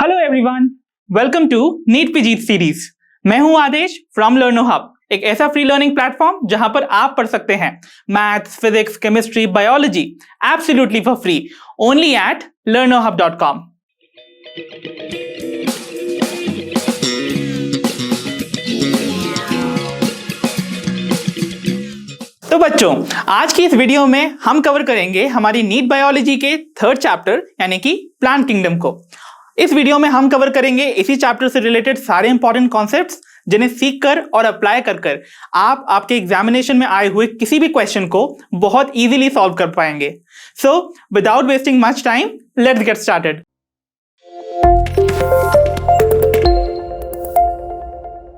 Hello everyone, welcome to NEET PG series. मैं हूं आदेश from लर्नो hub, एक ऐसा फ्री लर्निंग प्लेटफॉर्म जहां पर आप पढ़ सकते हैं maths, physics, chemistry, biology absolutely for free, only at learnohub.com। तो बच्चों, आज की इस वीडियो में हम कवर करेंगे हमारी नीट बायोलॉजी के थर्ड चैप्टर यानी कि प्लांट किंगडम को। इस वीडियो में हम कवर करेंगे इसी चैप्टर से रिलेटेड सारे इंपॉर्टेंट कॉन्सेप्ट्स जिन्हें सीख कर और अप्लाई कर कर आप आपके एग्जामिनेशन में आए हुए किसी भी क्वेश्चन को बहुत इजीली सॉल्व कर पाएंगे। So without wasting much time, let's get started.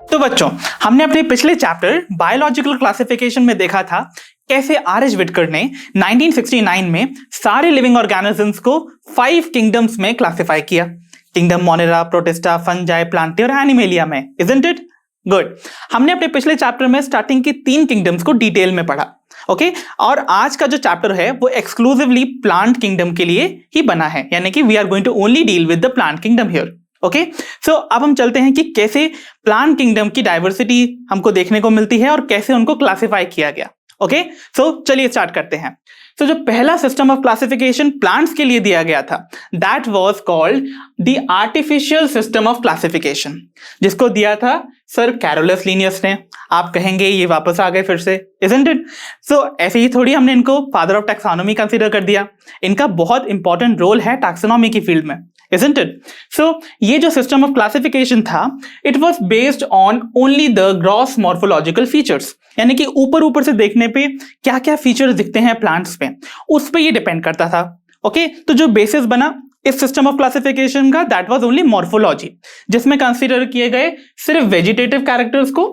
तो बच्चों, हमने अपने पिछले चैप्टर बायोलॉजिकल क्लासिफिकेशन में देखा था कैसे आर.एच. विटकर ने 1969 में सारे लिविंग ऑर्गेनिजम्स को 5 किंगडम्स में क्लासिफाई किया। Kingdom Monera, protista, fungi, Plantae और एनिमेलिया में, इजंट इट गुड। हमने अपने पिछले चैप्टर में स्टार्टिंग की 3 किंगडम्स को डिटेल में पढ़ा, ओके। और आज का जो चैप्टर है वो एक्सक्लूसिवली प्लांट किंगडम के लिए ही बना है, यानी कि we are going to only deal with the plant kingdom here, okay. So अब हम चलते हैं कि कैसे प्लांट किंगडम की डाइवर्सिटी हमको देखने को मिलती है और कैसे उनको क्लासिफाई किया गया, ओके। सो चलिए स्टार्ट करते हैं। तो जो पहला सिस्टम ऑफ क्लासिफिकेशन प्लांट्स के लिए दिया गया था, that was called the artificial system of classification, जिसको दिया था सर कैरोलस लिनियस ने। आप कहेंगे ये वापस आ गए फिर से, इजंट इट? सो ऐसे ही थोड़ी हमने इनको फादर ऑफ टैक्सोनॉमी कंसीडर कर दिया। इनका बहुत इंपॉर्टेंट रोल है टैक्सोनॉमी की फील्ड में, isn't it? So ये जो सिस्टम ऑफ क्लासिफिकेशन था, it was based on only the gross morphological features, यानी कि ऊपर ऊपर से देखने पे क्या क्या फीचर्स दिखते हैं प्लांट्स पे, उस पे ये डिपेंड करता था, ओके। तो जो बेसिस बना इस सिस्टम ऑफ क्लासिफिकेशन का, दैट वाज ओनली मॉर्फोलॉजी, जिसमें कंसीडर किए गए सिर्फ वेजिटेटिव कैरेक्टर्स को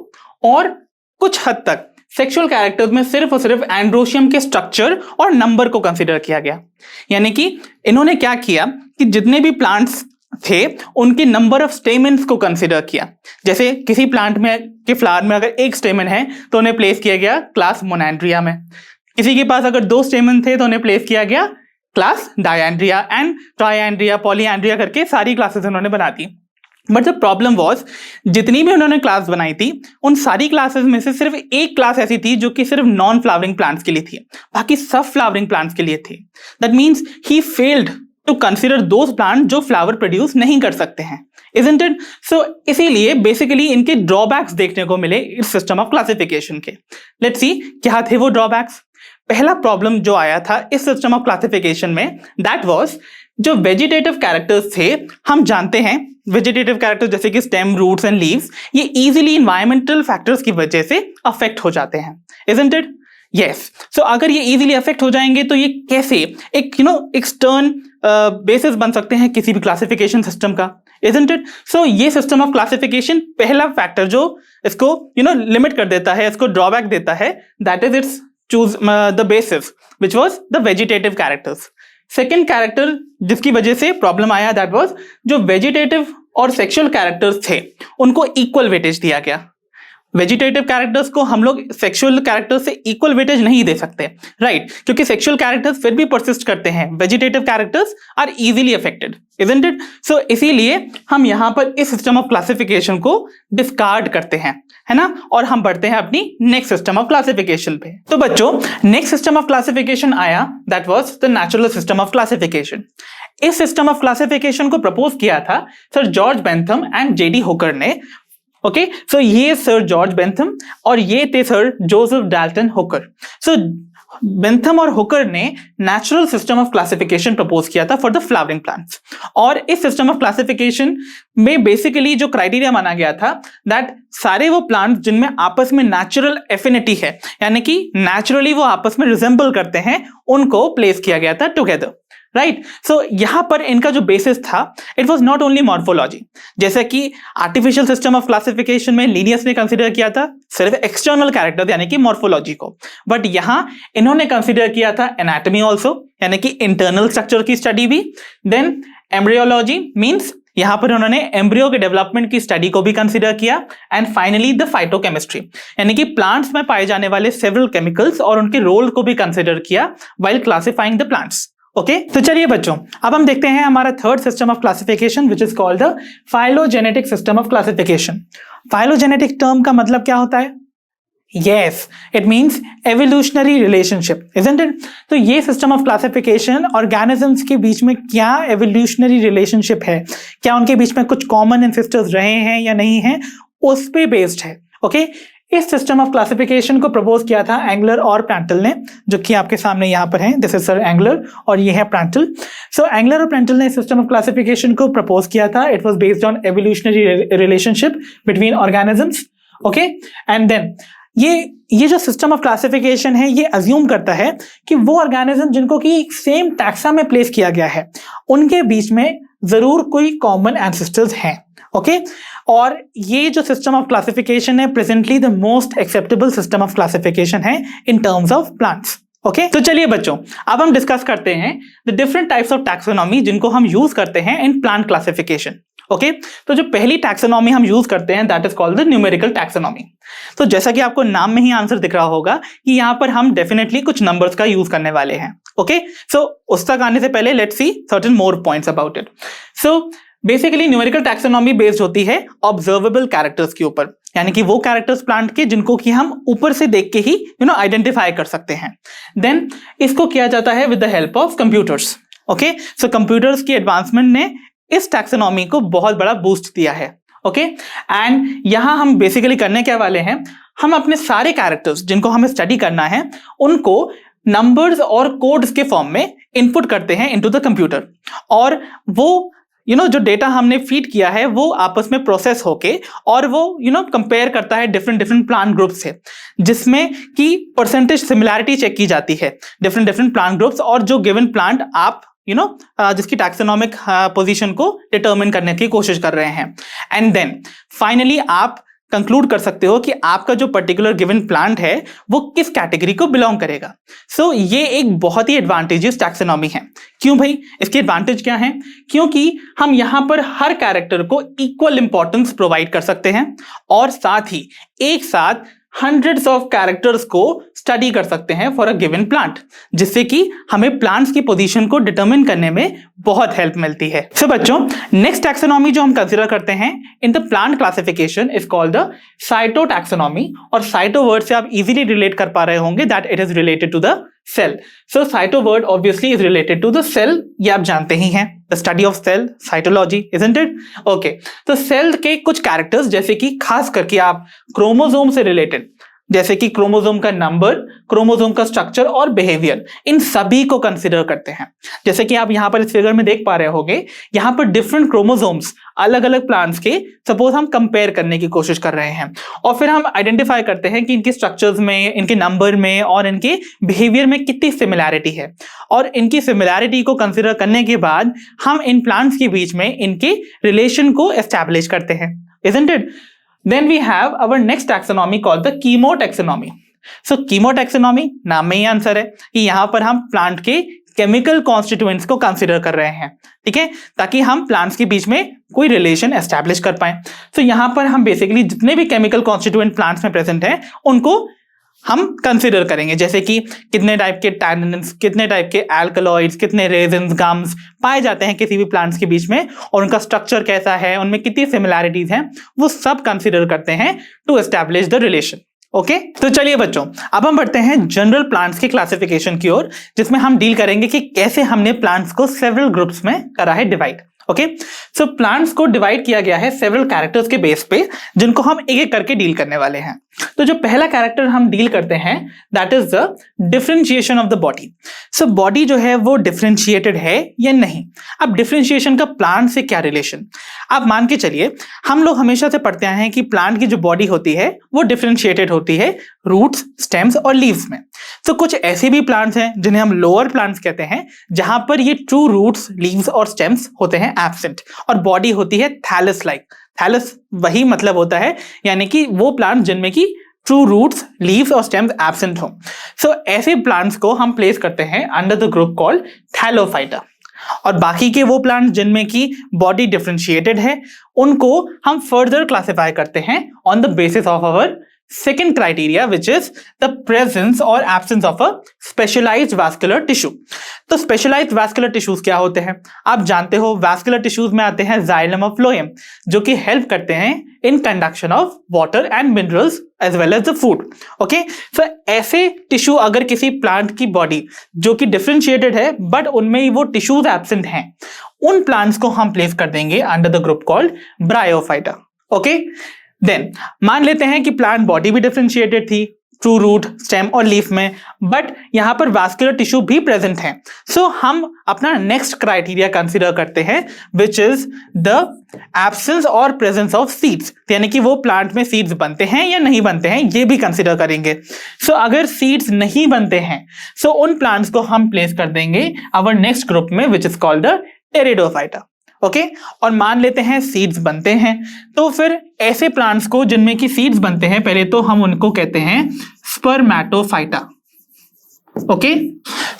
और कुछ हद तक सेक्सुअल कैरेक्टर्स में सिर्फ और सिर्फ एंड्रोशियम के स्ट्रक्चर और नंबर को कंसीडर किया गया। यानी कि इन्होंने क्या किया कि जितने भी प्लांट्स थे उनके नंबर ऑफ स्टेमेन्स को कंसीडर किया। जैसे किसी प्लांट में के फ्लावर में अगर 1 स्टेमन है तो उन्हें प्लेस किया गया क्लास मोनैंड्रिया में। किसी के पास अगर 2 स्टेमन थे तो उन्हें प्लेस किया गया क्लास डायैंड्रिया एंड ट्रायैंड्रिया, पॉलीएंड्रिया करके सारी क्लासेस उन्होंने बना दी। बट द प्रॉब्लम वॉज, जितनी भी उन्होंने क्लास बनाई थी उन सारी क्लासेस में से सिर्फ एक क्लास ऐसी थी जो कि सिर्फ नॉन फ्लावरिंग प्लांट्स के लिए थी, बाकी सब फ्लावरिंग प्लांट्स के लिए थी। That means he failed to consider those plant जो फ्लावर प्रोड्यूस नहीं कर सकते हैं, इजंट इट? सो इसीलिए बेसिकली इनके ड्रॉबैक्स देखने को मिले इस सिस्टम ऑफ क्लासिफिकेशन के। लेट्स सी क्या थे वो ड्रॉबैक्स। पहला प्रॉब्लम जो आया था इस सिस्टम ऑफ क्लासिफिकेशन में, दैट वाज जो वेजिटेटिव कैरेक्टर्स थे। हम जानते हैं वेजिटेटिव कैरेक्टर्स जैसे कि स्टेम, रूट्स एंड लीव्स, ये इजीली इन्वायरमेंटल फैक्टर्स की वजह से अफेक्ट हो जाते हैं, इजंट इट? यस। सो अगर ये इजीली अफेक्ट हो जाएंगे तो ये कैसे एक एक्सटर्न बेसिस बन सकते हैं किसी भी क्लासिफिकेशन सिस्टम का, इजंट इट? सो ये सिस्टम ऑफ क्लासिफिकेशन पहला फैक्टर जो इसको लिमिट कर देता है, इसको ड्रॉबैक देता है, that is it's choose the basis which was the vegetative characters. Second character जिसकी वजह से प्रॉब्लम आया, दैट वाज जो वेजिटेटिव और सेक्सुअल कैरेक्टर्स थे उनको इक्वल वेटेज दिया गया। वेजिटेटिव कैरेक्टर्स को हम लोग सेक्सुअल कैरेक्टर्स से इक्वल वेटेज नहीं दे सकते, राइट? क्योंकि सेक्सुअल कैरेक्टर्स फिर भी परसिस्ट करते हैं, vegetative characters are easily affected, isn't it? So इसीलिए हम यहां पर इस सिस्टम ऑफ क्लासिफिकेशन को डिस्कार्ड करते हैं, है ना, और हम बढ़ते हैं अपनी नेक्स्ट सिस्टम ऑफ क्लासिफिकेशन पे। तो बच्चों, नेक्स्ट सिस्टम ऑफ क्लासिफिकेशन आया, that was the natural system of classification. इस सिस्टम ऑफ क्लासिफिकेशन को प्रपोज किया था sir George Bentham and JD Hooker ने, ओके। सो ये सर जॉर्ज बेंथम और ये थे सर जोसेफ डाल्टन हुकर। सो बेंथम और हुकर ने natural system of classification propose किया था फॉर द फ्लावरिंग प्लांट्स। और इस सिस्टम ऑफ क्लासिफिकेशन में बेसिकली जो क्राइटेरिया माना गया था, दैट सारे वो प्लांट्स जिनमें आपस में नेचुरल एफिनिटी है, यानी कि नेचुरली वो आपस में रिजेंबल करते हैं, उनको प्लेस किया गया था टुगेदर, राइट? सो यहां पर इनका जो बेसिस था, it was not only morphology, जैसे कि आर्टिफिशियल सिस्टम ऑफ क्लासिफिकेशन में लिनियस ने कंसीडर किया था सिर्फ एक्सटर्नल कैरेक्टर यानी कि मॉर्फोलॉजी को, बट यहां इन्होंने कंसीडर किया था एनाटॉमी आल्सो, यानी कि इंटरनल स्ट्रक्चर की स्टडी भी। देन एम्ब्रियोलॉजी मींस यहां पर उन्होंने एम्ब्रियो के डेवलपमेंट की स्टडी को भी कंसीडर किया। एंड फाइनली द फाइटोकेमिस्ट्री, यानी कि प्लांट्स में पाए जाने वाले सेवरल केमिकल्स और उनके रोल को भी कंसीडर किया while classifying the plants, okay तो चलिए बच्चों, अब हम देखते हैं हमारा third system of classification which is called the phylogenetic system of classification. Phylogenetic term का मतलब क्या होता है? Yes, it means evolutionary relationship, isn't it? तो ये सिस्टम ऑफ क्लासिफिकेशन ऑर्गेनिजम्स के बीच में क्या एवोल्यूशनरी रिलेशनशिप है, क्या उनके बीच में कुछ कॉमन एंसेस्टर्स रहे हैं या नहीं है, उस पे बेस्ड है। ओके इस सिस्टम ऑफ क्लासिफिकेशन को प्रपोज किया था एंगलर और प्रेंटल ने, जो कि आपके सामने यहाँ पर है। दिस इज सर एंगलर और ये है प्रेंटल। सो एंगलर और प्रेंटल ने सिस्टम ऑफ क्लासिफिकेशन को प्रपोज किया था। It was based on evolutionary relationship between organisms. Okay and then ये जो सिस्टम ऑफ क्लासिफिकेशन है ये अज्यूम करता है कि वो ऑर्गेनिज्म जिनको कि सेम टैक्सा में प्लेस किया गया है उनके बीच में जरूर कोई कॉमन एंसेस्टर्स हैं। ओके और ये जो सिस्टम ऑफ क्लासिफिकेशन है presently the most acceptable system of classification है in terms of plants. Okay तो चलिए बच्चों, अब हम डिस्कस करते हैं the different types of taxonomy जिनको हम यूज करते हैं इन प्लांट क्लासिफिकेशन। ओके तो जो पहली टैक्सोनॉमी हम यूज करते हैं that is called the numerical taxonomy. तो जैसा कि आपको नाम में ही आंसर दिख रहा होगा कि यहां पर हम डेफिनेटली कुछ नंबर्स का यूज करने वाले हैं। ओके सो उस तक आने से पहले let's see certain more points about it. So basically numerical taxonomy based होती है ऑब्जर्वेबल कैरेक्टर्स के ऊपर, यानी कि वो कैरेक्टर्स प्लांट के जिनको कि हम ऊपर से देख के ही आइडेंटिफाई कर सकते हैं। देन इसको किया जाता है with the help of computers. Okay so computers की एडवांसमेंट ने इस टैक्सोनॉमी को बहुत बड़ा बूस्ट दिया है। ओके एंड यहां हम बेसिकली करने क्या वाले हैं, हम अपने सारे कैरेक्टर्स जिनको हमें स्टडी करना है उनको नंबर्स और कोड्स के फॉर्म में इनपुट करते हैं इनटू द कंप्यूटर, और वो जो डेटा हमने फीड किया है वो आपस में प्रोसेस होके और वो कंपेयर करता है डिफरेंट प्लांट ग्रुप से, जिसमें कि परसेंटेज सिमिलैरिटी चेक की जाती है डिफरेंट प्लांट ग्रुप्स और जो गिवन प्लांट आप जिसकी टैक्सोनॉमिक पोजीशन को डिटरमिन करने की कोशिश कर रहे हैं। एंड देन फाइनली आप कंक्लूड कर सकते हो कि आपका जो पर्टिकुलर गिवन प्लांट है वो किस कैटेगरी को बिलोंग करेगा। सो ये एक बहुत ही एडवांटेजेस टैक्सोनॉमी है। क्यों भाई, इसके एडवांटेज क्या है? क्योंकि हम यहां पर हर कैरेक्टर को इक्वल इंपॉर्टेंस प्रोवाइड कर सकते हैं और साथ ही एक साथ हंड्रेड्स ऑफ कैरेक्टर्स को स्टडी कर सकते हैं फॉर अ गिवन प्लांट, जिससे कि हमें प्लांट्स की पोजीशन को डिटरमिन करने में बहुत हेल्प मिलती है। सो बच्चों, नेक्स्ट टैक्सोनॉमी जो हम कंसीडर करते हैं in the plant classification is called the cyto taxonomy, और साइटो वर्ड से आप इजीली रिलेट कर पा रहे होंगे that it is related to the cell. So cyto word obviously is related to the cell, ये आप जानते ही हैं, the study of cell, cytology, isn't it? Okay तो सेल के कुछ कैरेक्टर्स जैसे कि खास करके आप क्रोमोसोम से रिलेटेड, जैसे कि क्रोमोसोम का नंबर, क्रोमोसोम का स्ट्रक्चर और बिहेवियर, इन सभी को कंसीडर करते हैं। जैसे कि आप यहां पर इस फिगर में देख पा रहे होंगे, यहां पर डिफरेंट क्रोमोसोम्स अलग अलग प्लांट्स के सपोज हम कंपेयर करने की कोशिश कर रहे हैं और फिर हम आइडेंटिफाई करते हैं कि इनके स्ट्रक्चर्स में, इनके नंबर में और इनके बिहेवियर में कितनी सिमिलैरिटी है, और इनकी सिमिलैरिटी को कंसीडर करने के बाद हम इन प्लांट्स के बीच में इनके रिलेशन को एस्टैब्लिश करते हैं, isn't it? Then we have our next taxonomy called the chemotaxonomy. So chemotaxonomy नाम में ही आंसर है कि यहां पर हम प्लांट के केमिकल कॉन्स्टिट्यूएंट्स को कंसीडर कर रहे हैं, ठीक है, ताकि हम प्लांट्स के बीच में कोई रिलेशन एस्टैब्लिश कर पाए। तो यहां पर हम बेसिकली जितने भी केमिकल कॉन्स्टिट्यूएंट प्लांट्स में प्रेजेंट हैं उनको हम कंसीडर करेंगे, जैसे कि कितने टाइप के टैनिन्स, कितने टाइप के अल्कलॉइड्स, कितने रेजिन्स, गम्स पाए जाते हैं किसी भी प्लांट्स के बीच में, और उनका स्ट्रक्चर कैसा है, उनमें कितनी सिमिलैरिटीज हैं, वो सब कंसीडर करते हैं to establish the relation. Okay तो चलिए बच्चों, अब हम बढ़ते हैं जनरल प्लांट्स की क्लासिफिकेशन की ओर, जिसमें हम डील करेंगे कि कैसे हमने प्लांट्स को सेवरल ग्रुप्स में करा है डिवाइड। ओके सो प्लांट्स को डिवाइड किया गया है सेवरल कैरेक्टर्स के बेस पे, जिनको हम एक एक करके डील करने वाले हैं। तो जो पहला कैरेक्टर हम डील करते हैं that is the differentiation of the body. So body जो है वो डिफरेंशिएटेड है या नहीं। अब डिफरेंशिएशन का प्लांट से क्या रिलेशन, आप मान के चलिए हम लोग हमेशा से पढ़ते आए हैं कि प्लांट की जो बॉडी होती है वो डिफरेंशिएटेड होती है रूट्स, स्टेम्स और लीव्स में। तो कुछ ऐसे भी प्लांट्स हैं जिन्हें हम लोअर प्लांट्स कहते हैं, जहां पर ये ट्रू रूट्स, लीव्स और स्टेम्स होते हैं एब्सेंट, और बॉडी होती है थैलस लाइक। थैलस वही मतलब होता है, यानी कि वो प्लांट जिनमें की ट्रू रूट्स, लीव्स और स्टेम्स एब्सेंट हो। सो ऐसे प्लांट्स को हम प्लेस करते हैं under the group called Thallophyta, और बाकी के वो प्लांट जिनमें की बॉडी डिफरेंशिएटेड है उनको हम फर्दर क्लासिफाई करते हैं on the basis of our second criteria, which is the presence or absence of a specialized vascular tissue. तो specialized vascular tissues क्या होते हैं? आप जानते हो vascular tissues में आते हैं xylem और phloem, जो कि हेल्प करते हैं in conduction of water and minerals as well as the food. Okay, so ऐसे टिश्यू अगर किसी प्लांट की बॉडी जो कि डिफरेंशिएटेड है बट उनमें वो टिश्यूज एब्सेंट हैं, उन प्लांट्स को हम प्लेस कर देंगे under the group called bryophyta. Okay, then मान लेते हैं कि प्लांट बॉडी भी डिफरेंशिएटेड थी ट्रू रूट, स्टेम और लीफ में, बट यहां पर वास्कुलर टिश्यू भी प्रेजेंट है. सो हम अपना नेक्स्ट क्राइटेरिया कंसीडर करते हैं विच इज द एब्सेंस और प्रेजेंस ऑफ सीड्स, यानी कि वो प्लांट में सीड्स बनते हैं या नहीं बनते हैं, ये भी कंसीडर करेंगे. सो अगर सीड्स नहीं बनते हैं सो उन प्लांट्स को हम प्लेस कर देंगे आवर नेक्स्ट ग्रुप में विच is called the pteridophyta. Okay, और मान लेते हैं सीड्स बनते हैं, तो फिर ऐसे प्लांट्स को जिनमें की सीड्स बनते हैं पहले तो हम उनको कहते हैं स्पर्मेटोफाइटा. ओके,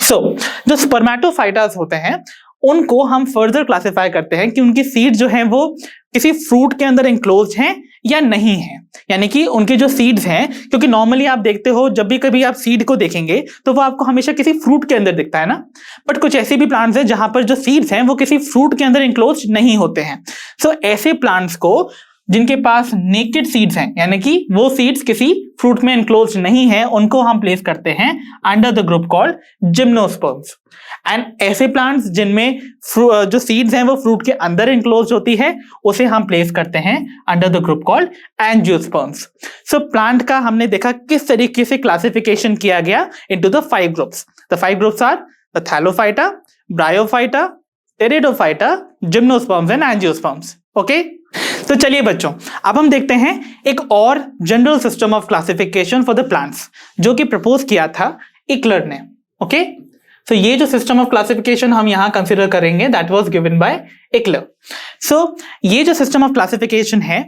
सो जो स्पर्मेटोफाइटास होते हैं उनको हम फर्दर क्लासिफाई करते हैं कि उनकी सीड जो है वो किसी फ्रूट के अंदर इंक्लोज हैं या नहीं है, यानी कि उनके जो सीड्स हैं, क्योंकि नॉर्मली आप देखते हो जब भी कभी आप सीड को देखेंगे तो वो आपको हमेशा किसी फ्रूट के अंदर दिखता है ना, बट कुछ ऐसे भी प्लांट्स हैं जहां पर जो सीड्स हैं वो किसी फ्रूट के अंदर इंक्लोज नहीं होते हैं. सो ऐसे प्लांट्स को जिनके पास नेकेड सीड्स हैं, यानी कि वो सीड्स किसी फ्रूट में इंक्लोज नहीं है, उनको हम प्लेस करते हैं under the group called gymnosperms. And ऐसे प्लांट्स जिनमें जो सीड्स हैं वो फ्रूट के अंदर इंक्लोज होती है उसे हम प्लेस करते हैं under the group called angiosperms. So plant का हमने देखा किस तरीके से क्लासिफिकेशन किया गया into the 5 groups. The 5 groups are the thallophyta, bryophyta, pteridophyta, gymnosperms and angiosperms. Okay, तो चलिए बच्चों अब हम देखते हैं एक और general system of classification for the plants जो कि प्रपोज किया था इकलर ने. ओके, सो ये जो सिस्टम ऑफ क्लासिफिकेशन हम यहां कंसीडर करेंगे दैट वाज गिवन बाय इकलर. सो ये जो सिस्टम ऑफ क्लासिफिकेशन है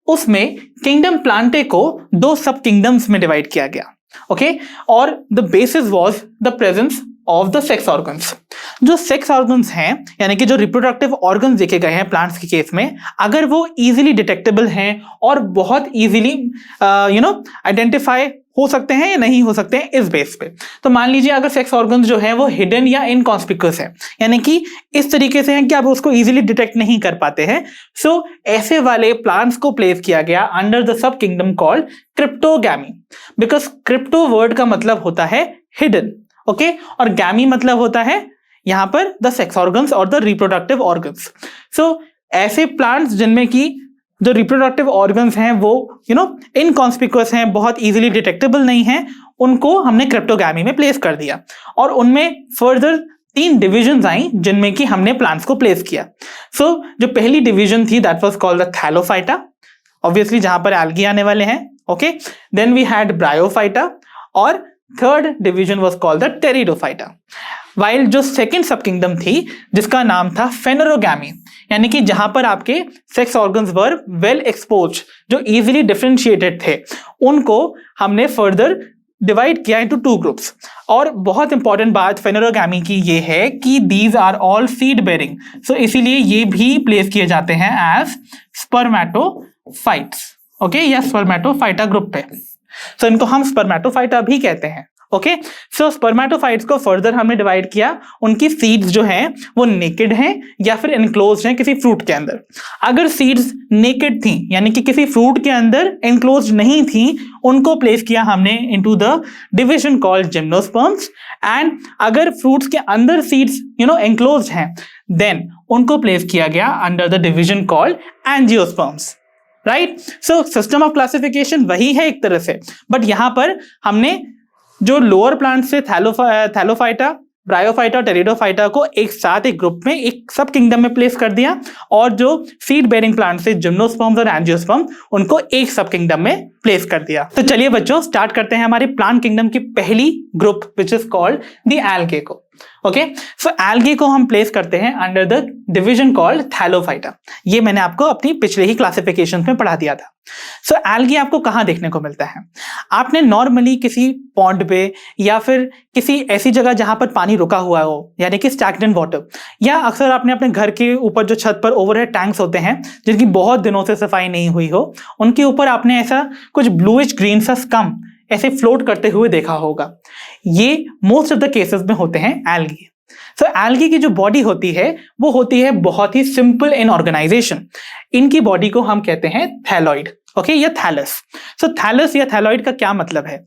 उसमें किंगडम प्लांटे को 2 सब किंगडम्स में डिवाइड किया गया. ओके, और the basis was the presence of the sex organs. जो सेक्स ऑर्गन्स हैं यानी कि जो रिप्रोडक्टिव ऑर्गन्स देखे गए हैं प्लांट्स के केस में, अगर वो इजीली डिटेक्टेबल हैं और बहुत इजीली आइडेंटिफाई हो सकते हैं या नहीं हो सकते हैं इस बेस पे. तो मान लीजिए अगर सेक्स ऑर्गन्स जो है वो हिडन या इनकॉन्स्पिक्यूअस है, यानी कि इस तरीके से हैं कि आप उसको इजीली डिटेक्ट नहीं कर पाते हैं, सो ऐसे वाले प्लांट्स को प्लेस किया गया under the sub kingdom called cryptogamae. Because crypto word का मतलब होता है हिडन. ओके, और गैमी मतलब होता है यहां पर द सेक्स ऑर्गन्स और द रिप्रोडक्टिव ऑर्गन्स. सो ऐसे प्लांट्स जिनमें की जो रिप्रोडक्टिव ऑर्गन्स हैं वो इनकॉन्स्पिक्यूअस हैं, बहुत इजीली डिटेक्टेबल नहीं हैं, उनको हमने क्रिप्टोगैमी में प्लेस कर दिया. और उनमें फर्दर 3 डिविजन्स आई जिनमें कि हमने प्लांट्स को प्लेस किया. सो जो पहली डिवीजन थी that was called the thallophyta, obviously जहां पर एल्गी आने वाले हैं. Okay, then we had bryophyta और third division was called the pteridophyta. While जो सेकेंड सब किंगडम थी जिसका नाम था फेनोरोगैमी, यानी कि जहां पर आपके sex organs were well expose, जो इजीली डिफरेंशिएटेड थे, उनको हमने फर्दर डिवाइड किया इनटू 2 ग्रुप्स. और बहुत इंपॉर्टेंट बात फेनोरोगैमी की ये है कि these are all seed bearing, so इसीलिए ये भी प्लेस किए जाते हैं एज स्पर्मेटोफाइट्स. ओके, या स्पर्मेटोफाइटा ग्रुप पे. सो इनको हम स्पर्मेटोफाइटा भी कहते हैं. ओके, सो स्पर्मेटोफाइट्स को फर्दर हमने डिवाइड किया, उनकी सीड्स जो हैं वो नेकेड हैं या फिर इनक्लोज्ड हैं किसी फ्रूट के अंदर. अगर सीड्स नेकेड थी यानी कि किसी फ्रूट के अंदर इनक्लोज्ड नहीं थी, उनको प्लेस किया हमने into the division called gymnosperms. And अगर फ्रूट्स के अंदर सीड्स इनक्लोज्ड हैं देन उनको प्लेस किया गया under the division called angiosperms. Right, so system of classification वही है एक तरह से, बट यहां पर हमने जो लोअर प्लांट से थैलोफाइटा, ब्रायोफाइटा और टेरिडोफाइटा को एक साथ एक ग्रुप में एक सब किंगडम में प्लेस कर दिया, और जो सीड बेरिंग प्लांट से जिम्नोस्पर्म्स और एंजियोस्पर्म उनको एक सब किंगडम में प्लेस कर दिया. तो चलिए बच्चों स्टार्ट करते हैं हमारे प्लांट किंगडम की पहली group which is called the algae को. ओके, सो एल्गी को हम प्लेस करते हैं under the division called Thallophyta. ये मैंने आपको अपनी पिछले ही क्लासिफिकेशन में पढ़ा दिया था। सो एल्गी आपको कहाँ देखने को मिलता है? आपने नॉर्मली किसी पॉन्ड पे या फिर किसी ऐसी जगह जहां पर पानी रुका हुआ हो, यानी कि स्टैग्नेंट वाटर, या अक्सर आपने अपने घर के ऊपर जो छत पर ओवरहेड टैंक्स होते हैं जिनकी बहुत दिनों से सफाई नहीं हुई हो, उनके ऊपर आपने ऐसा कुछ ब्लूइश ग्रीन सा स्कम ऐसे फ्लोट करते हुए देखा होगा। ये मोस्ट ऑफ द केसेस में होते हैं एल्गी। सो एल्गी की जो बॉडी होती है वो होती है बहुत ही सिंपल इन ऑर्गेनाइजेशन। इनकी बॉडी को हम कहते हैं थैलॉइड, ओके, या थैलस। सो थैलस या थैलॉइड का क्या मतलब है?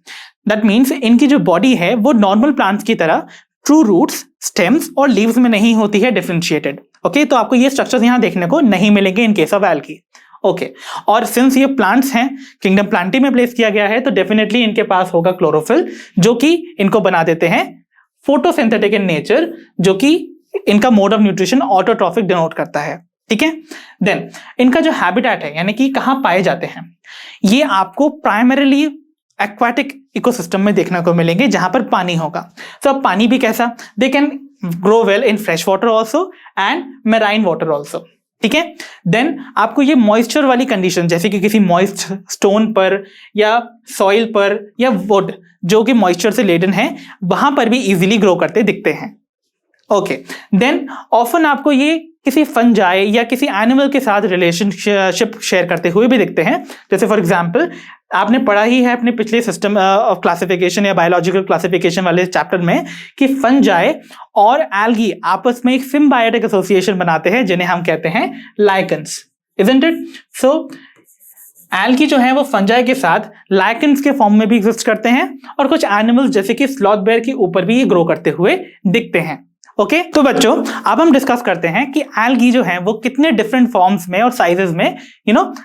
दैट मीन्स इनकी जो बॉडी है वो नॉर्मल प्लांट्स की तरह ट्रू रूट्स, स्टेम्स और लीव्स में नहीं होती है डिफरेंशिएटेड। ओके, तो आपको ये स्ट्रक्चर्स यहां देखने को नहीं मिलेंगे इन केस ऑफ एल्गी। ओके, और सिंस ये प्लांट्स हैं, किंगडम प्लांटी में प्लेस किया गया है, तो डेफिनेटली इनके पास होगा क्लोरोफिल, जो कि इनको बना देते हैं फोटोसिंथेटिक इन नेचर, जो कि इनका mode of nutrition autotrophic denote करता है। ठीक है, देन इनका जो हैबिटेट है, यानी कि कहां पाए जाते हैं, ये आपको प्राइमरीली एक्वाटिक इकोसिस्टम में देखने को मिलेंगे जहां पर पानी होगा। तो अब पानी भी कैसा? They can grow well in fresh water also and marine water also. ठीक है, देन आपको ये मॉइस्चर वाली कंडीशन, जैसे कि किसी मॉइस्ट स्टोन पर या सॉइल पर या वुड जो कि मॉइस्चर से लेडन है, वहां पर भी इजीली ग्रो करते दिखते हैं। ओके, देन ऑफन आपको ये किसी फंजाई या किसी एनिमल के साथ रिलेशनशिप शेयर करते हुए भी दिखते हैं। जैसे फॉर एग्जांपल आपने पढ़ा ही है अपने पिछले सिस्टम ऑफ क्लासिफिकेशन या बायोलॉजिकल क्लासिफिकेशन वाले चैप्टर में कि फंजाई और एल्गी आपस में एक सिम्बायोटिक एसोसिएशन बनाते हैं जिन्हें हम कहते हैं lichens, isn't it? So algae जो है वो फंजाई के साथ लाइकेंस के फॉर्म में भी एग्जिस्ट करते हैं और कुछ एनिमल्स जैसे कि स्लॉथ बेयर के ऊपर भी ये ग्रो करते हुए दिखते हैं। ओके, तो बच्चों अब हम डिस्कस करते हैं कि एल्गी जो है वो कितने डिफरेंट फॉर्म्स में और साइजेस में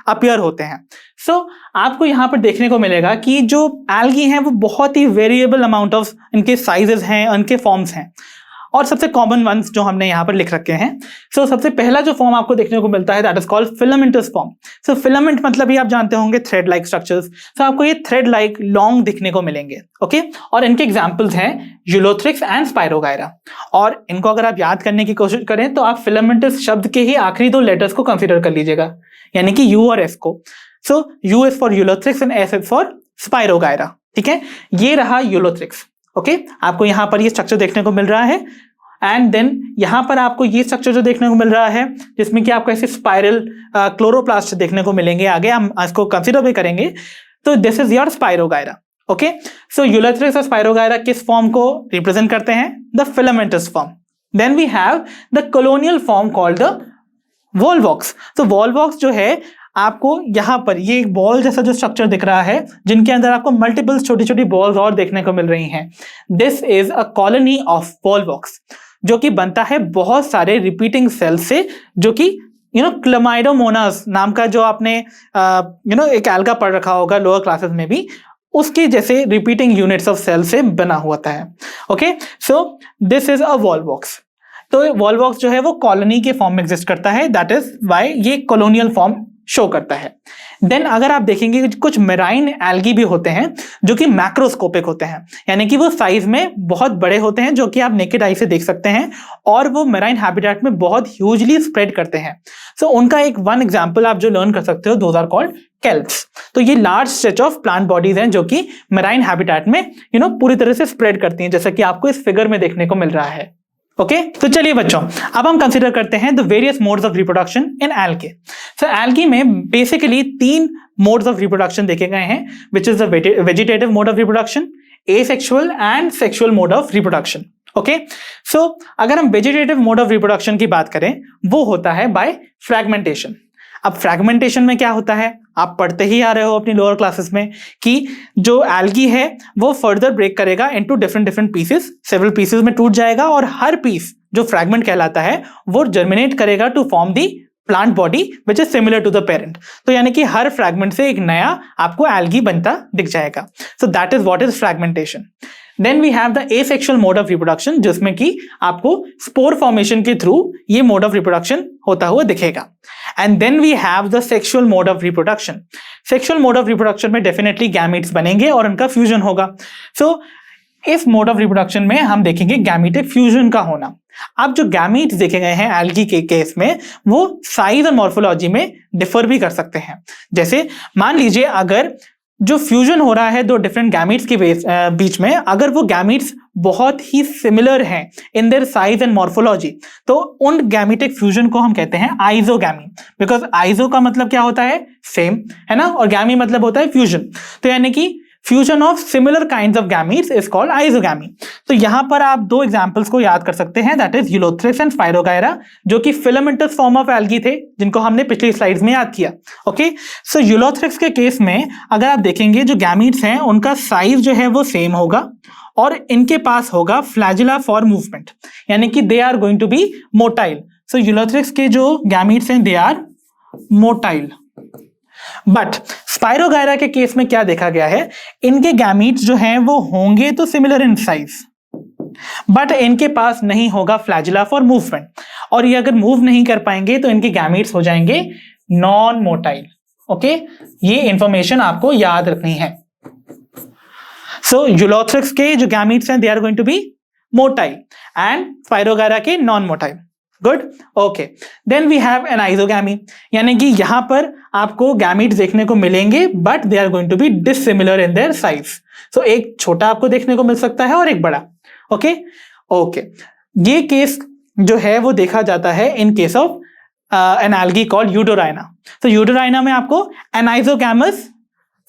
अपीयर होते हैं। सो आपको यहां पर देखने को मिलेगा कि जो एल्गी हैं वो बहुत ही वेरिएबल अमाउंट ऑफ इनके साइजेस हैं, उनके फॉर्म्स हैं, और सबसे कॉमन वंस जो हमने यहाँ पर लिख रखे हैं। सो सबसे पहला जो फॉर्म आपको देखने को मिलता है that is called filamentous form. So filament मतलब ही आप जानते होंगे थ्रेड लाइक स्ट्रक्चर्स। सो आपको ये थ्रेड लाइक लॉन्ग दिखने को मिलेंगे। ओके, और इनके एग्जांपल्स हैं यूलोथ्रिक्स एंड स्पाइरोगायरा। और इनको अगर आप याद करने की कोशिश करें तो आप फिलामेंटस शब्द के ही आखिरी दो लेटर्स को कंसिडर कर लीजिएगा, यानी कि यू और एस को। So you is for Ulothrix and S is for spirogyra. ठीक है, ये रहा यूलोथ्रिक्स। ओके, आपको यहां पर ये स्ट्रक्चर देखने को मिल रहा है, एंड देन यहां पर आपको ये स्ट्रक्चर जो देखने को मिल रहा है जिसमें कि आपको ऐसे स्पाइरल क्लोरोप्लास्ट देखने को मिलेंगे, आगे हम इसको कंसीडर भी करेंगे। तो this is your spirogyra. Okay, so ulothrix और स्पाइरोगायरा किस फॉर्म को रिप्रेजेंट करते हैं? The filamentous form. Then we have the colonial form called the volvox. तो वॉलवॉक्स जो है आपको यहाँ पर ये एक बॉल जैसा जो स्ट्रक्चर दिख रहा है जिनके अंदर आपको मल्टीपल छोटी छोटी बॉल्स और देखने को मिल रही हैं। This is a colony of Volvox, जो कि बनता है बहुत सारे रिपीटिंग सेल से, जो कि क्लमाइडोमोनास नाम का जो आपने एक एल्गा पढ़ रखा होगा लोअर क्लासेस में भी, उसके जैसे रिपीटिंग यूनिट्स ऑफ सेल से बना होता है। Okay, so this is a Volvox. तो वॉलवॉक्स जो है वो कॉलोनी के फॉर्म में एग्जिस्ट करता है, दैट इज वाई ये कॉलोनियल फॉर्म शो करता है। देन अगर आप देखेंगे कुछ मेराइन एल्गी भी होते हैं जो कि मैक्रोस्कोपिक होते हैं, यानी कि वो साइज में बहुत बड़े होते हैं, जो कि आप नेकेड आई से देख सकते हैं, और वो मेराइन हैबिटेट में बहुत ह्यूजली स्प्रेड करते हैं। सो उनका एक वन एग्जांपल आप जो लर्न कर सकते हो, दोज आर कॉल्ड केल्प्स। तो ये large stretch of plant bodies हैं जो कि मेराइन हैबिटेट में पूरी तरह से स्प्रेड करती हैं, जैसा कि आपको इस फिगर में देखने को मिल रहा है। ओके, तो चलिए बच्चों अब हम कंसीडर करते हैं the various modes of reproduction in algae. So algae में बेसिकली 3 मोड्स ऑफ रिप्रोडक्शन देखे गए हैं, which is the vegetative mode of reproduction, asexual and sexual mode of reproduction. Okay, so अगर हम वेजिटेटिव मोड ऑफ रिप्रोडक्शन की बात करें, वो होता है बाय फ्रैगमेंटेशन। अब फ्रैगमेंटेशन में क्या होता है, आप पढ़ते ही आ रहे हो अपनी लोअर क्लासेस में कि जो एल्गी है वो फर्दर ब्रेक करेगा into different pieces, several pieces में टूट जाएगा, और हर पीस जो फ्रैगमेंट कहलाता है वो जर्मिनेट करेगा to form the plant body which is similar to the parent. तो यानी कि हर फ्रैगमेंट से एक नया आपको एल्गी बनता दिख जाएगा। So that is what is fragmentation. Then we have the asexual mode of reproduction, जिसमें कि आपको स्पोर फॉर्मेशन के थ्रू ये मोड ऑफ रिप्रोडक्शन होता हुआ दिखेगा। And then we have the sexual mode of reproduction. Sexual mode of reproduction में definitely gametes बनेंगे और उनका फ्यूजन होगा। सो इस मोड ऑफ रिप्रोडक्शन में हम देखेंगे गैमीटिक फ्यूजन का होना। अब जो गैमीट्स देखे गए हैं एल्गी के केस में वो साइज और मॉर्फोलॉजी में डिफर भी कर सकते हैं। जैसे मान लीजिए अगर जो फ्यूजन हो रहा है दो डिफरेंट गैमीट्स के बीच में, अगर वो गैमीट्स बहुत ही सिमिलर हैं इन देयर साइज एंड मॉर्फोलॉजी, तो उन गैमीटिक फ्यूजन को हम कहते हैं आइजोगैमी। बिकॉज आइजो का मतलब क्या होता है, सेम, है ना, और गैमी मतलब होता है फ्यूजन। तो यानी कि fusion of similar kinds of gametes is called isogamy. तो यहां पर आप दो एग्जांपल्स को याद कर सकते हैं, that is ulothrix and Spirogyra, जो कि फिलामेंटस फॉर्म ऑफ एल्गी थे जिनको हमने पिछली स्लाइड्स में याद किया। ओके, सो यूलोथ्रिक्स के केस में अगर आप देखेंगे जो गैमीट्स हैं उनका साइज जो है वो सेम होगा और इनके पास होगा फ्लैजिला फॉर मूवमेंट, यानी कि they are going to be motile. So Ulothrix के जो गैमीट्स हैं they are motile. But Spirogyra के केस में क्या देखा गया है, इनके गैमीट्स जो हैं वो होंगे तो सिमिलर इन साइज, बट इनके पास नहीं होगा फ्लैजिला फॉर मूवमेंट, और ये अगर मूव नहीं कर पाएंगे तो इनके गैमीट्स हो जाएंगे नॉन मोटाइल। ओके, ये इंफॉर्मेशन आपको याद रखनी है। सो यूलोथ्रिक्स के जो गैमीट्स हैं they are going to be motile and spirogyra के non motile. Good, okay, then we have anisogamy, यानी कि यहां पर आपको गैमीट्स देखने को मिलेंगे but they are going to be dissimilar in their size. So एक छोटा आपको देखने को मिल सकता है और एक बड़ा। ओके ओके, ये केस जो है वो देखा जाता है in case of an algae called eudorina. तो यूडोराइना में आपको एनाइजोगैमस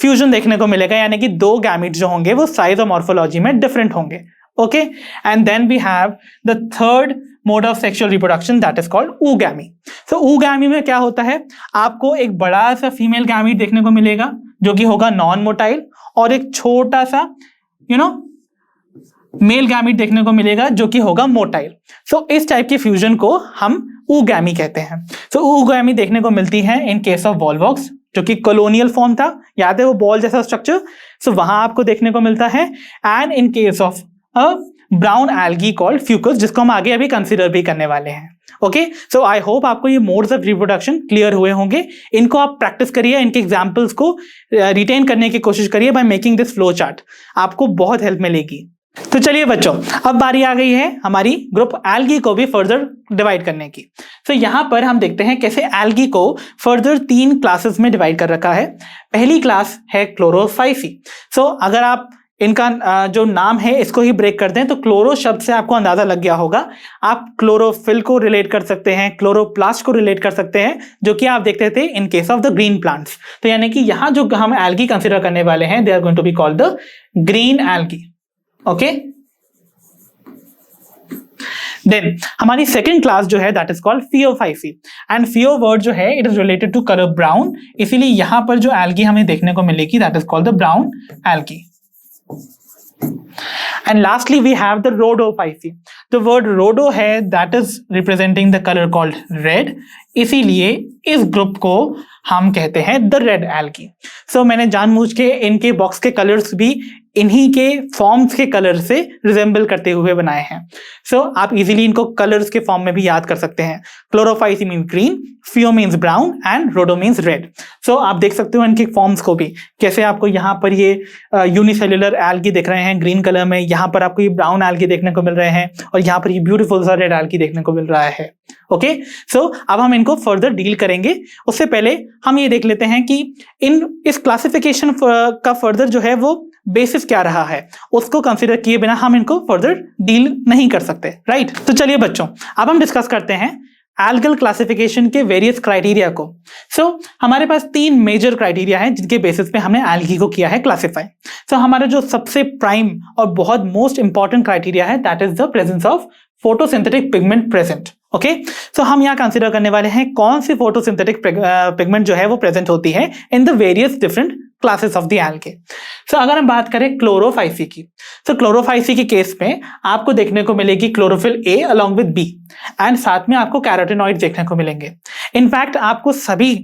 फ्यूजन देखने को मिलेगा, यानी कि दो गैमीट्स जो होंगे वो साइज और मॉर्फोलॉजी में डिफरेंट होंगे। Okay, and then we have the third mode of sexual reproduction that is called oogammy। So oogammy में क्या होता है, आपको एक बड़ा सा फीमेल गैमीट देखने को मिलेगा जो कि होगा नॉन मोटाइल, और एक छोटा सा मेल गैमीट देखने को मिलेगा जो कि होगा मोटाइल। सो इस टाइप के फ्यूजन को हम oogammy कहते हैं। सो oogammy देखने को मिलती है इन केस ऑफ वॉल्वॉक्स, जो कि कॉलोनियल फॉर्म था, याद है वो बॉल जैसा स्ट्रक्चर। सो वहां आपको देखने को मिलता है, and in case of a brown algae called Fucus, जिसको हम आगे अभी कंसीडर भी करने वाले हैं। ओके, सो आई होप आपको ये मोड्स ऑफ रिप्रोडक्शन क्लियर हुए होंगे। इनको आप प्रैक्टिस करिए, इनके एग्जांपल्स को रिटेन करने की कोशिश करिए by making this flow chart, आपको बहुत हेल्प मिलेगी। तो चलिए बच्चों, अब बारी आ गई है हमारी ग्रुप एल्गी को भी फर्दर डिवाइड करने की। तो यहां पर हम देखते हैं कैसे एल्गी को फर्दर 3 क्लासेस में डिवाइड कर रखा है। पहली क्लास है क्लोरोफाइसी। सो अगर आप इनका जो नाम है इसको ही ब्रेक कर दें तो क्लोरो शब्द से आपको अंदाजा लग गया होगा। आप क्लोरोफिल को रिलेट कर सकते हैं, क्लोरोप्लास्ट को रिलेट कर सकते हैं, जो कि आप देखते थे इन case of the green plants. तो यानी कि यहां जो हम एल्गी कंसीडर करने वाले हैं they are going to be called the green algae. Okay, then हमारी सेकंड क्लास जो है that is called Phaeophyceae, and phaeo word जो है it is related to colour brown, इसीलिए यहां पर जो एल्गी हमें देखने को मिलेगी that is called the brown algae. And lastly we have the rhodophysi. The word rhodo है that is representing the color called red, इसीलिए इस ग्रुप को हम कहते हैं द रेड एल्गी। सो मैंने जानबूझ के इनके बॉक्स के कलर्स भी इन्हीं के फॉर्म्स के कलर से रिजेंबल करते हुए बनाए हैं। सो आप इजीली इनको कलर्स के फॉर्म में भी याद कर सकते हैं। Chlorophyceae means green, FIEO means brown and रोडो मीन्स रेड। सो आप देख सकते हो इनके फॉर्म्स को भी, कैसे आपको यहाँ पर ये यूनिसेल्युलर एल्गी दिख रहे हैं ग्रीन कलर में, यहाँ पर आपको ये ब्राउन एल्गी देखने को मिल रहे हैं, और यहाँ पर ये ब्यूटीफुल सा रेड एल्गी देखने को मिल रहा है। ओके, सो अब हम इनको फर्दर डील करेंगे। उससे पहले हम ये देख लेते हैं कि इस क्लासिफिकेशन का फर्दर जो है वो बेसिस क्या रहा है, उसको कंसीडर किए बिना हम इनको फर्दर डील नहीं कर सकते, राइट। तो चलिए बच्चों, अब हम डिस्कस करते हैं एल्गल क्लासिफिकेशन के वेरियस क्राइटेरिया को। सो हमारे पास 3 मेजर क्राइटेरिया हैं जिनके बेसिस पे हमने एल्गी को किया है क्लासिफाई। सो हमारा जो सबसे प्राइम और बहुत मोस्ट इंपॉर्टेंट क्राइटेरिया है that is the presence of photosynthetic pigment present. Okay, so हम यहाँ कंसीडर करने वाले हैं कौन सी फोटोसिंथेटिक पिगमेंट जो है वो प्रेजेंट होती है in the various different classes of the algae. So अगर हम बात करें क्लोरोफाइसी की, तो क्लोरोफाइसी के केस में आपको देखने को मिलेगी chlorophyll A along with B, and साथ में आपको कैरोटिनॉइड देखने को मिलेंगे। इनफैक्ट आपको सभी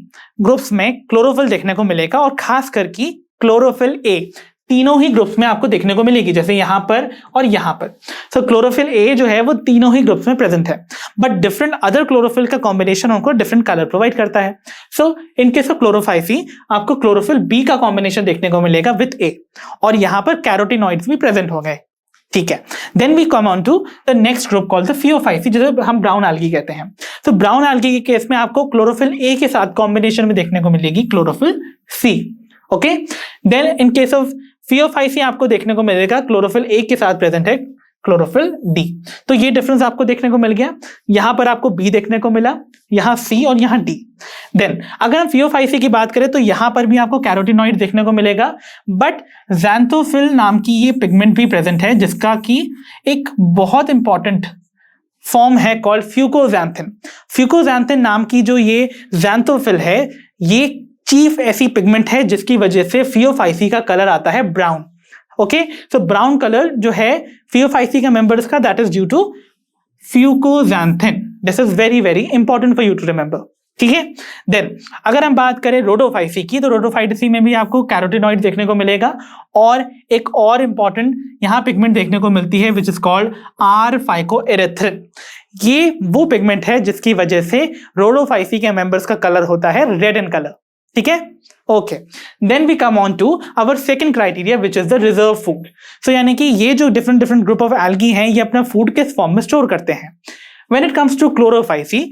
ग्रुप्स में क्लोरोफिल देखने को मिलेगा, और खास करके क्लोरोफिल ए तीनों ही ग्रुप्स में आपको देखने को मिलेगी, जैसे यहां पर और यहां पर। सो क्लोरोफिल ए जो है वो तीनों ही ग्रुप्स में प्रेजेंट है, बट डिफरेंट अदर क्लोरोफिल का कॉम्बिनेशन उनको डिफरेंट कलर प्रोवाइड करता है। सो इन केस ऑफ क्लोरोफाइसी आपको क्लोरोफिल बी का कॉम्बिनेशन देखने को मिलेगा विथ ए, और यहां पर कैरोटिनॉइड्स भी प्रेजेंट हो गए। ठीक है, then we come on to the next group called the Phaeophyceae, जिसे हम ब्राउन एल्गी कहते हैं। तो ब्राउन एल्गी के केस में आपको क्लोरोफिल ए के साथ कॉम्बिनेशन में देखने को मिलेगी chlorophyll C. Okay, then in case of Phaeophyceae आपको देखने को मिलेगा क्लोरोफिल ए के साथ प्रेजेंट है क्लोरोफिल डी। तो ये डिफरेंस आपको देखने को मिल गया, यहां पर आपको बी देखने को मिला, यहां सी और यहां डी। देन अगर हम फियोफाइसी की बात करें तो यहां पर भी आपको कैरोटिनॉइड देखने को मिलेगा, बट ज़ैंथोफिल नाम की ये पिगमेंट भी प्रेजेंट है, जिसका कि एक बहुत इंपॉर्टेंट फॉर्म है कॉल्ड फ्यूकोजैंथिन। फ्यूकोजैंथिन नाम की जो ये ज़ैंथोफिल है, ये चीफ ऐसी पिगमेंट है जिसकी वजह से फियोफाइसी का कलर आता है brown. Okay, so brown colour जो है फियोफाइसी के मेंबर्स का, that is due to fucoxanthin. This is very very important for you to remember, ठीक है। देन अगर हम बात करें रोडोफाइसी की, तो रोडोफाइसी में भी आपको कैरोटिनॉइड देखने को मिलेगा, और एक और इंपॉर्टेंट यहां पिगमेंट देखने को मिलती है which is called are phycoerythrin. ये वो पिगमेंट है जिसकी वजह से रोडोफाइसी के मेंबर्स का कलर होता है रेड इन कलर, ठीक है। Okay, then we come on to our second criteria which is the reserve food. So यानी कि ये जो different different group of algae हैं, ये अपना फूड किस फॉर्म में स्टोर करते हैं। When it comes to Chlorophyceae,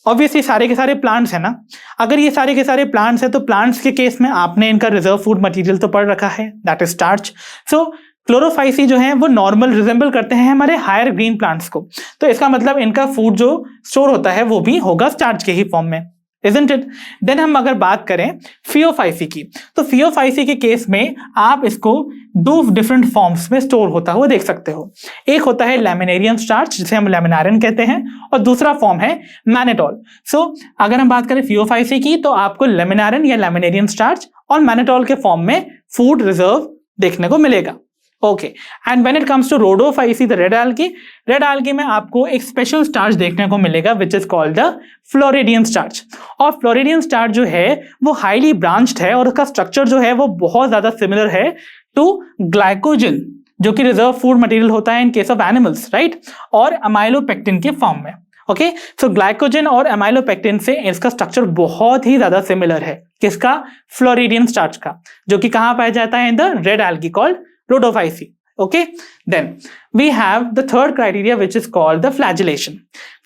obviously सारे के सारे प्लांट्स है ना, अगर ये सारे के सारे प्लांट्स है तो प्लांट्स के केस में आपने इनका रिजर्व फूड मटेरियल तो पढ़ रखा है, that is starch. So Chlorophyceae जो है वो नॉर्मल रिजेंबल करते हैं हमारे हायर ग्रीन प्लांट्स को, तो इसका मतलब इनका फूड जो स्टोर होता है वो भी होगा स्टार्च के ही फॉर्म में, isn't it? Then हम अगर बात करें फियोफाइसी की, तो फियोफाइसी के केस में आप इसको दो डिफरेंट फॉर्म्स में स्टोर होता हुआ देख सकते हो। एक होता है लैमिनेरियन स्टार्च, जिसे हम लैमिनारिन कहते हैं, और दूसरा फॉर्म है मैनेटॉल। सो अगर हम बात करें फियोफाइसी की, तो आपको लैमिनारिन या लैमिनेरियन स्टार्च और मैनेटॉल के फॉर्म में फूड रिजर्व देखने को मिलेगा। Okay, and when it comes to Rhodophyceae the red algae में आपको एक स्पेशल स्टार्च देखने को मिलेगा which is called the floridean starch. और फ्लोरिडियन स्टार्च जो है वो हाईली ब्रांच्ड है, और उसका स्ट्रक्चर जो है वो बहुत ज्यादा सिमिलर है टू ग्लाइकोजन, जो कि रिजर्व फूड मटेरियल होता है in case of animals, right, और अमाइलोपेक्टिन के फॉर्म में। ओके, सो ग्लाइकोजन और अमाइलोपेक्टिन से इसका स्ट्रक्चर बहुत ही ज्यादा सिमिलर है, किसका, फ्लोरिडियन स्टार्च का, जो कि कहां पाया जाता है, in the red algae called Rhodophyceae. Okay, then we have the third criteria which is called the flagellation.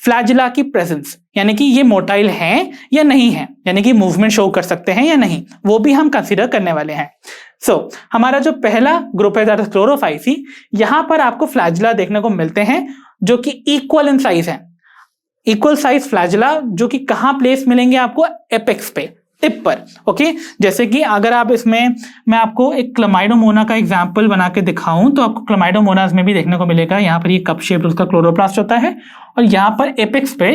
Flagella की प्रेजेंस, यानी कि ये मोटाइल हैं या नहीं है, यानी कि मूवमेंट शो कर सकते हैं या नहीं, वो भी हम कंसीडर करने वाले हैं। सो हमारा जो पहला ग्रुप है दैट इज क्लोरोफाइसी, यहां पर आपको फ्लैजिला देखने को मिलते हैं जो कि इक्वल इन साइज है, इक्वल साइज फ्लैजिला, जो कि कहां प्लेस मिलेंगे आपको, एपेक्स पे, टिप पर। ओके, जैसे कि अगर आप इसमें, मैं आपको एक क्लमाइडोमोना का एग्जांपल बना के दिखाऊं, तो आपको क्लमाइडोमोनास में भी देखने को मिलेगा, यहाँ पर ये कप शेप उसका क्लोरोप्लास्ट होता है, और यहाँ पर एपेक्स पे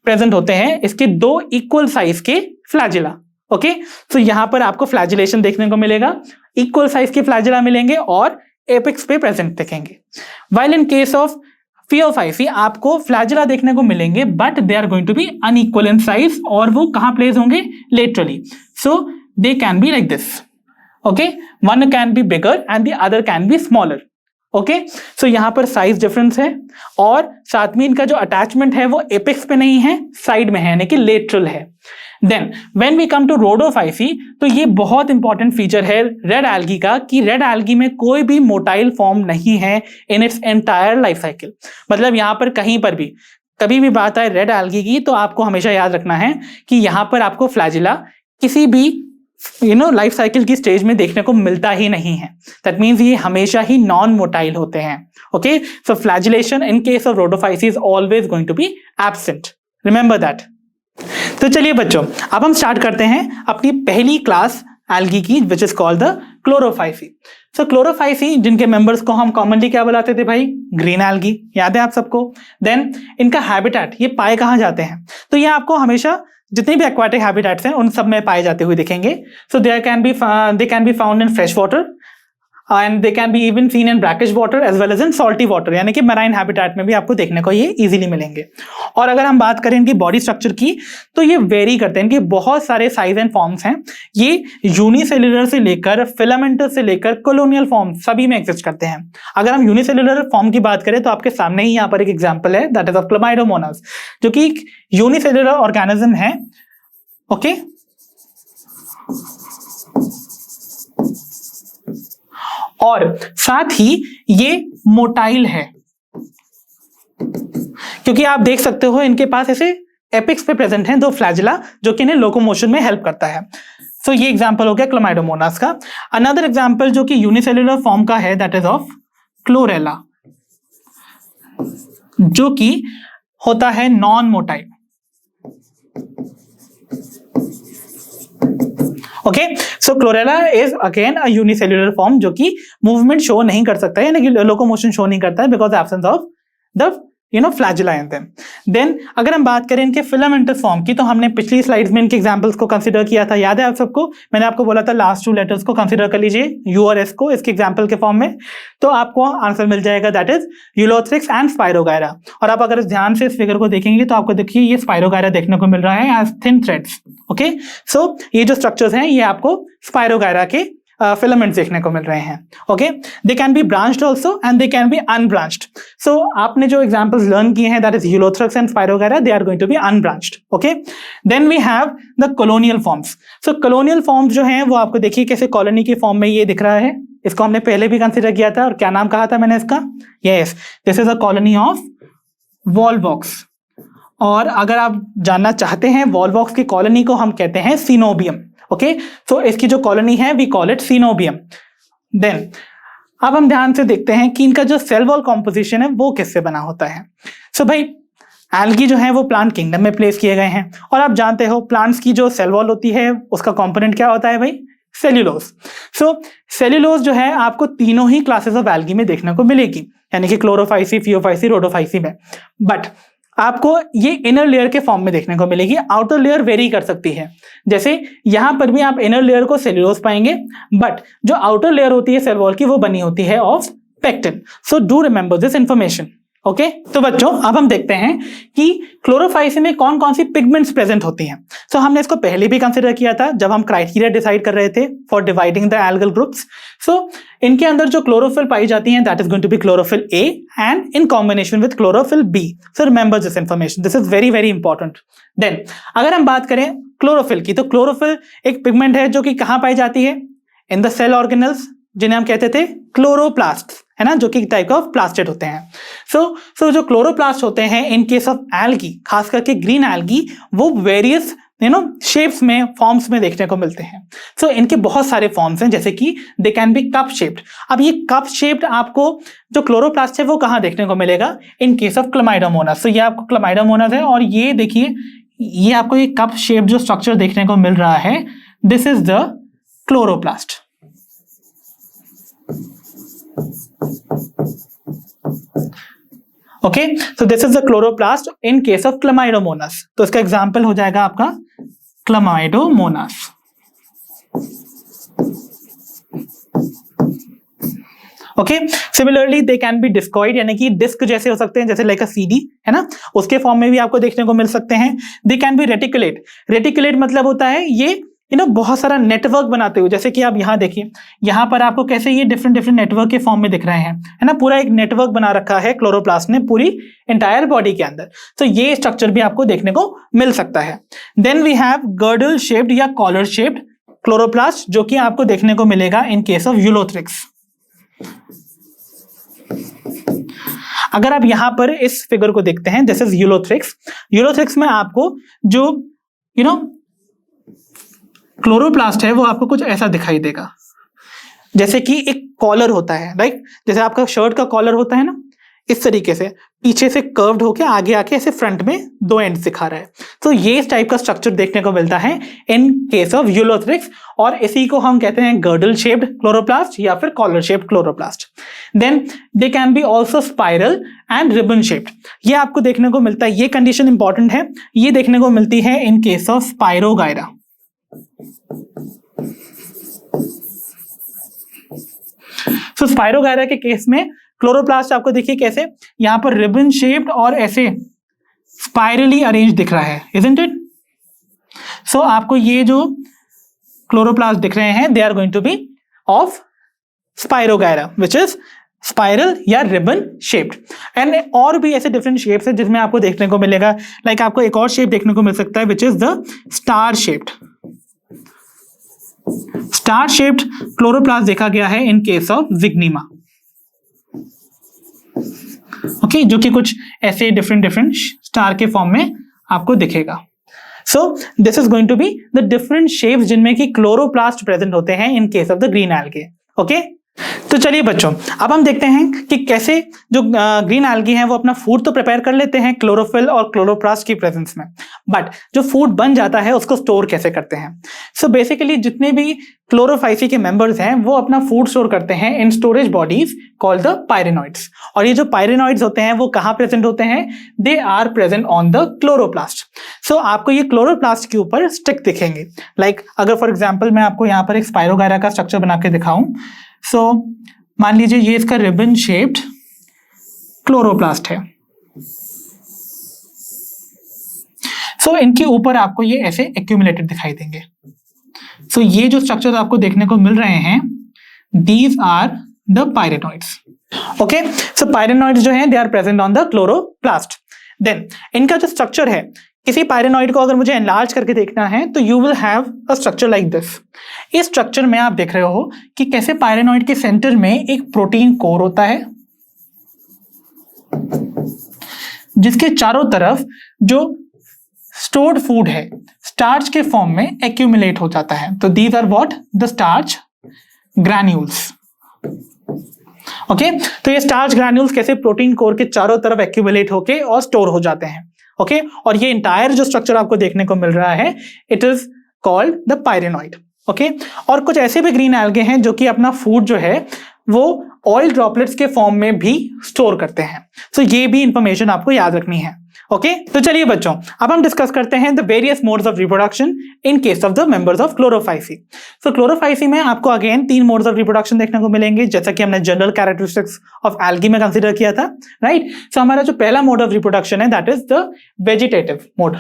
प्रेजेंट होते हैं इसके दो इक्वल साइज के फ्लैजिला। ओके, तो यहाँ पर आपको फ्लैजिलेशन देखने को मिलेगा, इक्वल साइज के फ्लैजिला मिलेंगे और एपेक्स पे प्रेजेंट दिखेंगे। While in case of Phaeophyceae आपको फ्लैजिला देखने को मिलेंगे, but they are going to be unequal in size, और वो कहां प्लेस होंगे, laterally. So they can be like this. Okay, one can be bigger and the other can be smaller. Okay, so यहां पर size difference है, और साथ में इनका जो अटैचमेंट है वो एपेक्स पे नहीं है, साइड में है, यानी कि लेटरल है। Then when we come to Rhodophyceae, तो ये बहुत इंपॉर्टेंट फीचर है रेड एल्गी का, कि रेड एल्गी में कोई भी मोटाइल फॉर्म नहीं है in its entire life cycle. मतलब यहां पर कहीं पर भी कभी भी बात आए रेड एल्गी की, तो आपको हमेशा याद रखना है कि यहां पर आपको फ्लैजिला किसी भी लाइफ साइकिल की स्टेज में देखने को मिलता ही नहीं है। दैट मीन्स ये हमेशा ही नॉन मोटाइल होते हैं। Okay, so flagellation in case of Rhodophyceae is always going to be absent, remember that. तो चलिए बच्चों, अब हम स्टार्ट करते हैं अपनी पहली क्लास एल्गी की, विच is called the Chlorophyceae. So Chlorophyceae, जिनके मेंबर्स को हम कॉमनली क्या बुलाते थे भाई, ग्रीन एल्गी, याद है आप सबको। देन इनका हैबिटेट, ये पाए कहां जाते हैं, तो ये आपको हमेशा जितने भी एक्वाटिक हैबिटेट्स हैं उन सब में पाए जाते हुए दिखेंगे। So they can be found in fresh water, and they can be even seen in brackish water as well as in salty water, यानी कि मैराइन हैबिटेट में भी आपको देखने को ये इजीली मिलेंगे। और अगर हम बात करें इनकी बॉडी स्ट्रक्चर की, तो ये वेरी करते हैं, इनके बहुत सारे साइज एंड फॉर्म्स हैं। ये यूनिसेल्युलर से लेकर फिलामेंटस से लेकर कॉलोनियल फॉर्म सभी में एग्जिस्ट करते हैं। अगर हम यूनिसेल्युलर फॉर्म की बात करें, तो आपके सामने ही यहाँ पर एक एग्जाम्पल है, दैट इज ऑफ क्लमाइडोमोनास, जो कि एक यूनिसेल्युलर ऑर्गेनिज्म है। ओके, और साथ ही ये मोटाइल है, क्योंकि आप देख सकते हो इनके पास ऐसे एपिक्स पे प्रेजेंट हैं दो फ्लैजिला जो कि इन्हें लोकोमोशन में हेल्प करता है। सो ये एग्जांपल हो गया क्लामाइडोमोनास का। अनदर एग्जांपल जो कि यूनिसेल्युलर फॉर्म का है दैट इज ऑफ क्लोरेला, जो कि होता है non motile. Okay, so chlorella is again a unicellular form जो कि मूवमेंट शो नहीं कर सकता है, यानी कि लोकोमोशन शो नहीं करता है because absence of the flagella in them. Then अगर हम बात करें इनके फिलामेंटस फॉर्म की, तो हमने पिछली स्लाइड्स में इनके एग्जांपल्स को कंसीडर किया था, याद है आप सबको? मैंने आपको बोला था लास्ट 2 लेटर्स को कंसीडर कर लीजिए, यू और एस को, इसके एग्जांपल के फॉर्म में, तो आपको आंसर मिल जाएगा that is ulothrix and spirogyra. और आप अगर ध्यान से इस फिगर को देखेंगे तो आपको देखिए ये स्पाइरोगायरा देखने को मिल रहा है as thin threads. Okay, so ये जो स्ट्रक्चर्स हैं ये आपको स्पाइरोगायरा के फिलामेंट्स देखने को मिल रहे हैं। Okay, they can be branched also and they can be unbranched. So आपने जो एग्जांपल्स लर्न किए हैं that is ulothrix and spirogyra, they are going to be unbranched. Okay, then we have the colonial forms. So colonial forms जो हैं वो आपको देखिए कैसे कॉलोनी के फॉर्म में ये दिख रहा है, इसको हमने पहले भी कंसीडर किया था, और क्या नाम कहा था मैंने इसका? Yes, this is a colony of Volvox. और अगर आप जानना चाहते हैं वॉलवॉक्स की कॉलोनी को हम कहते हैं सीनोबियम। ओके, सो इसकी जो कॉलोनी है we call it coenobium. Then अब हम ध्यान से देखते हैं कि इनका जो सेल वॉल कॉम्पोजिशन है वो किससे बना होता है। सो भाई एल्गी जो है वो प्लांट किंगडम में प्लेस किए गए हैं, और आप जानते हो प्लांट्स की जो सेल वॉल होती है उसका कंपोनेंट क्या होता है भाई? सेल्यूलोज। सो सेल्यूलोज जो है आपको तीनों ही क्लासेस ऑफ एल्गी में देखने को मिलेगी, यानी कि क्लोरोफाइसी, फियोफाइसी, रोडोफाइसी में, बट आपको ये इनर लेयर के फॉर्म में देखने को मिलेगी। आउटर लेयर वेरी कर सकती है, जैसे यहां पर भी आप इनर लेयर को सेल्यूलोज पाएंगे, बट जो आउटर लेयर होती है सेल वॉल की वो बनी होती है of pectin. So do remember this information. Okay, तो बच्चों अब हम देखते हैं कि क्लोरोफाइसी में कौन कौन सी पिगमेंट्स प्रेजेंट होती हैं। सो हमने इसको पहले भी कंसीडर किया था जब हम क्राइटेरिया डिसाइड कर रहे थे for dividing the algal groups. So इनके अंदर जो क्लोरोफिल पाई जाती हैं that is going to be chlorophyll A and in combination with chlorophyll B. So remember this information, this is very very important. Then अगर हम बात करें क्लोरोफिल की, तो क्लोरोफिल एक पिगमेंट है जो कि कहां पाई जाती है? इन द सेल ऑर्गेनल्स, जिन्हें हम कहते थे क्लोरोप्लास्ट, है ना, जो कि टाइप ऑफ प्लास्टेड होते हैं। सो जो क्लोरोप्लास्ट होते हैं इन केस ऑफ एल्गी, खास करके ग्रीन एल्गी, वो वेरियस शेप्स में, फॉर्म्स में देखने को मिलते हैं। सो इनके बहुत सारे फॉर्म्स हैं, जैसे कि दे कैन बी कप शेप्ड। अब ये कप शेप्ड आपको जो क्लोरोप्लास्ट है वो कहाँ देखने को मिलेगा? In case of chlamydomonas. So ये आपको क्लामाइडोमोनास है, और ये देखिए ये आपको एक कप शेप जो स्ट्रक्चर देखने को मिल रहा है, this is the chloroplast. Okay, so this is the chloroplast in case of chlamydomonas. तो इसका एग्जांपल हो जाएगा आपका chlamydomonas. Okay, similarly they can be discoid, यानी कि डिस्क जैसे हो सकते हैं, जैसे लाइक अ सीडी, है ना, उसके फॉर्म में भी आपको देखने को मिल सकते हैं। दे कैन बी रेटिकुलेट। रेटिकुलेट मतलब होता है ये बहुत सारा नेटवर्क बनाते हुए, जैसे कि आप यहाँ देखिए, यहाँ पर आपको कैसे ये डिफरेंट डिफरेंट नेटवर्क के फॉर्म में दिख रहे हैं, है ना, पूरा एक नेटवर्क बना रखा है क्लोरोप्लास्ट ने पूरी एंटायर बॉडी के अंदर। तो ये स्ट्रक्चर भी आपको देखने को मिल सकता है। Then we have girdle shaped या कॉलर शेप्ड क्लोरोप्लास्ट, जो कि आपको देखने को मिलेगा इन केस ऑफ यूलोथ्रिक्स। अगर आप यहां पर इस फिगर को देखते हैं, दिस इज यूलोथ्रिक्स। यूलोथ्रिक्स में आपको जो क्लोरोप्लास्ट है वो आपको कुछ ऐसा दिखाई देगा, जैसे कि एक कॉलर होता है, राइट, जैसे आपका शर्ट का कॉलर होता है ना, इस तरीके से पीछे से कर्व्ड होके आगे आके ऐसे फ्रंट में 2 एंड्स दिखा रहा है। तो ये इस टाइप का स्ट्रक्चर देखने को मिलता है इन केस ऑफ यूलोथ्रिक्स, और इसी को हम कहते हैं गर्डल शेप्ड क्लोरोप्लास्ट या फिर collar shaped chloroplast. Then they can be also spiral and ribbon shaped. ये आपको देखने को मिलता है, ये कंडीशन इंपॉर्टेंट है, ये देखने को मिलती है in case of spirogyra. So spirogyra के केस में क्लोरोप्लास्ट आपको देखिए कैसे यहां पर रिबन शेप्ड और ऐसे स्पाइरली अरेंज दिख रहा है, इजंट इट? सो आपको ये जो क्लोरोप्लास्ट दिख रहे हैं they are going to be of Spirogyra which is spiral या रिबन शेप्ड। एंड और भी ऐसे डिफरेंट शेप्स है जिसमें आपको देखने को मिलेगा, लाइक आपको एक और शेप देखने को मिल सकता है which is the star shaped. Star shaped chloroplast देखा गया है इन केस ऑफ जिग्निमा। ओके, जो कि कुछ ऐसे डिफरेंट स्टार के फॉर्म में आपको दिखेगा। So this is going to be the different shapes जिनमें कि क्लोरोप्लास्ट प्रेजेंट होते हैं in case of the green algae. Okay, तो चलिए बच्चों, अब हम देखते हैं कि कैसे जो ग्रीन एल्गी हैं वो अपना फूड तो प्रिपेयर कर लेते हैं क्लोरोफिल और क्लोरोप्लास्ट की प्रेजेंस में, बट जो फूड बन जाता है उसको स्टोर कैसे करते हैं। सो बेसिकली जितने भी क्लोरोफाइसी के मेंबर्स हैं वो अपना फूड स्टोर करते हैं in storage bodies called the pyrenoids. और ये जो पायरेनॉइड्स होते हैं वो कहाँ प्रेजेंट होते हैं? They are present on the chloroplast. So आपको ये क्लोरोप्लास्ट के ऊपर स्टिक दिखेंगे। लाइक अगर फॉर एग्जाम्पल मैं आपको यहाँ पर एक स्पाइरोगायरा का स्ट्रक्चर बना के दिखाऊं, सो मान लीजिए ये इसका रिबन शेप्ड क्लोरोप्लास्ट है। सो इनके ऊपर आपको ये ऐसे एक्यूमुलेटेड दिखाई देंगे। सो ये जो स्ट्रक्चर आपको देखने को मिल रहे हैं, these are the pyrenoids. Okay, so pyrenoids जो हैं they are present on the chloroplast. Then इनका जो स्ट्रक्चर है, किसी पायरेनॉइड को अगर मुझे एनलार्ज करके देखना है तो you will have a structure like this. इस स्ट्रक्चर में आप देख रहे हो कि कैसे पायरेनॉइड के सेंटर में एक प्रोटीन कोर होता है जिसके चारों तरफ जो स्टोर्ड फूड है स्टार्च के फॉर्म में एक्यूमुलेट हो जाता है। तो these are what? The starch granules. Okay, तो ये स्टार्च ग्रैन्यूल्स कैसे प्रोटीन कोर के चारों तरफ एक्यूमुलेट होके और स्टोर हो जाते हैं। ओके, और ये इंटायर जो स्ट्रक्चर आपको देखने को मिल रहा है, it is called the pyrenoid. Okay, और कुछ ऐसे भी ग्रीन एल्गे हैं जो कि अपना फूड जो है वो ऑयल ड्रॉपलेट्स के फॉर्म में भी स्टोर करते हैं। सो ये भी इंफॉर्मेशन आपको याद रखनी है। ओके, तो चलिए बच्चों, अब हम डिस्कस करते हैं the various modes of reproduction in case of the members of Chlorophyceae. So Chlorophyceae में आपको अगेन 3 मोड्स ऑफ रिप्रोडक्शन देखने को मिलेंगे, जैसा कि हमने जनरल कैरेक्टरिस्टिक्स ऑफ एल्गी में कंसीडर किया था, राइट। सो हमारा जो पहला मोड ऑफ रिप्रोडक्शन है that is the vegetative mode.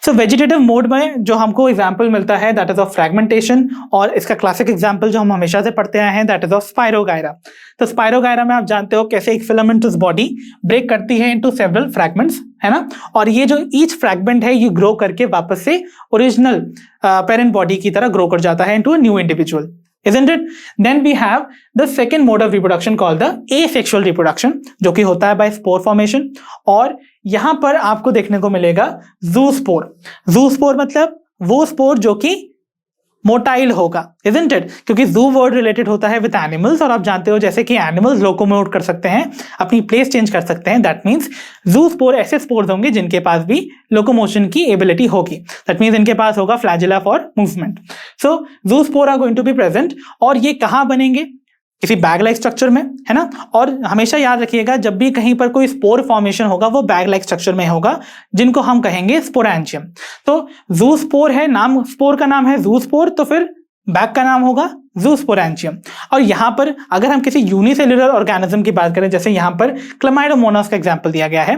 So vegetative mode में जो हमको एग्जाम्पल मिलता है दैट इज ऑफ फ्रैगमेंटेशन, और इसका क्लासिक एग्जाम्पल जो हम हमेशा से पढ़ते आए हैं दैट इज ऑफ स्पाइरोगायरा। तो स्पाइरोगायरा में आप जानते हो कैसे एक फिलामेंटस बॉडी ब्रेक करती है इनटू सेवरल फ्रैगमेंट्स, है ना, और ये जो ईच फ्रैगमेंट है ये ग्रो करके वापस से ओरिजिनल पेरेंट बॉडी की तरह ग्रो कर जाता है into a new individual, isn't it? Then we have the second mode of reproduction called the asexual reproduction, जो कि होता है by spore formation, और यहां पर आपको देखने को मिलेगा ज़ूस्पोर। ज़ूस्पोर मतलब वो स्पोर जो कि मोटाइल होगा, isn't it? क्योंकि जू वर्ड रिलेटेड होता है विद एनिमल्स, और आप जानते हो जैसे कि एनिमल्स लोकोमोट कर सकते हैं, अपनी प्लेस चेंज कर सकते हैं, दैट मीन्स जू स्पोर ऐसे स्पोर्स होंगे जिनके पास भी लोकोमोशन की एबिलिटी होगी, दैट मीन्स इनके पास होगा flagella for movement. So zoospore are going to be present, और ये कहाँ बनेंगे? किसी बैग लाइक स्ट्रक्चर में, है ना। और हमेशा याद रखिएगा जब भी कहीं पर कोई स्पोर फॉर्मेशन होगा वो बैग लाइक स्ट्रक्चर में होगा, जिनको हम कहेंगे स्पोरेंजियम। तो जू स्पोर है, नाम स्पोर का नाम है जू स्पोर, तो फिर बैग का नाम होगा ज़ूस्पोरेंजियम। और यहाँ पर अगर हम किसी यूनिसेल्युलर ऑर्गेनिज्म की बात करें, जैसे यहाँ पर क्लमाइडोमोनास का एग्जांपल दिया गया है,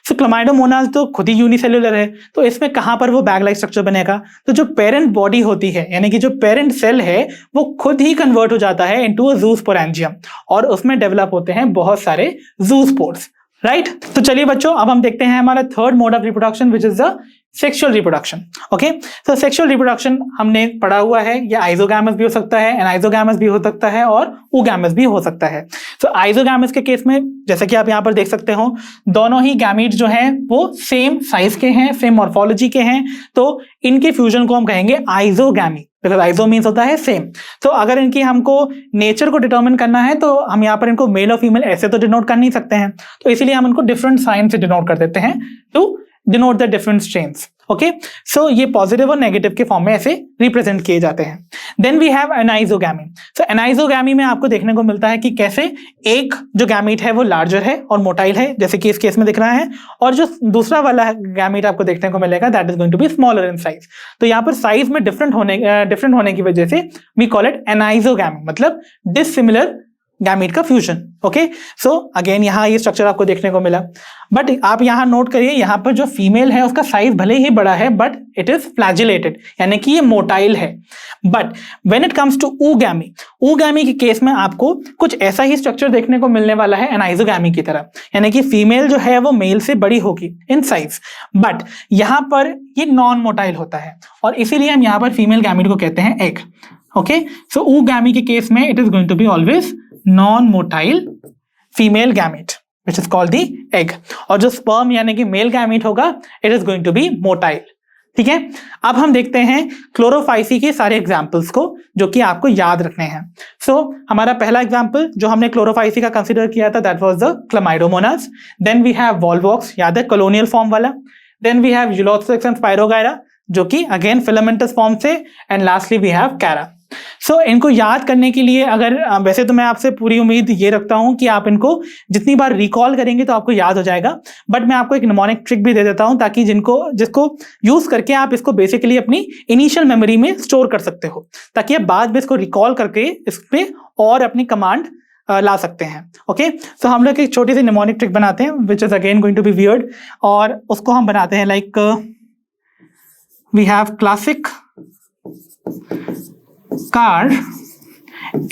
तो क्लमाइडोमोनास तो खुद ही यूनिसेल्युलर है, तो इसमें कहाँ पर वो बैग लाइक स्ट्रक्चर बनेगा? तो जो पेरेंट बॉडी होती है, यानी कि जो पेरेंट सेल है, वो खुद ही कन्वर्ट हो जाता है इनटू अ ज़ूस्पोरेंजियम, और उसमें डेवलप होते हैं बहुत सारे ज़ूस्पोर्स, राइट। तो चलिए बच्चों, अब हम देखते हैं हमारा third mode of reproduction which is the sexual reproduction. Okay, तो सेक्सुअल रिप्रोडक्शन हमने पढ़ा हुआ है, ये आइजोगैमस भी हो सकता है, एनाइजोगैमस भी हो सकता है, और ऊगैमस भी हो सकता है। तो आइजोगैमस के केस में जैसा कि आप यहाँ पर देख सकते हो, दोनों ही गैमीट्स जो हैं वो सेम साइज के हैं, सेम मॉर्फोलॉजी के हैं, तो इनके फ्यूजन को हम कहेंगे आइजोगैमी, बिकॉज आइजो मीन्स होता है सेम। तो अगर इनकी हमको नेचर को डिटर्मिन करना है तो हम यहाँ पर इनको मेल और फीमेल ऐसे तो डिनोट कर नहीं सकते हैं, तो इसीलिए हम इनको डिफरेंट साइन से डिनोट कर देते हैं to denote the different strains. Okay, so ये पॉजिटिव और नेगेटिव के फॉर्म में ऐसे रिप्रेजेंट किए जाते हैं। Then we have anisogamy. So anisogamy में आपको देखने को मिलता है कि कैसे एक जो गैमीट है वो लार्जर है और मोटाइल है, जैसे कि इस केस में दिख रहा है, और जो दूसरा वाला गैमीट आपको देखने को मिलेगा that is going to be smaller in size. तो यहाँ पर साइज में डिफरेंट होने की वजह से वी कॉल इट एनाइजोगैमी, मतलब डिसिमिलर गैमीट का फ्यूजन। ओके, सो अगेन यहाँ ये स्ट्रक्चर आपको देखने को मिला, बट आप यहाँ नोट करिए, यहाँ पर जो फीमेल है उसका साइज भले ही बड़ा है बट इट इज फ्लैजिलेटेड, यानी कि ये मोटाइल है। But when it comes to oogamy के केस में आपको कुछ ऐसा ही स्ट्रक्चर देखने को मिलने वाला है एनाइजोगैमी की तरह, यानी कि फीमेल जो है वो मेल से बड़ी होगी इन साइज, बट यहाँ पर ये नॉन मोटाइल होता है, और इसीलिए हम यहाँ पर फीमेल गैमीट को कहते हैं एग। ओके, सो oogamete के केस में it is going to be always non motile female gamete which is called the egg, और जो स्पर्म यानी कि मेल गैमेट होगा it is going to be motile. ठीक है, अब हम देखते हैं क्लोरोफाइसी के सारे एग्जाम्पल्स को जो कि आपको याद रखने हैं। सो हमारा पहला एग्जाम्पल जो हमने क्लोरोफाइसी का कंसिडर किया था that was the Chlamydomonas. Then we have Volvox, याद है कॉलोनियल फॉर्म वाला। Then we have Ulothrix and Spirogyra जो कि अगेन फिलामेंटस फॉर्म से, and lastly we have Chara. So इनको याद करने के लिए अगर वैसे तो मैं आपसे पूरी उम्मीद ये रखता हूं कि आप इनको जितनी बार रिकॉल करेंगे तो आपको याद हो जाएगा, बट मैं आपको एक निमोनिक ट्रिक भी दे देता हूं ताकि जिसको यूज करके आप इसको बेसिकली अपनी इनिशियल मेमोरी में स्टोर कर सकते हो, ताकि आप बाद में इसको रिकॉल करके इस पे और अपनी कमांड ला सकते हैं। ओके, सो हम लोग एक छोटी सी निमोनिक ट्रिक बनाते हैं which is again going to be weird, और उसको हम बनाते हैं like we have classic car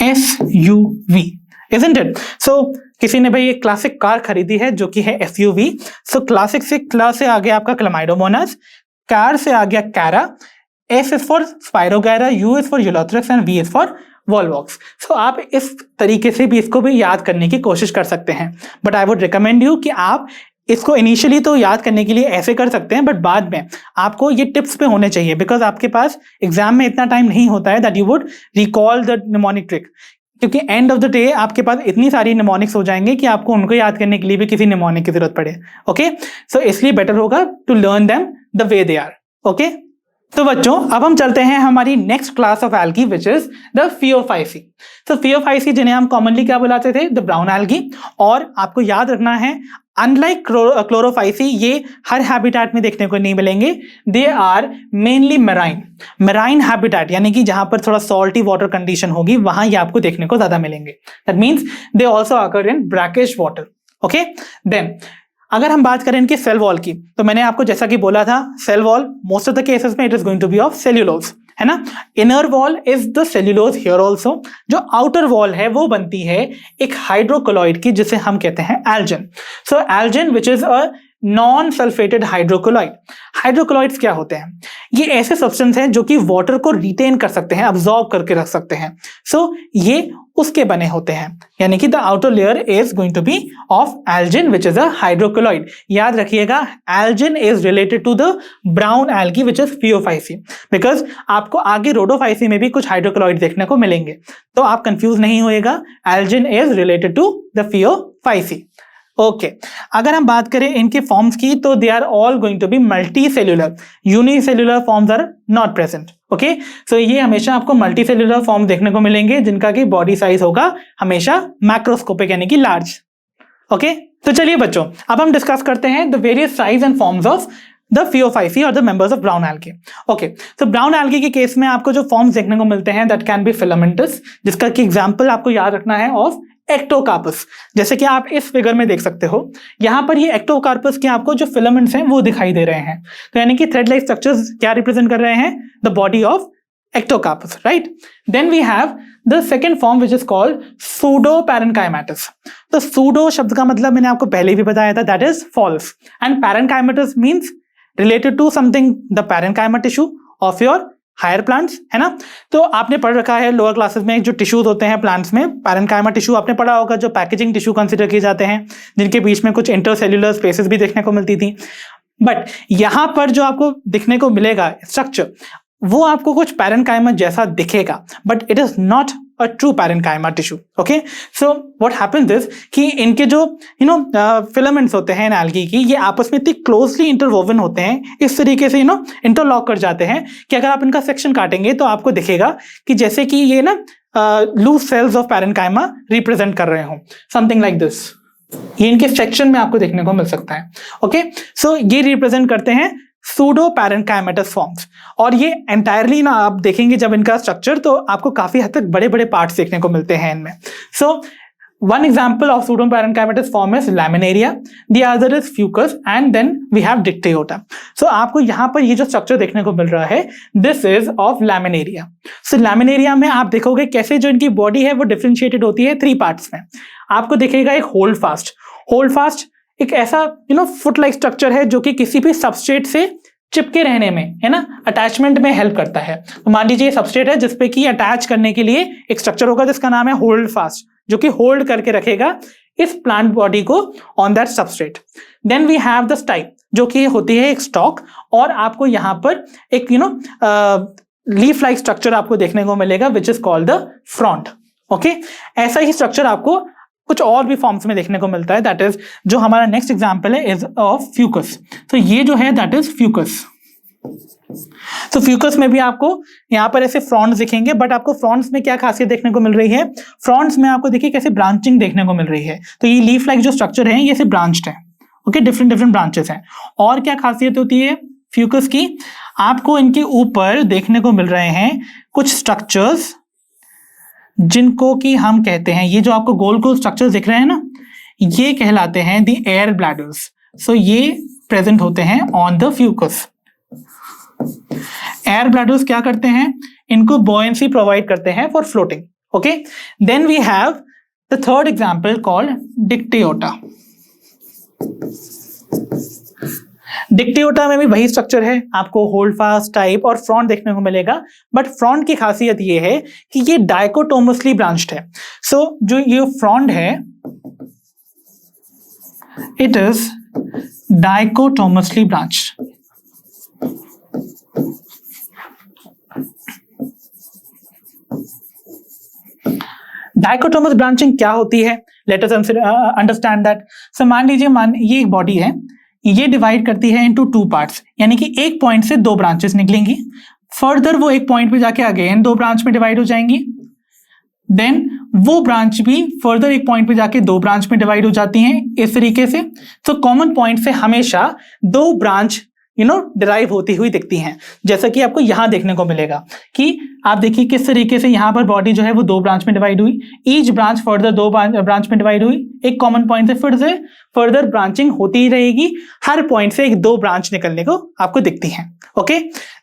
SUV, isn't it? So किसी ने भाई एक क्लासिक कार खरीदी है जो कि है SUV। सो क्लासिक से क्ला से आ गया आपका क्लामाइडोमोनास, कार से आ गया Chara, S is for Spirogyra, U is for Ulothrix and V is for Volvox. So आप इस तरीके से भी इसको भी याद करने की कोशिश कर सकते हैं, but I would recommend you कि आप इसको इनिशियली तो याद करने के लिए ऐसे कर सकते हैं, बट बाद में आपको ये टिप्स पे होने चाहिए, बिकॉज आपके पास एग्जाम में इतना टाइम नहीं होता है that you would recall the mnemonic trick, क्योंकि एंड ऑफ द डे आपके पास इतनी सारी निमोनिक्स हो जाएंगे कि आपको उनको याद करने के लिए भी किसी निमोनिक की जरूरत पड़े। ओके, सो इसलिए बेटर होगा to learn them the way they are. Okay, तो बच्चों अब हम चलते हैं हमारी next class of algae which is the Phaeophyceae. तो फियोफाइसी जिन्हें हम कॉमनली क्या बुलाते थे, द ब्राउन एल्गी, और आपको याद रखना है अनलाइक क्लोरोफाइसी ये हर हैबिटेट में देखने को नहीं मिलेंगे, they are mainly marine habitat, यानी कि जहां पर थोड़ा सॉल्टी वाटर कंडीशन होगी वहां ये आपको देखने को ज्यादा मिलेंगे। That means they also occur in brackish water. Okay, then अगर हम बात करें इनके सेल वॉल की, तो मैंने आपको जैसा कि बोला था cell wall most of the cases में it is going to be of cellulose, है ना। Inner wall is the cellulose here also. जो आउटर वॉल है वो बनती है एक हाइड्रोकोलॉइड की जिसे हम कहते हैं algin. So algin which is a non sulphated hydrocolloid. Hydrocolloids क्या होते हैं, ये ऐसे सब्सटेंस हैं जो कि वाटर को रिटेन कर सकते हैं, अब्सॉर्ब करके रख सकते हैं। सो ये उसके बने होते हैं, यानी कि the outer layer is going to be of algin which is a hydrocolloid. याद रखिएगा algin is related to the brown algae which is Phaeophyceae, because आपको आगे रोडोफाइसी में भी कुछ हाइड्रोकोलॉइड देखने को मिलेंगे, तो आप कंफ्यूज नहीं होएगा, algin is related to the Phaeophyceae. Okay, अगर हम बात करें इनके फॉर्म्स की तो they are all going to be multi cellular, unicellular forms are not present. Okay, so ये हमेशा आपको मल्टी सेल्यूलर फॉर्म देखने को मिलेंगे जिनका की बॉडी साइज होगा हमेशा मैक्रोस्कोपिक यानी कि लार्ज। ओके, तो चलिए बच्चों अब हम डिस्कस करते हैं the various size and forms of the Phaeophyceae और the members of brown algae. Okay, तो ब्राउन एल्गी के केस में आपको जो फॉर्म्स देखने को मिलते हैं दैट कैन बी फिलामेंटस, जिसका की एग्जांपल आपको याद रखना है ऑफ एक्टोकार्पस। जैसे कि आप इस फिगर में देख सकते हो, यहां पर ये एक्टोकार्पस के आपको जो फिलामेंट्स हैं वो दिखाई दे रहे हैं, तो यानी कि थ्रेड लाइक स्ट्रक्चर्स क्या रिप्रेजेंट कर रहे हैं, the body of Ectocarpus, right. Then we have the second form which is called pseudo parenchymatous. तो सूडो शब्द का मतलब मैंने आपको पहले भी बताया था, that is false, and parenchymatous means related to something the parenchyma tissue of your higher plants, है ना। तो आपने पढ़ रखा है लोअर क्लासेस में जो टिश्यूज होते हैं प्लांट्स में, पैरेन्काइमा टिश्यू आपने पढ़ा होगा, जो पैकेजिंग टिश्यू कंसिडर किए जाते हैं, जिनके बीच में कुछ इंटरसेल्यूलर स्पेसेस भी देखने को मिलती थी। बट यहां पर जो आपको दिखने को मिलेगा स्ट्रक्चर वो आपको कुछ पैरेन्काइमा जैसा दिखेगा, but it is not a true parenchyma tissue. Okay, so what happens is कि इनके जो filaments होते हैं algae की, ये आपस में इतनी closely interwoven होते हैं, इस तरीके से interlock कर जाते हैं कि अगर आप इनका सेक्शन काटेंगे तो आपको दिखेगा कि जैसे कि ये ना loose cells of parenchyma represent कर रहे हो, something like this। ये इनके सेक्शन में आपको देखने को मिल सकता है। ओके, सो ये रिप्रेजेंट करते हैं सूडो पैरेन्काइमेटस फॉर्म्स, और ये एंटायरली ना आप देखेंगे जब इनका स्ट्रक्चर तो आपको काफी हद तक बड़े बड़े पार्ट्स देखने को मिलते हैं इनमें। So one example of pseudo parenchymatous form is Laminaria, the other is Fucus, and then we have Dictyota. So आपको यहाँ पर ये जो स्ट्रक्चर देखने को मिल रहा है this is of laminaria. So laminaria में आप देखोगे कैसे जो इनकी बॉडी है वो डिफरेंशिएटेड होती है 3 पार्ट्स में। आपको दिखेगा एक होल्ड फास्ट एक ऐसा फुट लाइक स्ट्रक्चर है जो कि किसी भी सबस्ट्रेट से चिपके रहने में, है ना, अटैचमेंट में हेल्प करता है। तो मान लीजिए सबस्ट्रेट है जिसपे कि अटैच करने के लिए एक स्ट्रक्चर होगा जिसका नाम है होल्ड फास्ट, जो कि होल्ड करके रखेगा इस प्लांट बॉडी को on that substrate. Then we have the style, जो कि होती है एक स्टॉक, और आपको यहाँ पर एक लीफ लाइक स्ट्रक्चर आपको देखने को मिलेगा which is called the front. Okay, ऐसा ही स्ट्रक्चर आपको कुछ और भी फॉर्म्स में देखने को मिलता है, दैट इज जो हमारा नेक्स्ट एग्जांपल है इज ऑफ फ्यूकस। तो ये जो है दैट इज फ्यूकस। तो फ्यूकस में भी आपको यहाँ पर ऐसे फ्रॉन्ट्स दिखेंगे, बट आपको फ्रॉन्ट्स में क्या खासियत देखने को मिल रही है, फ्रॉन्ट्स में आपको देखिए कैसे ब्रांचिंग देखने को मिल रही है। तो ये लीफ लाइक जो स्ट्रक्चर है ये से ब्रांच्ड है, ओके, डिफरेंट ब्रांचेस हैं। और क्या खासियत होती है फ्यूकस की, आपको इनके ऊपर देखने को मिल रहे हैं कुछ स्ट्रक्चर्स जिनको कि हम कहते हैं, ये जो आपको गोल गोल स्ट्रक्चर्स दिख रहे हैं ना, ये कहलाते हैं द एयर ब्लैडर्स। सो ये प्रेजेंट होते हैं on the Fucus. Air bladders क्या करते हैं, इनको बॉयंसी प्रोवाइड करते हैं for floating. Okay, then we have the third example called Dictyota. Dictyota में भी वही स्ट्रक्चर है, आपको होल्ड फास्ट टाइप और फ्रॉन्ट देखने को मिलेगा, बट फ्रॉन्ट की खासियत ये है कि ये डाइकोटोमसली ब्रांच्ड है। सो जो ये फ्रॉन्ट है it is dichotomously branched. Dichotomous branching क्या होती है, लेट अस अंडरस्टैंड दैट। सो मान लीजिए ये एक बॉडी है, ये डिवाइड करती है इनटू टू पार्ट्स, यानी कि एक पॉइंट से दो ब्रांचेस निकलेंगी, फर्दर वो एक पॉइंट पे जाके अगेन दो ब्रांच में डिवाइड हो जाएंगी, देन वो ब्रांच भी फर्दर एक पॉइंट पे जाके दो ब्रांच में डिवाइड हो जाती हैं, इस तरीके से। तो कॉमन पॉइंट से हमेशा दो ब्रांच डिराइव होती हुई दिखती हैं, जैसा कि आपको यहां देखने को मिलेगा कि आप देखिए किस तरीके से यहां पर बॉडी जो है वो दो ब्रांच में डिवाइड हुई, ईच ब्रांच फर्दर दो ब्रांच में डिवाइड हुई, एक कॉमन पॉइंट से फिर से फर्दर ब्रांचिंग होती ही रहेगी, हर पॉइंट से एक दो ब्रांच निकलने को आपको दिखती हैं। ओके,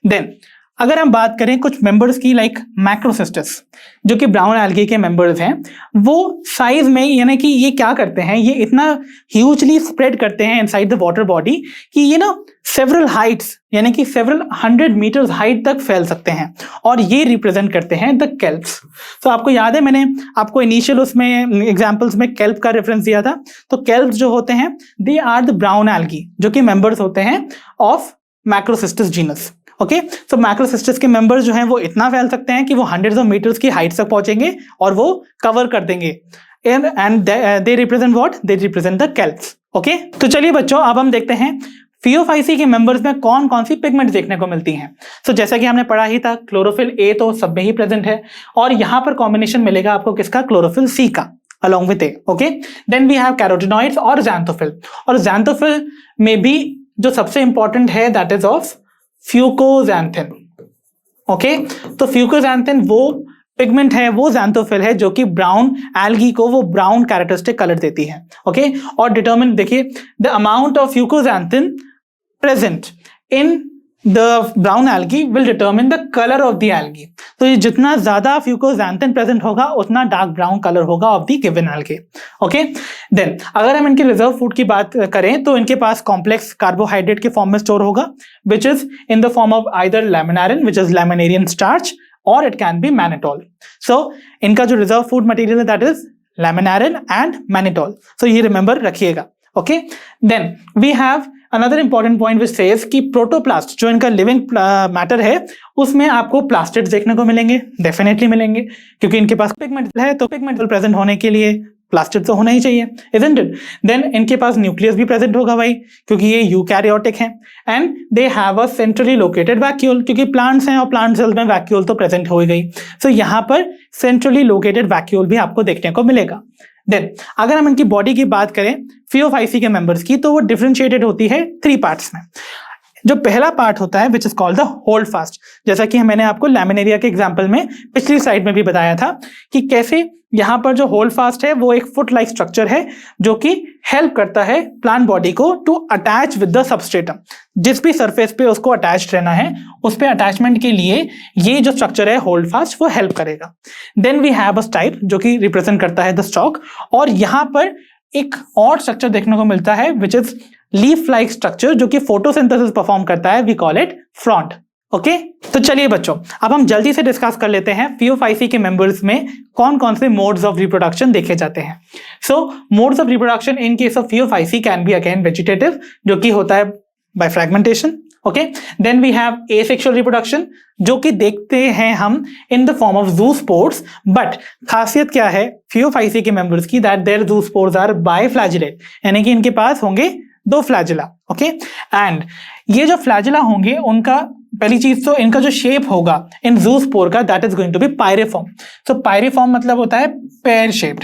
देन अगर हम बात करें कुछ मेंबर्स की, लाइक मैक्रोसिस्टस, जो कि ब्राउन एल्गी के मेंबर्स हैं, वो साइज में, यानी कि ये क्या करते हैं, ये इतना ह्यूजली स्प्रेड करते हैं इनसाइड द वाटर बॉडी कि ये सेवरल हाइट्स, यानी कि सेवरल 100 मीटर्स हाइट तक फैल सकते हैं, और ये रिप्रेजेंट करते हैं द केल्प्स। तो आपको याद है मैंने आपको इनिशियल उसमें एग्जांपल्स में केल्प का रेफरेंस दिया था। तो केल्प्स जो होते हैं they are the brown algae, जो कि मेंबर्स होते हैं ऑफ मैक्रोसिस्टस जीनस। ओके, तो मैक्रोसिस्टस के मेंबर्स जो हैं वो इतना फैल सकते हैं कि वो हंड्रेड्स ऑफ मीटर्स की हाइट तक पहुंचेंगे और वो कवर कर देंगे, and they represent what, they represent the kelps. Okay, तो चलिए बच्चों अब हम देखते हैं फियोफाइसी के मेंबर्स में कौन कौन सी पिगमेंट देखने को मिलती हैं। तो जैसा कि हमने पढ़ा ही था, क्लोरोफिल ए तो सब में ही प्रेजेंट है, और यहां पर कॉम्बिनेशन मिलेगा आपको किसका, क्लोरोफिल सी का along with A. Okay, then we have carotenoids और xanthophyll, और xanthophyll में भी जो सबसे इंपॉर्टेंट है दैट इज ऑफ फ्यूकोजैंथिन। ओके, तो फ्यूकोजैंथिन वो पिगमेंट है, वो xanthophyll है जो कि ब्राउन एल्गी को वो ब्राउन कैरेक्टरिस्टिक कलर देती है। ओके, और डिटरमिन देखिए the amount of fucoxanthin present in the brown algae will determine the colour of the algae. तो ये जितना ज्यादा फ्यूकोजैंथिन प्रेजेंट होगा उतना डार्क ब्राउन कलर होगा of the given algae. Okay, then अगर हम इनके रिजर्व फूड की बात करें तो इनके पास कॉम्प्लेक्स कार्बोहाइड्रेट के फॉर्म में स्टोर होगा, which is in the form of either laminarin which is laminarian starch, और it can be mannitol. So इनका जो रिजर्व फूड मटेरियल है that is laminarin and mannitol. So ये रिमेंबर रखिएगा। Okay, then we have another important point which says कि protoplast जो इनका living matter है उसमें आपको प्लास्टिड्स देखने को मिलेंगे, डेफिनेटली मिलेंगे, क्योंकि इनके पास पिगमेंट है, तो पिगमेंट प्रेजेंट होने के लिए प्लास्टिड तो होना ही चाहिए, इजंट इट। देन इनके पास न्यूक्लियस भी प्रेजेंट होगा भाई, क्योंकि ये यूकैरियोटिक हैं, and they have a centrally located vacuole, क्योंकि प्लांट्स हैं और प्लांट सेल्स में वैक्यूल तो प्रेजेंट हो गई। सो यहाँ पर सेंट्रली लोकेटेड वैक्यूल भी आपको देखने को मिलेगा। देन अगर हम इनकी बॉडी की बात करें फियोफाइसी के मेंबर्स की, तो वो डिफरेंशिएटेड होती है 3 पार्ट्स में। जो पहला पार्ट होता है which is called the hold fast, जैसा कि मैंने आपको लैमिनेरिया के एग्जांपल में पिछली स्लाइड में भी बताया था कि कैसे यहां पर जो होल्ड फास्ट है वो एक फुट लाइक स्ट्रक्चर है जो कि हेल्प करता है प्लांट बॉडी को to attach with the substratum. जिस भी सरफेस पे उसको अटैच रहना है उस पे अटैचमेंट के लिए ये जो स्ट्रक्चर है होल्ड फास्ट वो हेल्प करेगा। Then we have a stipe जो कि रिप्रेजेंट करता है द स्टॉक, और यहां पर एक और स्ट्रक्चर देखने को मिलता है which is leaf like structure जो कि फोटोसिंथेसिस परफॉर्म करता है, we call it frond. Okay, तो चलिए बच्चों, अब हम जल्दी से डिस्कस कर लेते हैं फियोफाइसी के मेंबर्स में कौन कौन से मोड्स ऑफ रिप्रोडक्शन देखे जाते हैं। So modes of reproduction in case of Phaeophyceae can be again vegetative, जो कि होता है by fragmentation. Okay, then we have asexual reproduction, जो कि देखते हैं हम in the form of zoospores. But खासियत क्या है फियोफाइसी के मेंबर्स की, that their zoospores are biflagellate, यानी कि इनके पास होंगे 2 फ्लैजिला। ओके, एंड ये जो फ्लैजिला होंगे उनका पहली चीज तो इनका जो शेप होगा इन ज़ूस्पोर का, that is going to be pyriform. So pyriform मतलब होता है पेयर शेप्ड।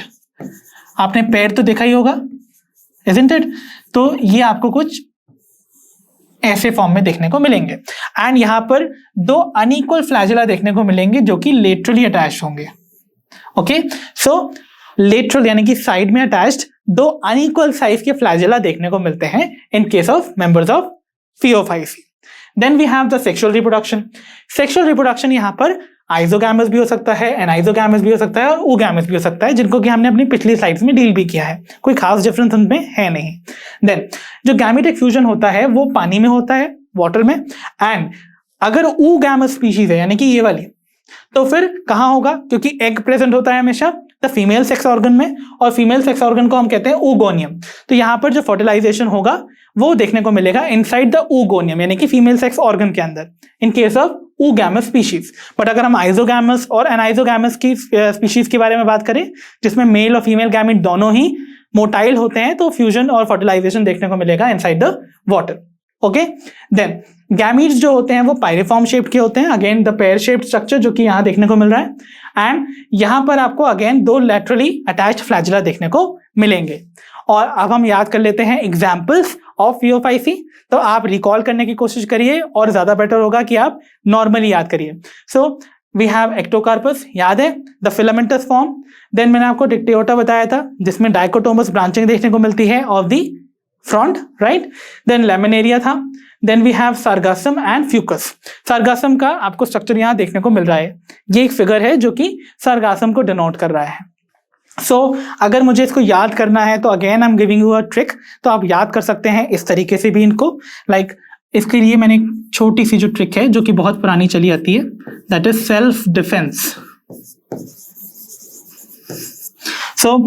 आपने पेयर तो देखा ही होगा, इजंट इट? तो ये आपको कुछ ऐसे फॉर्म में देखने को मिलेंगे। एंड यहां पर 2 अनइक्वल फ्लैजिला देखने को मिलेंगे जो कि लेटरली अटैच होंगे। ओके, सो लेटरल यानी कि साइड में अटैच्ड 2 अनइक्वल साइज के फ्लैजिला देखने को मिलते हैं in case of members of Phaeophyceae. Then we have the sexual reproduction. Sexual reproduction यहां पर आइजोगैमस भी हो सकता है, एनाइजोगैमस भी हो सकता है और oogamous भी हो सकता है, जिनको कि हमने अपनी पिछली स्लाइड्स में डील भी किया है। कोई खास डिफरेंस उनमें है नहीं। देन जो गैमेटिक फ्यूजन होता है वो पानी में होता है, वाटर में। एंड अगर oogamous स्पीशीज है यानी कि ये वाली, तो फिर कहां होगा? क्योंकि एग प्रेजेंट होता है हमेशा द फीमेल सेक्स ऑर्गन में, और फीमेल सेक्स ऑर्गन को हम कहते हैं oogoनियम। तो यहां पर जो फर्टिलाइजेशन होगा वो देखने को मिलेगा इनसाइड द oogoनियम, यानी कि फीमेल सेक्स ऑर्गन के अंदर, इन case of oogamous species. But अगर हम आइजोगैमस और एनाइजोगैमस की स्पीशीज के बारे में बात करें, जिसमें मेल और फीमेल गैमेट दोनों ही मोटाइल होते हैं, तो फ्यूजन और फर्टिलाइजेशन देखने को मिलेगा inside the water. Okay, then gametes जो होते हैं वो पायरेफॉर्म शेप के होते हैं, again the pear shaped structure जो कि यहां देखने को मिल रहा है। एंड यहां पर आपको अगेन 2 लैटरली अटैच्ड फ्लैजिला देखने को मिलेंगे। और अब हम याद कर लेते हैं एग्जाम्पल्स ऑफ फियोफाइसी। तो आप रिकॉल करने की कोशिश करिए और ज्यादा बेटर होगा कि आप नॉर्मली याद करिए। सो वी हैव एक्टोकार्पस, याद है, द फिलामेंटस फॉर्म। देन मैंने आपको डिक्टियोटा बताया था जिसमें डाइकोटोमस ब्रांचिंग देखने को मिलती है of the front, right. Then Laminaria था। Then we have Sargassum and Fucus. Sargassum का आपको स्ट्रक्चर यहां देखने को मिल रहा है, ये एक फिगर है जो कि सार्गासम को डिनोट कर रहा है। अगर मुझे इसको याद करना है तो again I am giving you a trick, तो आप याद कर सकते हैं इस तरीके से भी इनको। इसके लिए मैंने एक छोटी सी जो ट्रिक है जो कि बहुत पुरानी चली आती है, that is self defence. So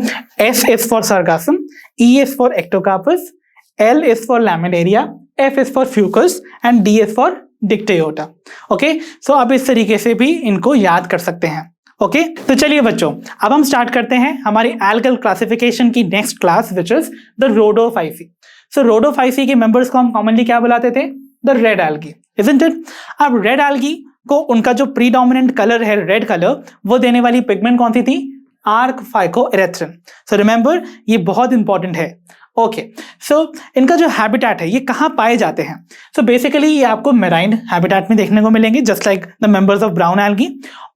S is for sargassum, E is for ectocarpus, L is for laminaria, F is for fucus and D is for dictyota। Okay, so आप इस तरीके से भी इनको याद कर सकते हैं। ओके, तो चलिए बच्चों, अब हम स्टार्ट करते हैं हमारी एल्गल क्लासिफिकेशन की next class, which is the Rhodophyceae. So Rhodophyceae के मेंबर्स को हम कॉमनली क्या बुलाते थे? The red algae, isn't it? अब रेड एल्गी को उनका जो प्रीडोमिनेंट कलर है रेड कलर, वो देने वाली पिगमेंट कौन सी थी? आर्क फाइकोएरेथ्रिन। सो रिमेंबर, ये बहुत इंपॉर्टेंट है। ओके, सो इनका जो हैबिटेट है ये कहाँ पाए जाते हैं? सो बेसिकली ये आपको मेराइन हैबिटेट में देखने को मिलेंगे, just like the members of brown algae,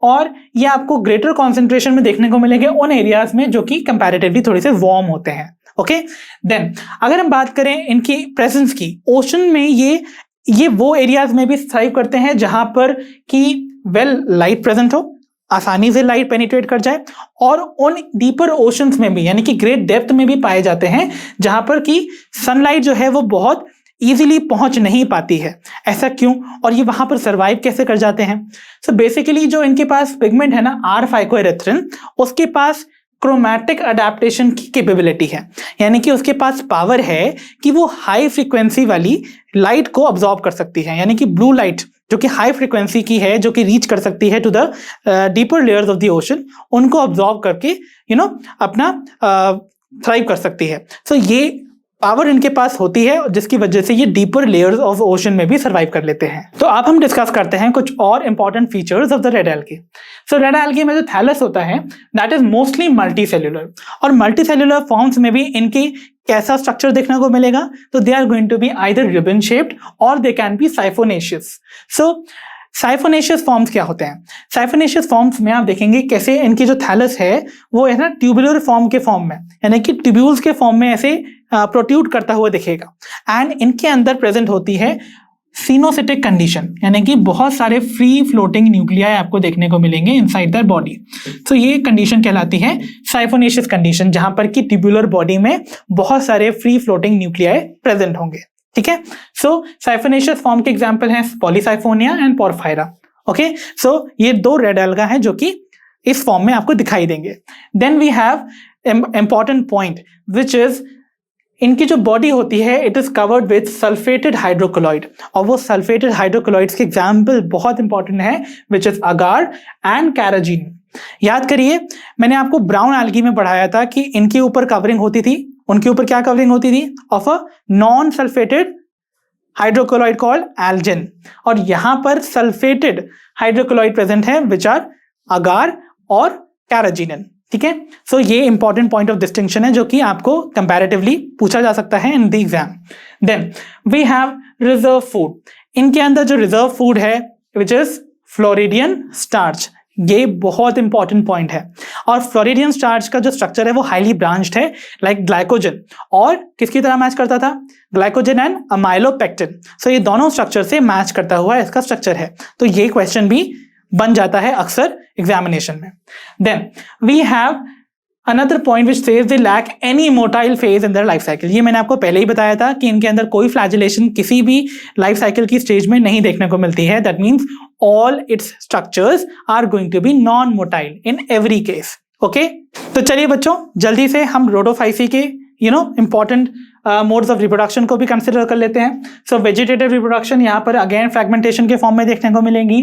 और ये आपको ग्रेटर कॉन्सेंट्रेशन में देखने को मिलेंगे उन एरियाज में जो कि कंपैरेटिवली थोड़े से वार्म होते हैं। ओके, देन अगर हम बात करें इनकी प्रेजेंस की, ओशन में ये वो एरियाज में भी थ्राइव करते हैं जहां पर कि वेल लाइट प्रेजेंट हो, आसानी से लाइट पेनिट्रेट कर जाए, और उन डीपर ओशंस में भी यानी कि ग्रेट डेप्थ में भी पाए जाते हैं जहां पर कि सनलाइट जो है वो बहुत इजीली पहुंच नहीं पाती है। ऐसा क्यों, और ये वहां पर सरवाइव कैसे कर जाते हैं? सो बेसिकली जो इनके पास पिगमेंट है ना, आर फाइकोएरेथ्रिन, उसके पास क्रोमैटिक अडेप्टेशन की कैपेबिलिटी है, यानी कि उसके पास पावर है कि वो हाई फ्रीक्वेंसी वाली लाइट को अब्सॉर्ब कर सकती है, यानी कि ब्लू लाइट जो कि हाई फ्रीक्वेंसी की है, जो कि रीच कर सकती है to the deeper layers of the ocean, उनको अब्सॉर्ब करके अपना थ्राइव कर सकती है। सो ये पावर इनके पास होती है जिसकी वजह से ये डीपर लेयर्स ऑफ ओशन में भी सर्वाइव कर लेते हैं। तो अब हम डिस्कस करते हैं कुछ और important features of the red algae. So red algae में जो थैलस होता है that is mostly multi cellular, और मल्टी सेल्यूलर फॉर्म्स में भी इनकी कैसा स्ट्रक्चर देखने को मिलेगा? तो they are going to be either ribbon shaped और they can be siphonaceous. So siphonaceous forms क्या होते हैं? साइफोनेशियस फॉर्म्स में आप देखेंगे कैसे इनकी जो थैलस है वो है ना ट्यूबुलर फॉर्म के फॉर्म में, यानी कि ट्यूब्यूल्स के फॉर्म में ऐसे प्रोट्रूड करता हुआ दिखेगा, एंड इनके अंदर प्रेजेंट होती है सिनोसिटिक कंडीशन, यानी कि बहुत सारे फ्री फ्लोटिंग न्यूक्लियाई आपको देखने को मिलेंगे इनसाइड देयर बॉडी। तो ये कंडीशन कहलाती है साइफोनेशियस कंडीशन, जहां पर कि ट्यूबुलर बॉडी में बहुत सारे फ्री फ्लोटिंग न्यूक्लियाई प्रेजेंट होंगे। ठीक है, सो साइफोनेशियस फॉर्म के एग्जांपल हैं Polysiphonia and porphyra. Okay, so ये दो रेड एल्गा हैं जो कि इस फॉर्म में आपको दिखाई देंगे। Then we have important point which is इनकी जो बॉडी होती है it is covered with sulphated hydrochloride, और वो सल्फेटेड हाइड्रोक्लोराइड्स के एग्जाम्पल बहुत इंपॉर्टेंट है विच इज अगार एंड कैराजीन। याद करिए, मैंने आपको ब्राउन एल्गी में पढ़ाया था कि इनके ऊपर कवरिंग होती थी, उनके ऊपर क्या कवरिंग होती थी, of a non sulphated hydrochloride called algin, और यहां पर सल्फेटेड हाइड्रोक्लोराइड प्रेजेंट है विच आर अगार और कैराजीनन। ठीक है, सो ये इंपॉर्टेंट पॉइंट ऑफ डिस्टिंक्शन है जो कि आपको कंपैरेटिवली पूछा जा सकता है in the exam. Then we have reserve food. इनके अंदर जो रिजर्व फूड है विच इज फ्लोरिडियन स्टार्च, ये बहुत इंपॉर्टेंट पॉइंट है। और फ्लोरिडियन स्टार्च का जो स्ट्रक्चर है वो हाईली ब्रांच्ड है, लाइक ग्लाइकोजन, और किसकी तरह मैच करता था, ग्लाइकोजन एंड अमाइलोपेक्टिन। सो ये दोनों स्ट्रक्चर से मैच करता हुआ इसका स्ट्रक्चर है, तो ये क्वेश्चन भी बन जाता है अक्सर एग्जामिनेशन में। Then we have another point which says they lack any motile phase in their life cycle. ये मैंने आपको पहले ही बताया था कि इनके अंदर कोई फ्लैजिलेशन किसी भी लाइफ साइकिल की स्टेज में नहीं देखने को मिलती है। That means all its structures are going to be non motile in every case. Okay, तो चलिए बच्चों, जल्दी से हम रोडोफाइसी के इंपॉर्टेंट मोड्स ऑफ रिप्रोडक्शन को भी कंसिडर कर लेते हैं। सो वेजिटेटिव रिप्रोडक्शन यहाँ पर अगेन फ्रैगमेंटेशन के फॉर्म में देखने को मिलेंगी।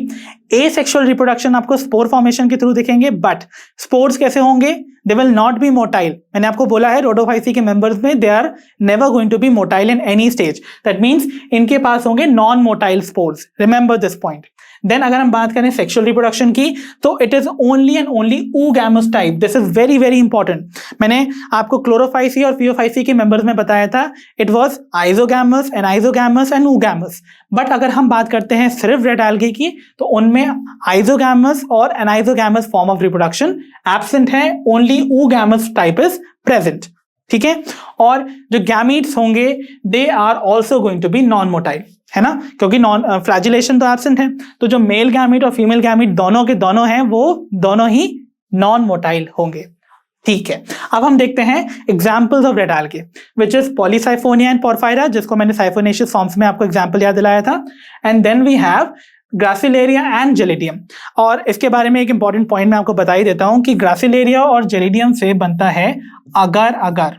एसेक्सुअल रिप्रोडक्शन आपको स्पोर फॉर्मेशन के थ्रू दिखेंगे, बट स्पोर्स कैसे होंगे, they will not be motile. मैंने आपको बोला है रोडोफाइसी के मेंबर्स में they are never going to be motile in any stage. That means इनके पास होंगे non motile spores, remember this point. Then अगर हम बात करें सेक्सुअल रिप्रोडक्शन की, तो it is only and only oogamous type. This is very very important. मैंने आपको क्लोरोफाइसी और फियोफाइसी के मेंबर्स में बताया था it was isogamous, anisogamous and oogamous। But अगर हम बात करते हैं सिर्फ रेड एल्गी की, तो उनमें आइजोगैमस और anisogamous form of reproduction absent है, only oogamous type is present. ठीक है, और जो गैमीट्स होंगे they are also going to be non motile, है ना, क्योंकि नॉन फ्लैजिलेशन तो एब्सेंट है। तो जो मेल गैमीट और फीमेल गैमीट दोनों के दोनों हैं वो दोनों ही नॉन मोटाइल होंगे। ठीक है, अब हम देखते हैं examples of red algae which is Polysiphonia and porphyra, जिसको मैंने साइफोनेशियस फॉर्म्स में आपको एग्जांपल याद दिलाया था। And then we have Gracilaria and Gelidium. और इसके बारे में एक इंपॉर्टेंट पॉइंट मैं आपको बता ही देता हूं कि ग्रासिलेरिया और जेलिडियम से बनता है अगार अगार,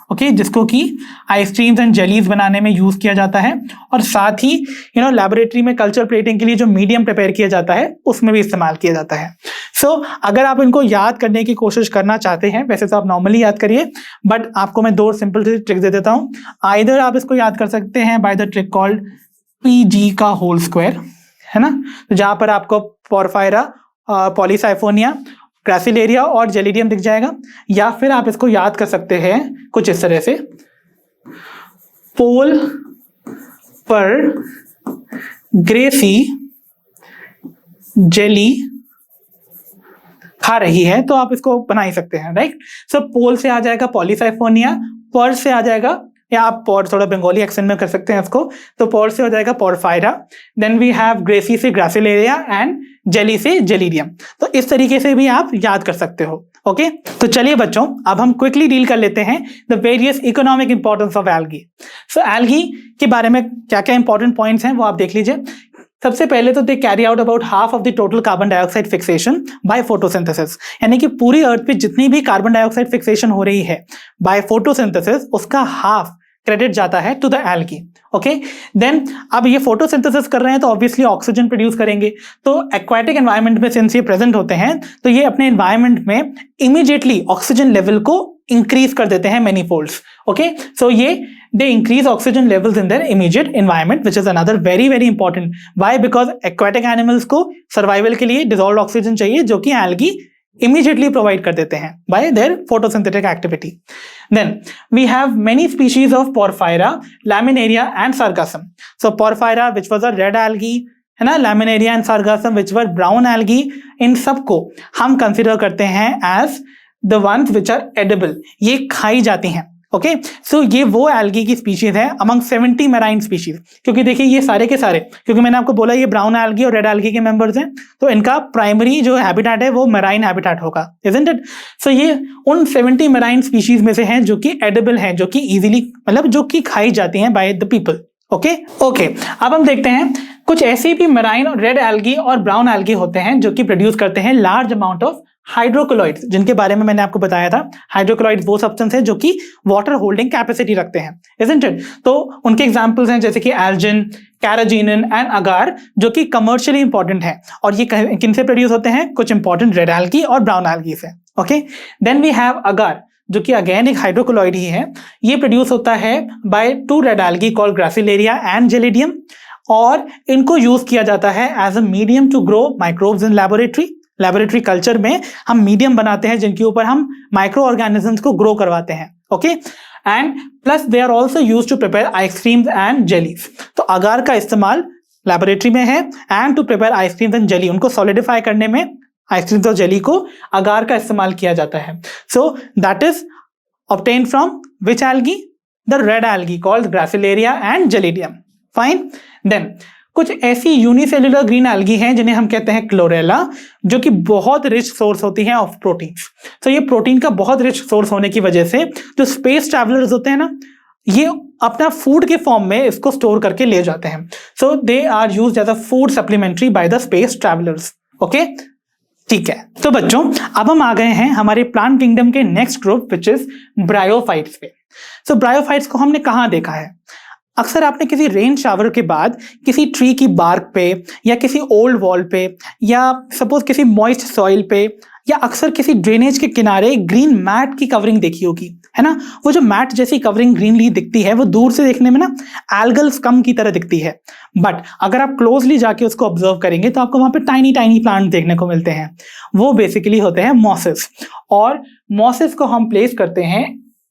ओके, जिसको कि आइसक्रीम्स एंड जेलीज बनाने में यूज किया जाता है, और साथ ही लैबोरेटरी में कल्चर प्लेटिंग के लिए जो मीडियम प्रिपेयर किया जाता है उसमें भी इस्तेमाल किया जाता है। सो अगर आप इनको याद करने की कोशिश करना चाहते हैं, वैसे तो आप नॉर्मली याद करिए, बट आपको मैं दो सिंपल ट्रिक दे देता हूं। आइदर आप इसको याद कर सकते हैं by the trick called PG का होल स्क्वायर, है ना, तो जहां पर आपको पोरफायरा, पॉलीसाइफोनिया, ग्रासिलेरिया और जेलिडियम दिख जाएगा। या फिर आप इसको याद कर सकते हैं कुछ इस तरह से, पोल पर ग्रेसी जेली खा रही है, तो आप इसको बना ही सकते हैं, राइट। सो पोल से आ जाएगा पॉलीसाइफोनिया, पर से आ जाएगा, या आप पॉर थोड़ा बंगाली एक्सेंट में कर सकते हैं इसको, तो पॉर से हो जाएगा पोरफायरा। देन वी हैव ग्रेसी से ग्रासिलेरिया एंड जेली से जेलिडियम। तो इस तरीके से भी आप याद कर सकते हो। ओके, तो चलिए बच्चों, अब हम क्विकली डील कर लेते हैं the various economic importance of algae. So algae के बारे में क्या क्या इंपॉर्टेंट पॉइंट्स हैं वो आप देख लीजिए। सबसे पहले तो they carry out about half of the total carbon dioxide fixation by photosynthesis, यानी कि पूरी अर्थ पे जितनी भी कार्बन डाइऑक्साइड फिक्सेशन हो रही है बाय फोटोसिंथेसिस, उसका हाफ क्रेडिट जाता है to the algae. Okay, then अब ये फोटोसिंथेसिस कर रहे हैं तो ऑब्वियसली ऑक्सीजन प्रोड्यूस करेंगे, तो एक्वाटिक एनवायरनमेंट में सिंस ये प्रेजेंट होते हैं तो ये अपने एनवायरनमेंट में इमीडिएटली ऑक्सीजन लेवल को इंक्रीज कर देते हैं मेनी फोल्ड्स। ओके, सो ये they increase oxygen levels in their immediate environment, which is another very very important. Why? Because aquatic animals को survival के लिए dissolved oxygen चाहिए, जो कि algae immediately provide कर देते हैं by their photosynthetic activity. Then we have many species of Porphyra, Laminaria and Sargassum. So Porphyra, which was a red algae, है ना, Laminaria and Sargassum, which were brown algae, इन सबको हम consider करते हैं as the ones which are edible. ये खाई जाती हैं। ओके, सो ये वो एल्गी की स्पीशीज है अमंग 70 मैराइन स्पीशीज, क्योंकि देखिए ये सारे के सारे, क्योंकि मैंने आपको बोला ये ब्राउन एल्गी और रेड एल्गी के मेंबर्स हैं, तो इनका प्राइमरी जो हैबिटेट है वो मैराइन हैबिटेट होगा, इजंट इट? सो ये उन 70 मैराइन स्पीशीज में से हैं जो कि एडिबल हैं, जो कि इजीली मतलब जो कि खाई जाती हैं बाय द पीपल। ओके, अब हम देखते हैं कुछ ऐसे भी मैराइन रेड एल्गी और ब्राउन एल्गी होते हैं जो कि प्रोड्यूस करते हैं लार्ज अमाउंट ऑफ हाइड्रोकोलॉइड्स, जिनके बारे में मैंने आपको बताया था। हाइड्रोकोलॉइड्स वो सब्सटेंस है जो कि वाटर होल्डिंग कैपेसिटी रखते हैं, इजंट इट? तो उनके एग्जांपल्स हैं जैसे कि एल्जिन, कैराजिनिन एंड अगार, जो कि कमर्शियली इंपॉर्टेंट है, और ये किनसे प्रोड्यूस होते हैं? कुछ इंपॉर्टेंट रेड एल्गी और ब्राउन एल्गी से। ओके, देन वी हैव अगार, जो कि अगेन एक हाइड्रोकोलॉइड ही है। ये प्रोड्यूस होता है by two red algae called Gracilaria and Gelidium, और इनको यूज किया जाता है as a medium to grow microbes in laboratory culture में हम मीडियम बनाते हैं जिनके ऊपर हम माइक्रो ऑर्गेनिजम्स को ग्रो करवाते हैं। Okay, and plus they are also use to prepare ice creams and jellies. तो अगार का इस्तेमाल लैबोरेटरी में है and to prepare ice creams and jelly, उनको सॉलिडिफाई करने में आइसक्रीम्स और जेली को अगार का इस्तेमाल किया जाता है। सो that is obtained from which algae? The red algae called Gracilaria and Gelidium. Fine. Then कुछ ऐसी यूनिसेल्युलर ग्रीन एल्गी हैं जिन्हें हम कहते हैं क्लोरेला, जो कि बहुत रिच सोर्स होती हैं ऑफ प्रोटीन। तो ये प्रोटीन का बहुत रिच सोर्स होने की वजह से जो स्पेस ट्रैवलर्स होते हैं ना, ये अपना फूड के फॉर्म में इसको स्टोर करके ले जाते हैं। So they are used as a food supplementary by the space travellers. Okay, ठीक है। तो बच्चों अब हम आ गए हैं हमारे प्लांट किंगडम के next group which is bryophytes पे। सो ब्रायोफाइट्स को हमने कहाँ देखा है? अक्सर आपने किसी रेन शावर के बाद किसी ट्री की बार्क पे या किसी ओल्ड वॉल पे या सपोज किसी मॉइस्ट सॉइल पे या अक्सर किसी ड्रेनेज के किनारे ग्रीन मैट की कवरिंग देखी होगी, है ना? वो जो मैट जैसी कवरिंग ग्रीनली दिखती है वो दूर से देखने में ना एल्गल स्कम की तरह दिखती है, बट अगर आप क्लोजली जाके उसको ऑब्जर्व करेंगे तो आपको वहां पे टाइनी टाइनी प्लांट देखने को मिलते हैं। वो बेसिकली होते हैं मॉसेस, और मॉसेस को हम प्लेस करते हैं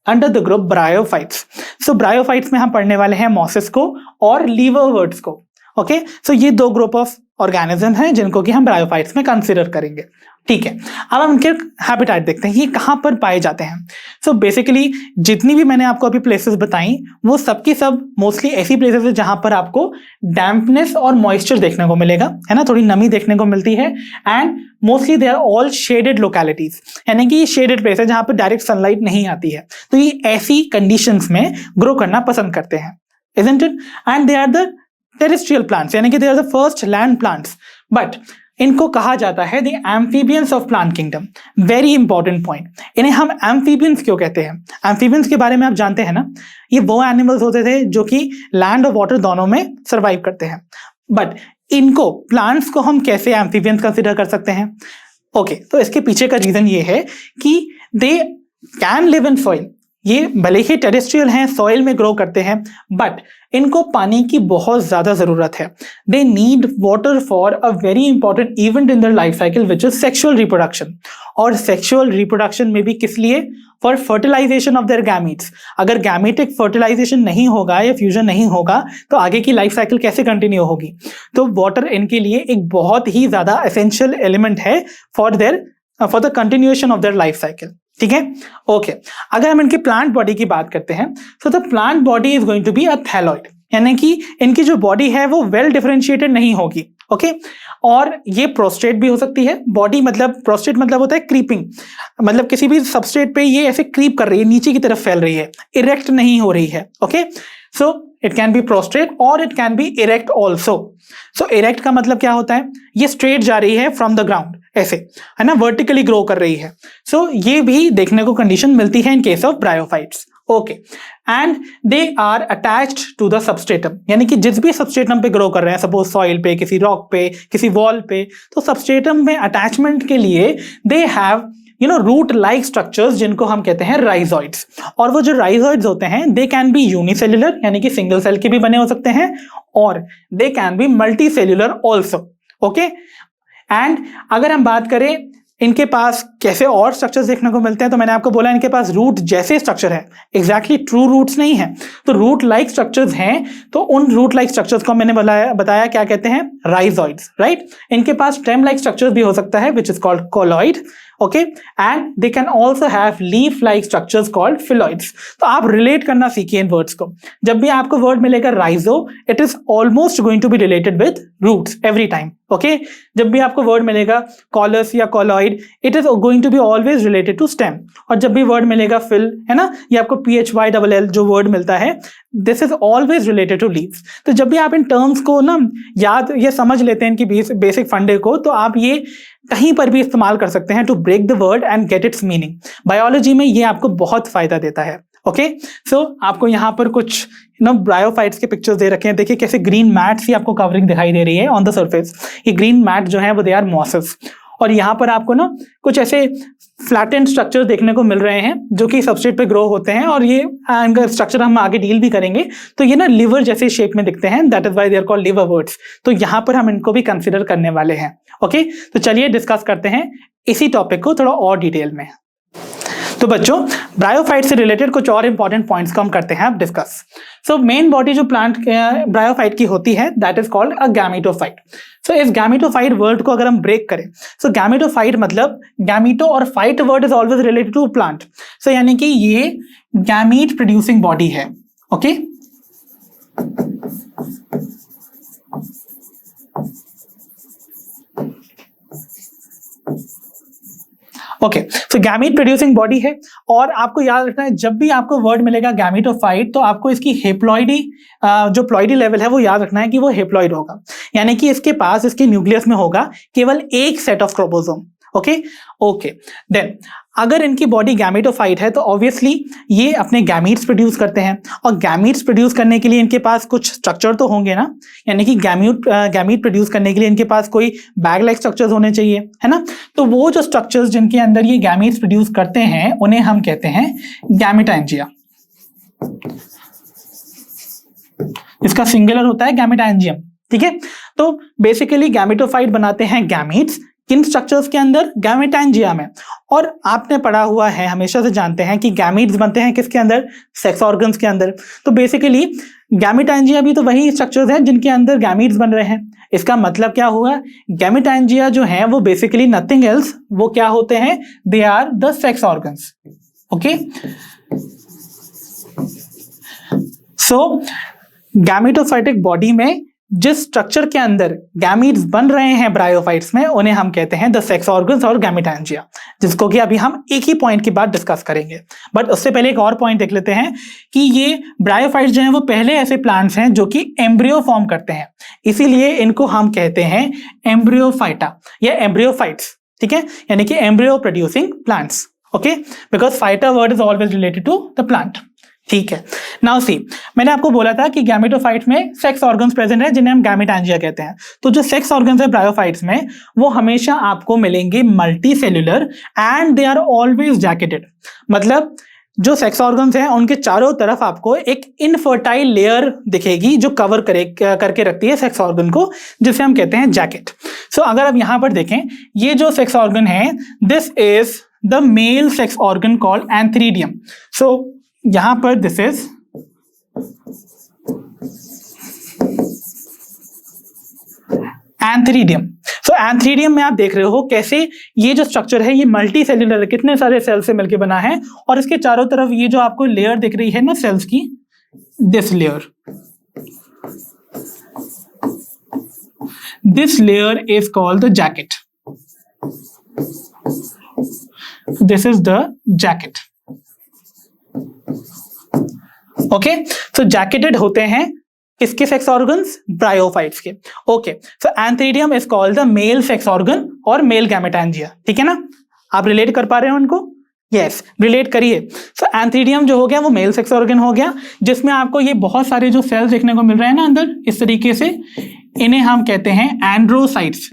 under the group bryophytes. So bryophytes में हम पढ़ने वाले हैं मॉसेस को और लीवरवर्ट्स को। ओके, सो ये दो ग्रुप ऑफ ऑर्गेनिज्म हैं जिनको कि हम ब्रायोफाइट्स में कंसिडर करेंगे। ठीक है, अब हम इनके हैबिटेट देखते हैं, ये कहाँ पर पाए जाते हैं। सो बेसिकली जितनी भी मैंने आपको अभी प्लेसेस बताई वो सबकी सब मोस्टली ऐसी प्लेसेस है जहां पर आपको डैम्पनेस और मॉइस्चर देखने को मिलेगा, है ना, थोड़ी नमी देखने को मिलती है, and mostly they are all shaded localities, यानी कि ये शेडेड प्लेस है जहां पर डायरेक्ट सनलाइट नहीं आती है, तो ये ऐसी कंडीशंस में ग्रो करना पसंद करते हैं, isn't it? And they are the terrestrial plants, यानी कि they are the first land plants, but इनको कहा जाता है the amphibians of plant kingdom. Very important point, इन्हें हम एम्फीबियंस क्यों कहते हैं? एम्फीबियंस के बारे में आप जानते हैं ना, ये वो एनिमल्स होते थे जो कि लैंड और वाटर दोनों में सर्वाइव करते हैं, बट इनको प्लांट्स को हम कैसे एम्फीबियंस कंसिडर कर सकते हैं? ओके, तो इसके पीछे का रीजन ये है कि they can live in soil, ये भले ही टेरेस्ट्रियल हैं, सॉइल में ग्रो करते हैं, बट इनको पानी की बहुत ज्यादा जरूरत है। They need water for a very important event in their life cycle which is sexual reproduction, और सेक्सुअल रिप्रोडक्शन में भी किस लिए? For fertilization of their gametes. अगर गैमेटिक फर्टिलाइजेशन नहीं होगा या फ्यूजन नहीं होगा तो आगे की लाइफ साइकिल कैसे कंटिन्यू होगी? तो वाटर इनके लिए एक बहुत ही ज्यादा एसेंशियल एलिमेंट है for the continuation of their life cycle. ठीक है, ओके। अगर हम इनके प्लांट बॉडी की बात करते हैं तो the plant body is going to be a thalloid, यानी कि इनकी जो बॉडी है वो वेल डिफरेंशिएटेड नहीं होगी। ओके, और ये प्रोस्ट्रेट भी हो सकती है। बॉडी मतलब प्रोस्ट्रेट मतलब होता है क्रीपिंग, मतलब किसी भी सबस्ट्रेट पे ये ऐसे क्रीप कर रही है, नीचे की तरफ फैल रही है, इरेक्ट नहीं हो रही है। Okay, so it can be prostrate और it can be erect also. So erect का मतलब क्या होता है? ये स्ट्रेट जा रही है फ्रॉम द ग्राउंड, ऐसे, है ना, वर्टिकली ग्रो कर रही है। सो ये भी देखने को कंडीशन मिलती है in case of bryophytes. Okay, and they are attached to the substratum, यानी कि जिस भी सबस्ट्रेटम पे ग्रो कर रहे हैं, सपोज सॉइल पे, किसी रॉक पे, किसी वॉल पे, तो सबस्ट्रेटम में अटैचमेंट के लिए they have root like structures जिनको हम कहते हैं राइजोइड्स। और वो जो राइजोइड्स होते हैं दे कैन बी यूनिसेल्युलर, यानी कि सिंगल सेल के भी बने हो सकते हैं, और they can B multi cellular also. Okay, and अगर हम बात करें इनके पास कैसे और स्ट्रक्चर्स देखने को मिलते हैं, तो मैंने आपको बोला इनके पास रूट जैसे स्ट्रक्चर है, एग्जैक्टली ट्रू रूट्स नहीं है, तो रूट लाइक स्ट्रक्चर्स हैं। तो उन रूट लाइक स्ट्रक्चर्स को मैंने बताया क्या कहते हैं, राइजॉइड्स, राइट। इनके पास स्टेम लाइक स्ट्रक्चर्स भी हो सकता है which is called cauloid, okay, and they can also have leaf like structures called phylloids. तो आप रिलेट करना सीखिए इन वर्ड्स को। जब भी आपको वर्ड मिलेगा rhizo, it is almost going to be related with roots every time, okay. जब भी आपको वर्ड मिलेगा कॉलस या cauloid, it is going to be always related to stem. और जब भी वर्ड मिलेगा फिल, है ना, ये आपको PHYLL जो वर्ड मिलता है, this is always related to leaves. तो जब भी आप इन टर्म्स को ना याद ये समझ लेते हैं इनकी बेसिक फंडे को, तो आप ये कहीं पर भी इस्तेमाल कर सकते हैं to break the word and get its meaning. Biology में ये आपको बहुत फायदा देता है, ओके। सो आपको यहाँ पर कुछ ब्रायोफाइट्स के पिक्चर्स दे रखे हैं। देखिए कैसे ग्रीन मैट्स की आपको कवरिंग दिखाई दे रही है ऑन द सरफेस। ये ग्रीन मैट जो है वो दे आर मॉसेस। और यहाँ पर आपको ना कुछ ऐसे फ्लैटेंड स्ट्रक्चर देखने को मिल रहे हैं जो कि सबस्ट्रेट पे ग्रो होते हैं, और ये इनका स्ट्रक्चर हम आगे डील भी करेंगे। तो ये ना लिवर जैसे शेप में दिखते हैं, that is why they are called liverworts. तो यहाँ पर हम इनको भी कंसिडर करने वाले हैं, ओके। तो चलिए डिस्कस करते हैं इसी टॉपिक को थोड़ा और डिटेल में। तो बच्चों, ब्रायोफाइट से रिलेटेड कुछ और इंपॉर्टेंट पॉइंट्स को हम करते हैं अब डिस्कस। सो मेन बॉडी जो प्लांट ब्रायोफाइट की होती है, that is called a gametophyte. सो इस गैमेटोफाइट वर्ड को अगर हम ब्रेक करें, सो गैमेटोफाइट मतलब गैमीटो और phyte word is always related to plant. सो यानी कि ये गैमीट प्रोड्यूसिंग बॉडी है, okay. Okay, so gamete producing body है। और आपको याद रखना है, जब भी आपको वर्ड मिलेगा गैमेटोफाइट, तो आपको इसकी हेप्लॉइडी जो प्लॉइडी लेवल है वो याद रखना है कि वो हेप्लॉइड होगा, यानी कि इसके पास इसके न्यूक्लियस में होगा केवल एक set of chromosome, okay okay. Then अगर इनकी बॉडी गैमेटोफाइट है तो ऑब्वियसली ये अपने गैमीट्स प्रोड्यूस करते हैं, और गैमीट्स प्रोड्यूस करने के लिए इनके पास कुछ स्ट्रक्चर तो होंगे ना, यानी कि गैमीट प्रोड्यूस करने के लिए इनके पास कोई बैग लाइक स्ट्रक्चर्स होने चाहिए, है ना। तो वो जो स्ट्रक्चर्स जिनके अंदर ये गैमीट्स प्रोड्यूस करते हैं उन्हें हम कहते हैं गैमेटांजिया। इसका सिंगुलर होता है गैमेटांजियम, ठीक है। तो बेसिकली गैमेटोफाइट बनाते हैं गैमीट्स किन स्ट्रक्चर्स के अंदर, गैमेटांजिया में। और आपने पढ़ा हुआ है, हमेशा से जानते हैं कि गैमीट्स बनते हैं किसके अंदर, सेक्स ऑर्गन्स के अंदर। तो बेसिकली गैमेटांजिया भी तो वही स्ट्रक्चर्स हैं जिनके अंदर गैमीट्स बन रहे हैं। इसका मतलब क्या हुआ, गैमेटांजिया जो है वो बेसिकली नथिंग एल्स, वो क्या होते हैं, they are the sex organs, okay. So gametophytic body में जिस स्ट्रक्चर के अंदर गैमीट्स बन रहे हैं ब्रायोफाइट्स में, उन्हें हम कहते हैं द सेक्स ऑर्गन्स और गैमेटांजिया, जिसको कि अभी हम एक ही पॉइंट की बात डिस्कस करेंगे। बट उससे पहले एक और पॉइंट देख लेते हैं कि ये ब्रायोफाइट्स जो हैं वो पहले ऐसे प्लांट्स हैं जो कि एम्ब्रियो फॉर्म करते हैं, इसीलिए इनको हम कहते हैं एम्ब्रियोफाइटा या एम्ब्रियोफाइट्स, ठीक है, यानी कि embryo producing plants, okay, because phyta word is always related to the plant, ठीक है। नाउ सी, मैंने आपको बोला था कि गैमेटोफाइट्स में सेक्स ऑर्गन्स प्रेजेंट है जिन्हें हम गैमेटांजिया कहते हैं। तो जो सेक्स ऑर्गन्स है ब्रायोफाइट्स में, वो हमेशा आपको मिलेंगे multicellular and they are always jacketed. मतलब जो सेक्स ऑर्गन्स हैं उनके चारों तरफ आपको एक इनफर्टाइल लेयर दिखेगी जो कवर करके रखती है सेक्स ऑर्गन को, जिसे हम कहते हैं जैकेट। सो अगर आप यहां पर देखें, ये जो सेक्स ऑर्गन है, this is the male sex organ called antheridium. So यहां पर this is antheridium. So antheridium में आप देख रहे हो कैसे ये जो स्ट्रक्चर है ये मल्टी सेल्यूलर, कितने सारे सेल से मिलकर बना है, और इसके चारों तरफ ये जो आपको लेयर दिख रही है ना सेल्स की, this layer is called the jacket. This is the jacket, okay. So jacketed होते हैं किसके सेक्स ऑर्गन्स, ब्रायोफाइट्स के, okay. So antheridium is called the male sex organ और मेल गैमेटांजिया, ठीक है ना। आप रिलेट कर पा रहे हो उनको, यस, रिलेट करिए। सो एंथ्रीडियम जो हो गया वो मेल सेक्स ऑर्गन हो गया, जिसमें आपको ये बहुत सारे जो सेल्स देखने को मिल रहे हैं ना अंदर इस तरीके से, इन्हें हम कहते हैं एंड्रोसाइट्स।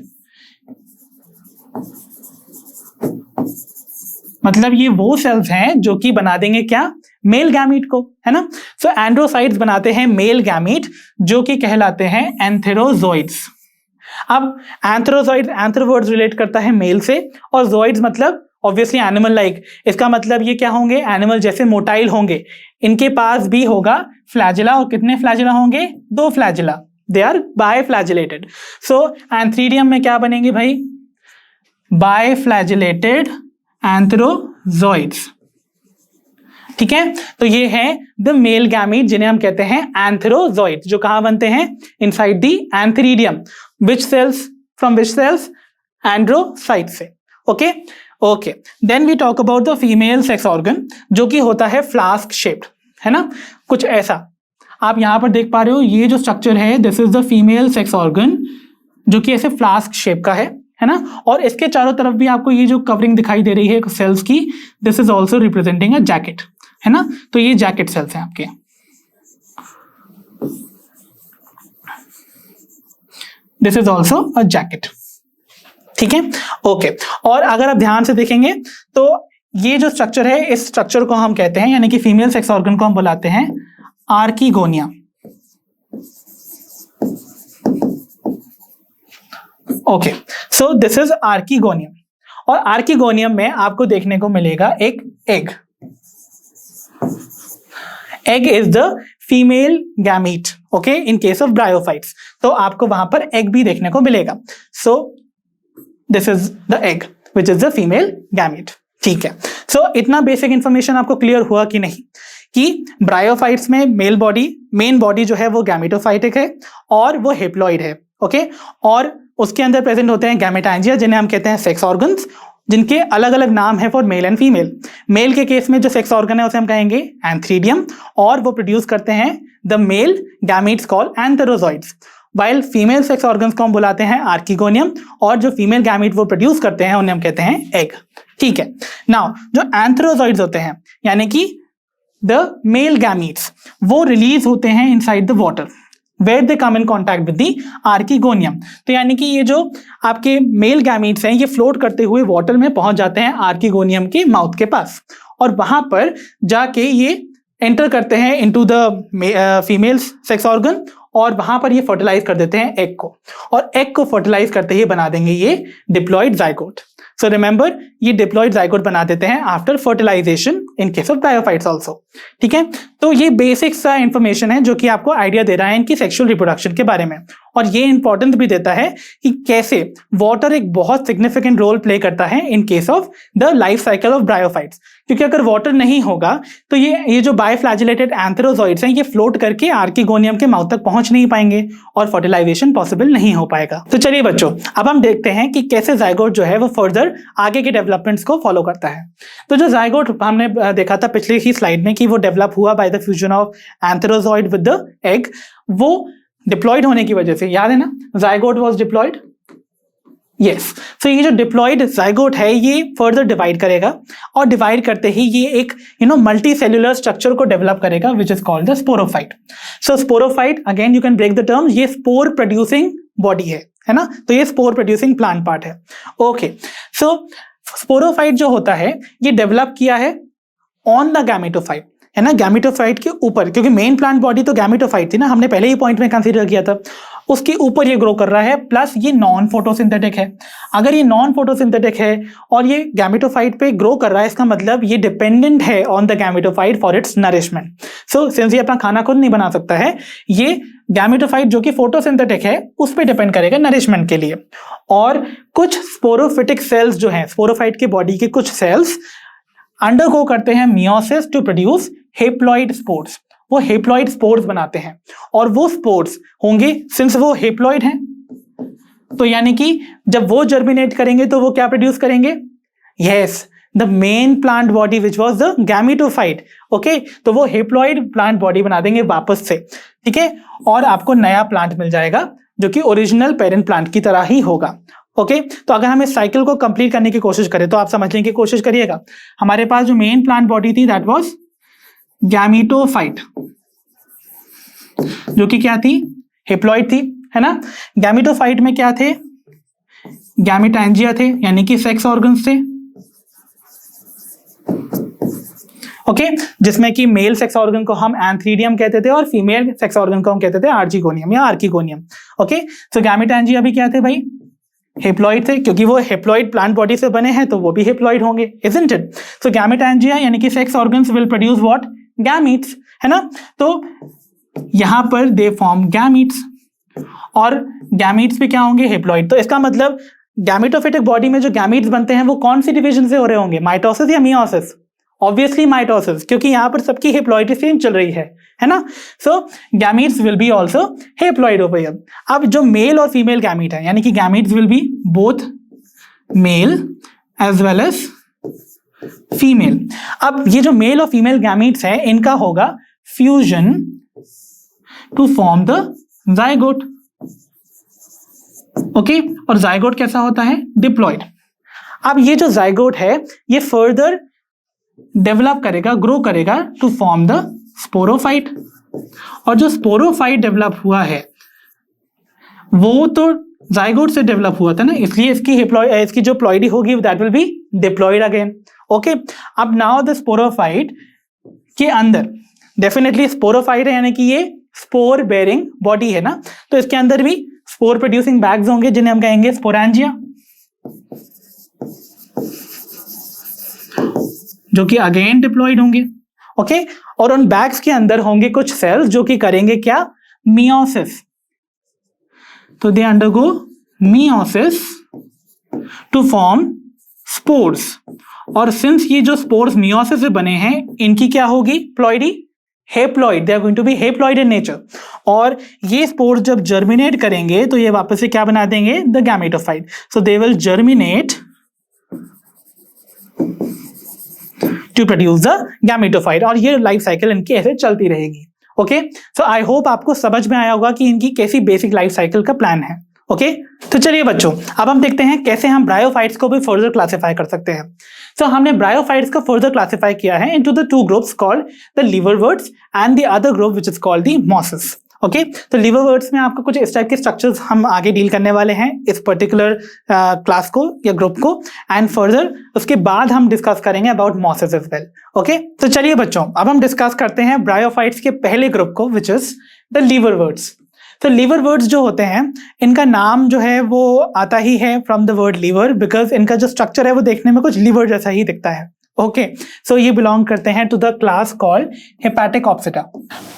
मतलब ये वो सेल्स हैं जो कि बना देंगे क्या, मेल गैमीट को, है ना। सो एंड्रोसाइट्स बनाते हैं मेल गैमीट जो कि कहलाते हैं एंथेरोजोइड्स। अब एंथ्रोजॉइड, एंथ्रो वर्ड रिलेट करता है मेल से, और जोइड्स मतलब ऑब्वियसली एनिमल लाइक, इसका मतलब ये क्या होंगे, एनिमल जैसे मोटाइल होंगे। इनके पास भी होगा फ्लैजिला, और कितने फ्लैजिला होंगे, 2 flagella, they are biflagellated. So antheridium में क्या बनेंगे भाई, बायफ्लैजिलेटेड एंथ्रोजॉइड्स। ठीक है, तो ये है द मेल गैमीट जिन्हें हम कहते हैं एंथ्रोजॉइड, जो कहां बनते हैं, inside the antheridium. Which cells, from which cells, androcyte से। Okay okay, then we talk about the female sex organ, जो कि होता है फ्लास्क शेप्ड, है ना, कुछ ऐसा। आप यहां पर देख पा रहे हो, ये जो स्ट्रक्चर है, this is the female sex organ, जो कि ऐसे फ्लास्क शेप का है ना, और इसके चारों तरफ भी आपको ये जो कवरिंग दिखाई दे रही है सेल्स की, this is also representing a jacket, है ना, तो ये जैकेट सेल्स हैं आपके। This is also a jacket, ठीक है, ओके। और अगर आप ध्यान से देखेंगे तो ये जो स्ट्रक्चर है, इस स्ट्रक्चर को हम कहते हैं, यानी कि फीमेल सेक्स ऑर्गन को हम बुलाते हैं archegonia. Okay, so this is archegonium, और आर्कीगोनियम में आपको देखने को मिलेगा एक egg. Egg is the female gamete, okay, in case of bryophytes, तो आपको वहां पर एग भी देखने को मिलेगा। सो this is the egg which is the female gamete. ठीक है, सो इतना बेसिक इंफॉर्मेशन आपको क्लियर हुआ कि नहीं, कि ब्रायोफाइट्स में मेल बॉडी, मेन बॉडी जो है वो गैमेटोफाइटिक है और वो हेप्लॉइड है, ओके, और उसके अंदर प्रेजेंट होते हैं गैमेटांजिया, जिन्हें हम कहते हैं सेक्स ऑर्गन्स, जिनके अलग अलग नाम है for male and female. Male के केस में जो सेक्स ऑर्गन है उसे हम कहेंगे एंथ्रीडियम, और वो प्रोड्यूस करते हैं the male gametes called antherozoids, while female sex organs को हम बुलाते हैं आर्कीगोनियम, और जो फीमेल गैमीट वो प्रोड्यूस करते हैं उन्हें हम कहते हैं एग। ठीक है, नाउ जो एंथेरोजॉइड्स होते हैं, यानी कि द मेल गैमीट्स, वो रिलीज होते हैं inside the water, where they come in contact with the archegonium. तो यानी कि ये जो आपके मेल गैमीट्स हैं, ये फ्लोट करते हुए वाटर में पहुंच जाते हैं आर्कीगोनियम के माउथ के पास, और वहां पर जाके ये एंटर करते हैं into the female sex organ, और वहां पर ये फर्टिलाइज कर देते हैं एग को, और एग को फर्टिलाइज करते ही बना देंगे ये डिप्लॉइड जाइगोट। सो रिमेंबर, ये डिप्लॉइड जाइगोट बना देते हैं after fertilization in case of bryophytes also. ठीक है, तो ये बेसिक सा इंफॉर्मेशन है जो कि आपको आइडिया दे रहा है इनकी सेक्सुअल रिप्रोडक्शन के बारे में, और ये इंपॉर्टेंट भी देता है कि कैसे वाटर एक बहुत सिग्निफिकेंट रोल प्ले करता है in case of the life cycle of bryophytes. क्योंकि अगर वाटर नहीं होगा तो ये जो बायफ्लैजिलेटेड एंथेरोजॉइड्स हैं, ये फ्लोट करके आर्कीगोनियम के माउथ तक पहुंच नहीं पाएंगे और फर्टिलाइजेशन पॉसिबल नहीं हो पाएगा। तो चलिए बच्चों, अब हम देखते हैं कि कैसे जाइगोट जो है वो फर्दर आगे के डेवलपमेंट्स को फॉलो करता है। तो जो जाइगोट हमने देखा था पिछली ही स्लाइड में कि वो डेवलप हुआ by the fusion of antherozoid with the egg, वो डिप्लॉयड होने की वजह से, याद है ना, जाइगोट वाज डिप्लॉयड, यस। सो ये जो डिप्लॉयड जाइगोट है ये फर्दर डिवाइड करेगा, और डिवाइड करते ही ये एक मल्टी सेल्यूलर स्ट्रक्चर को डेवलप करेगा which is called the sporophyte. So sporophyte, again you can break the term, ये स्पोर प्रोड्यूसिंग बॉडी है ना, तो ये स्पोर प्रोड्यूसिंग प्लांट पार्ट है। ओके, सो स्पोरोफाइट जो होता है ये डेवलप किया है ऑन द गैमेटोफाइट, है ना, गैमेटोफाइट के ऊपर, क्योंकि मेन प्लांट बॉडी तो गैमेटोफाइट थी ना, हमने पहले ही पॉइंट में कंसीडर किया था, उसके ऊपर ये ग्रो कर रहा है, प्लस ये नॉन फोटोसिंथेटिक है। अगर ये नॉन फोटोसिंथेटिक है और ये गैमेटोफाइट पे ग्रो कर रहा है, इसका मतलब ये डिपेंडेंट है on the gametophyte for its nourishment. So since ये अपना खाना खुद नहीं बना सकता है, ये गैमेटोफाइट जो कि फोटोसिंथेटिक है उस पे डिपेंड करेगा नरिशमेंट के लिए। और कुछ स्पोरोफिटिक सेल्स जो हैं, स्पोरोफाइट के बॉडी के कुछ सेल्स अंडरगो करते हैं meiosis to produce haploid spores, वो हेप्लॉइड स्पोर्स बनाते हैं, और वो स्पोर्स होंगे, सिंस वो हेप्लॉइड हैं, तो यानी कि जब वो जर्मिनेट करेंगे तो वो क्या प्रोड्यूस करेंगे, yes, the main plant body which was the gametophyte. Okay, तो वो हेप्लॉइड प्लांट बॉडी बना देंगे वापस से, ठीक है, और आपको नया प्लांट मिल जाएगा जो कि ओरिजिनल पेरेंट प्लांट की तरह ही होगा। ओके, तो अगर हम इस साइकिल को कंप्लीट करने की कोशिश करें तो आप समझने की कोशिश करिएगा, हमारे पास जो मेन प्लांट बॉडी थी दैट वाज गैमेटोफाइट, जो कि क्या थी, हेप्लॉइड थी, है ना। गैमेटोफाइट में क्या थे, गैमेटांजिया थे, यानी कि सेक्स ऑर्गन्स थे। ओके, जिसमें कि मेल सेक्स ऑर्गन को हम एंथ्रीडियम कहते थे और फीमेल सेक्स ऑर्गन को हम कहते थे आर्चिगोनियम या आर्किगोनियम। ओके, तो गैमेटैंजिया भी क्या थे भाई? हेप्लॉइड थे, क्योंकि वो हेप्लॉइड प्लांट बॉडी से बने हैं तो वो भी हेप्लॉइड होंगे, इजंट इट? सो गैमेटैंजिया यानी कि sex organs will produce what? Gametes, है ना? तो यहां पर दे फॉर्म गैमीट्स, और गैमीट्स भी क्या होंगे? हेप्लॉइड। तो इसका मतलब गैमेटोफिटिक बॉडी में जो गैमीट्स बनते हैं वो कौन सी डिवीजन से हो रहे होंगे? माइटोसिस या मियोसिस? ऑब्वियसली माइटोसिस, क्योंकि यहां पर सबकी हेप्लॉइड सेम चल रही है ना? So gametes will be also haploid over here. अब जो मेल और फीमेल गैमीट है, यानी कि gametes will be both male as well as female. अब ये जो मेल और फीमेल गैमीट्स है, इनका होगा fusion to form the zygote. Okay, और जाइगोट कैसा होता है? डिप्लॉइड। अब ये जो जाइगोट है ये फर्दर डेवलप करेगा, ग्रो करेगा टू फॉर्म द स्पोरोफाइट। और जो स्पोरोफाइट डेवलप हुआ है वो तो जाइगोट से डेवलप हुआ था ना, इसलिए इसकी जो प्लॉइडी होगी that will be diploid again. Okay, अब नाउ द स्पोरोफाइट के अंदर डेफिनेटली स्पोरोफाइट है, यानी कि ये स्पोर बेयरिंग बॉडी है ना, तो इसके अंदर भी स्पोर प्रोड्यूसिंग बैग्स होंगे जिन्हें हम कहेंगे स्पोरेंजिया, जो कि अगेन डिप्लॉइड होंगे। ओके, और उन बैग्स के अंदर होंगे कुछ सेल्स जो कि करेंगे क्या? मियोसिस। तो they undergo meiosis to form spores, और सिंस ये जो स्पोर्स मियोसिस से बने हैं, इनकी क्या होगी? Ploidy haploid, they are going to be haploid in nature. और ये स्पोर्स जब जर्मिनेट करेंगे तो ये वापस से क्या बना देंगे? The gametophyte. So they will germinate to produce the gametophyte, और ये लाइफ साइकिल इनकी ऐसे चलती रहेगी। ओके, सो आई होप आपको समझ में आया होगा कि इनकी कैसी बेसिक लाइफ साइकिल का प्लान है। ओके, तो चलिए बच्चों, अब हम देखते हैं कैसे हम ब्रायोफाइट्स को भी फर्दर क्लासिफाई कर सकते हैं। तो हमने ब्रायोफाइट्स को फर्दर क्लासिफाई किया है into the two groups called the liverworts and the other group which is called the mosses. Okay, तो लिवरवर्ट्स में आपको कुछ इस टाइप के स्ट्रक्चर्स हम आगे डील करने वाले हैं इस पर्टिकुलर क्लास को या ग्रुप को, एंड फर्दर उसके बाद हम डिस्कस करेंगे about mosses as well. Okay, तो चलिए बच्चों, अब हम डिस्कस करते हैं ब्रायोफाइट्स के पहले ग्रुप को विच इज द लिवरवर्ट्स। तो लिवरवर्ट्स जो होते हैं, इनका नाम जो है वो आता ही है from the word liver, because इनका जो स्ट्रक्चर है वो देखने में कुछ लिवर जैसा ही दिखता है। ओके, सो ये बिलोंग करते हैं to the class called Hepaticopsida,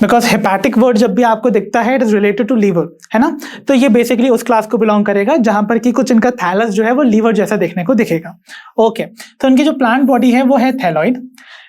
because hepatic word जब भी आपको दिखता है it is related to liver, है ना? तो ये बेसिकली उस क्लास को बिलोंग करेगा जहां पर कि कुछ इनका थैलस जो है वो लीवर जैसा देखने को दिखेगा। ओके, तो इनकी जो प्लांट बॉडी है वो है थैलॉइड,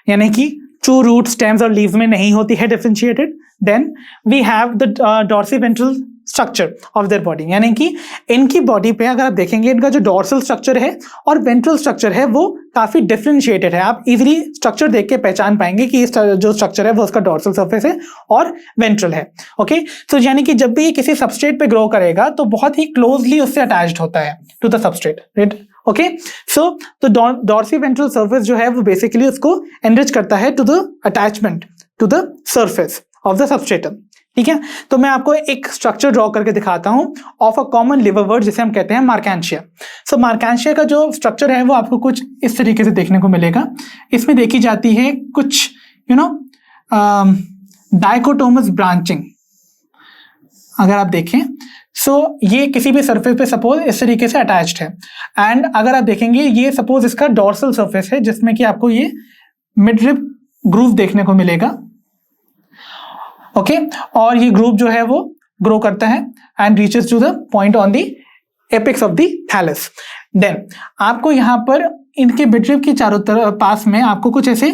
यानी कि टू रूट स्टेम्स और लीव्स में नहीं होती है differentiated. Then we have the dorsiventral structure of their body, यानी कि इनकी बॉडी पे अगर आप देखेंगे इनका जो डॉर्सल स्ट्रक्चर है और वेंट्रल स्ट्रक्चर है वो काफी डिफरेंशिएटेड है। आप इजीली स्ट्रक्चर देख के पहचान पाएंगे कि इस जो स्ट्रक्चर है वो उसका डॉर्सल सरफेस है और वेंट्रल है। ओके, तो यानी कि जब भी ये किसी सबस्ट्रेट पे ग्रो करेगा तो बहुत ही क्लोजली उससे अटैच्ड होता है to the substrate, right? Okay, so तो डॉर्सी वेंट्रल सरफेस जो है वो बेसिकली उसको एनरिच करता है to the attachment to the surface of the substratum. ठीक है, तो मैं आपको एक स्ट्रक्चर ड्रॉ करके दिखाता हूं ऑफ अ कॉमन लिवरवर्ट जिसे हम कहते हैं मार्केंशिया। सो मार्केंशिया का जो स्ट्रक्चर है वो आपको कुछ इस तरीके से देखने को मिलेगा। इसमें देखी जाती है कुछ डाइकोटोमस ब्रांचिंग। अगर आप देखें सो ये किसी भी सरफेस पे सपोज इस तरीके से अटैच्ड है, एंड अगर आप देखेंगे ये सपोज इसका डॉर्सल सरफेस है जिसमें कि आपको ये मिडरिब ग्रूव देखने को मिलेगा। ओके, और ये ग्रुप जो है वो ग्रो करता है and reaches to the point on the apex of the thallus. Then आपको यहाँ पर इनके मिडरिब के चारों तरफ पास में आपको कुछ ऐसे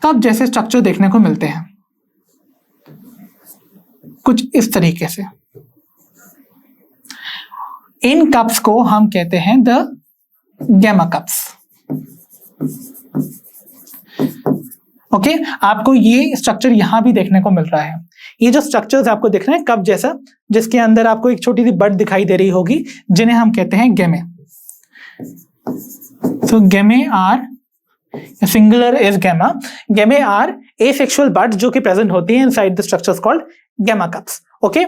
कप जैसे स्ट्रक्चर देखने को मिलते हैं, कुछ इस तरीके से। इन कप्स को हम कहते हैं द गैमा कप्स। ओके, आपको ये स्ट्रक्चर यहां भी देखने को मिल रहा है। ये जो स्ट्रक्चर्स आपको दिख रहे हैं कप जैसा, जिसके अंदर आपको एक छोटी सी बड दिखाई दे रही होगी, जिन्हें हम कहते हैं gemmae. So gemmae or singular is gemma. Gemmae are asexual buds जो कि प्रेजेंट होती है inside the structures called gemma cups. Okay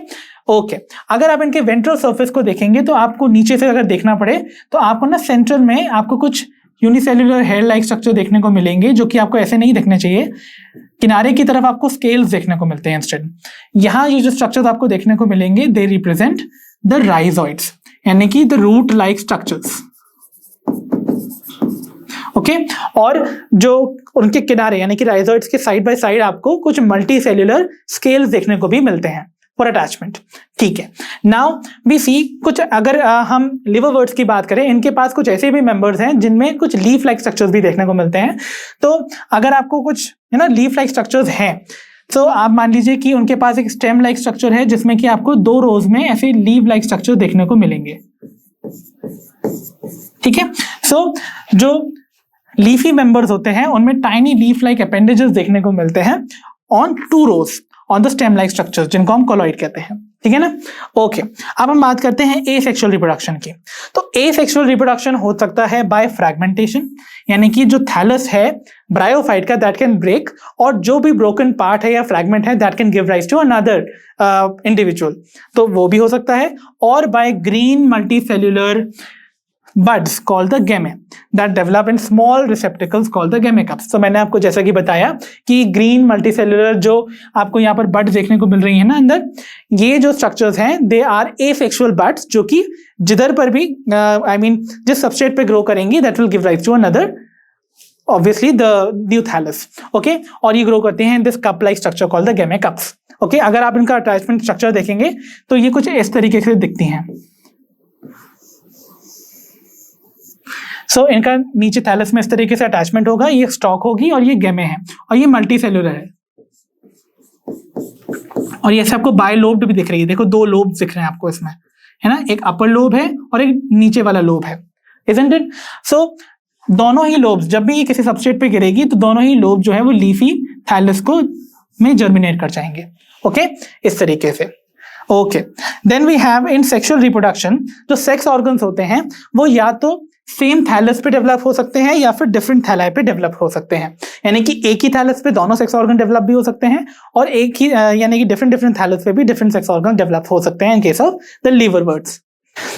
okay, अगर आप इनके वेंट्रल सरफेस को देखेंगे तो आपको नीचे से अगर देखना पड़े तो आपको ना सेंटर में आपको कुछ यूनिसेल्युलर हेयर लाइक स्ट्रक्चर देखने को मिलेंगे, जो कि आपको ऐसे नहीं दिखने चाहिए। किनारे की तरफ आपको स्केल्स देखने को मिलते हैं इंस्टेड। यहाँ ये जो स्ट्रक्चर्स आपको देखने को मिलेंगे दे रिप्रेजेंट द राइजॉइड्स, यानी कि the root like structures. Okay, और जो उनके किनारे यानी कि राइजॉइड्स के साइड बाय साइड आपको कुछ मल्टी सेल्युलर स्केल्स देखने को भी मिलते हैं फॉर अटैचमेंट। ठीक है, नाउ वी सी कुछ, अगर हम लिवरवर्ट्स की बात करें, इनके पास कुछ ऐसे भी मेंबर्स हैं जिनमें कुछ लीफ लाइक स्ट्रक्चर्स भी देखने को मिलते हैं। तो अगर आपको कुछ है ना लीफ लाइक स्ट्रक्चर्स हैं, तो आप मान लीजिए कि उनके पास एक स्टेम लाइक स्ट्रक्चर है जिसमें कि आपको 2 रोज में ऐसे लीफ लाइक स्ट्रक्चर देखने को मिलेंगे। ठीक है, सो जो लीफी मेंबर्स होते हैं उनमें टाइनी लीफ लाइक अपेंडेजेस देखने को मिलते हैं on 2 rows on the stem like structures, जिनको हम कॉलॉइड कहते हैं। ठीक है ना, ओके। अब हम बात करते हैं एसेक्सुअल रिप्रोडक्शन की। तो एसेक्सुअल रिप्रोडक्शन हो सकता है बाय फ्रैगमेंटेशन, यानी कि जो थैलस है ब्रायोफाइट का दैट कैन ब्रेक, और जो भी ब्रोकन पार्ट है या फ्रैगमेंट है that can give rise to another individual, तो वो भी हो सकता है। और by green multicellular buds called the gamma that develop in small receptacles called the gamma cups। तो मैंने आपको जैसा कि बताया कि ग्रीन मल्टीसेल्युलर जो आपको यहाँ पर बड्स देखने को मिल रही है ना अंदर, ये जो स्ट्रक्चर्स हैं दे आर एसेक्सुअल बड्स, जो कि जिधर पर भी जिस सबस्ट्रेट पे ग्रो करेंगी that will give rise to another obviously the new thallus. Okay, और ये ग्रो करते हैं this cup like structure called the gamma cups। ओके, अगर आप इनका अटैचमेंट स्ट्रक्चर देखेंगे तो ये कुछ इस तरीके से दिखती हैं। सो इनका नीचे थैलस में इस तरीके से अटैचमेंट होगा, ये स्टॉक होगी और ये गेमे है, और ये मल्टी सेल्युलर है। और ये आपको बाय लोब्ड भी दिख रही है, देखो 2 लोब दिख रहे हैं आपको इसमें, है ना, एक अपर लोब है और एक नीचे वाला लोब है, इजंट इट? सो दोनों ही लोब्स जब भी ये किसी सबस्ट्रेट पे गिरेगी तो दोनों ही लोब जो है वो लीफी थैलस को में जर्मिनेट कर जाएंगे। ओके, इस तरीके से। Okay, then we have in sexual reproduction, जो सेक्स ऑर्गन्स होते हैं वो या तो सेम थैलस पे डेवलप हो सकते हैं या फिर डिफरेंट थैलाई पे डेवलप हो सकते हैं, यानी कि एक ही थैलस पे दोनों सेक्स ऑर्गन डेवलप भी हो सकते हैं, और एक ही यानी कि डिफरेंट थैलस पे भी डिफरेंट सेक्स ऑर्गन डेवलप हो सकते हैं इन केस ऑफ द लिवरवर्ट्स।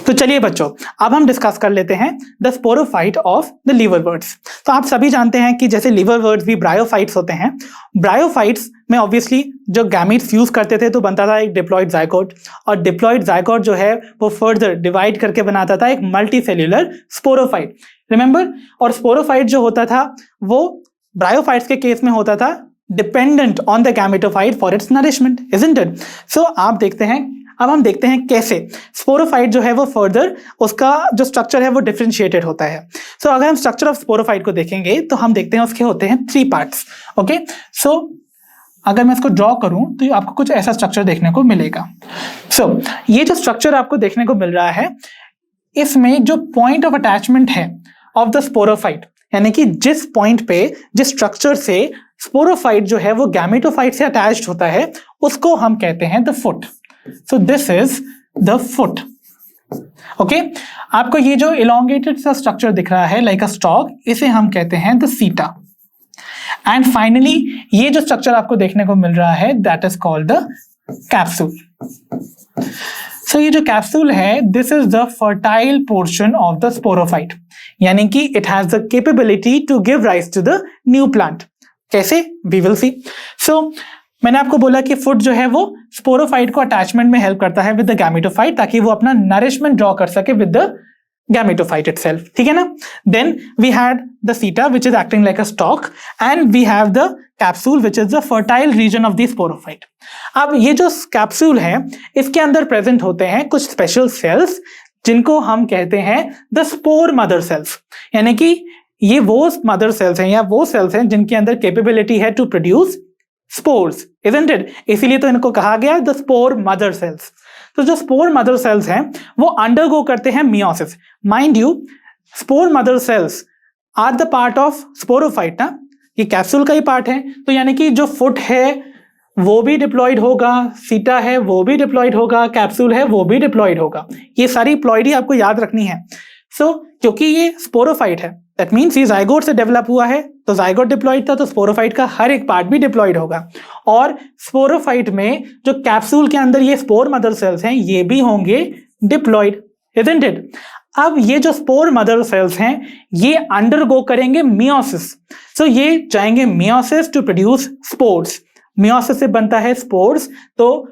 तो चलिए बच्चों, अब हम डिस्कस कर लेते हैं द स्पोरोफाइट ऑफ द लिवरवर्ट्स। तो आप सभी जानते हैं कि जैसे लिवरवर्ट्स भी ब्रायोफाइट्स होते हैं, ब्रायोफाइट्स में ऑब्वियसली जो गैमीट्स फ्यूज करते थे तो बनता था एक डिप्लॉइड जाइगोट, और डिप्लॉइड जाइगोट जो है वो फर्दर डिवाइड करके बनाता था एक मल्टीसेल्युलर स्पोरोफाइट, रिमेंबर? और स्पोरोफाइट जो होता था वो ब्रायोफाइट्स के केस में होता था dependent on the gametophyte for its nourishment, isn't it? So आप देखते हैं, अब हम देखते हैं कैसे स्पोरोफाइट जो है वो फर्दर उसका जो स्ट्रक्चर है वो डिफरेंशिएटेड होता है। सो अगर हम स्ट्रक्चर ऑफ स्पोरोफाइट को देखेंगे तो हम देखते हैं उसके होते हैं 3 पार्ट्स। ओके, सो अगर मैं इसको ड्रॉ करूं तो आपको कुछ ऐसा स्ट्रक्चर देखने को मिलेगा। सो ये जो स्ट्रक्चर आपको देखने को मिल रहा है, इसमें जो पॉइंट ऑफ अटैचमेंट है ऑफ द स्पोरोफाइट, यानी कि जिस पॉइंट पे जिस स्ट्रक्चर से स्पोरोफाइट जो है वो गैमेटोफाइट से अटैच्ड होता है उसको हम कहते हैं the foot. So this is the foot. Okay, आपको ये जो elongated सा स्ट्रक्चर दिख रहा है like a stalk, इसे हम कहते हैं the seta. And finally ये जो स्ट्रक्चर आपको देखने को मिल रहा है that is called the capsule. So ये जो कैप्सूल है this is the fertile portion of the sporophyte, यानी कि it has the capability to give rise to the new plant. कैसे? We will see. So मैंने आपको बोला कि फुट जो है वो स्पोरोफाइट को अटैचमेंट में हेल्प करता है विद द गैमेटोफाइट, ताकि वो अपना नरिशमेंट ड्रॉ कर सके विद द गैमेटोफाइट इटसेल्फ। ठीक है ना? Then we had the seta which is acting like a stalk, and we have the capsule which is the fertile region of the sporophyte. अब ये जो कैप्सूल है इसके अंदर प्रेजेंट होते हैं कुछ स्पेशल सेल्स जिनको हम कहते हैं द स्पोर मदर सेल्स, यानी कि ये वो मदर सेल्स हैं या वो सेल्स हैं जिनके अंदर कैपेबिलिटी है to produce spores, isn't it? इसीलिए तो इनको कहा गया द स्पोर मदर सेल्स। तो जो स्पोर मदर सेल्स हैं वो अंडरगो करते हैं meiosis. Mind you, spore mother cells are the part of sporophyte ना, ये कैप्सूल का ही पार्ट है, तो यानी कि जो फुट है वो भी डिप्लॉयड होगा, सीटा है वो भी डिप्लॉयड होगा, कैप्सूल है वो भी डिप्लॉयड होगा। ये सारी प्लॉयड ही आपको याद रखनी है। सो क्योंकि ये स्पोरोफाइट है दैट मीन्स ये जाइगोट से डेवलप हुआ है, तो जाइगोट डिप्लॉयड था तो स्पोरोफाइट का हर एक पार्ट भी डिप्लॉयड होगा, और स्पोरोफाइट में जो कैप्सूल के अंदर ये स्पोर मदर सेल्स हैं ये भी होंगे डिप्लॉयड, isn't it? अब ये जो स्पोर मदर सेल्स हैं ये अंडरगो करेंगे मियोसिस। सो ये जाएंगे meiosis to produce spores. Meiosis से बनता है स्पोर्स, तो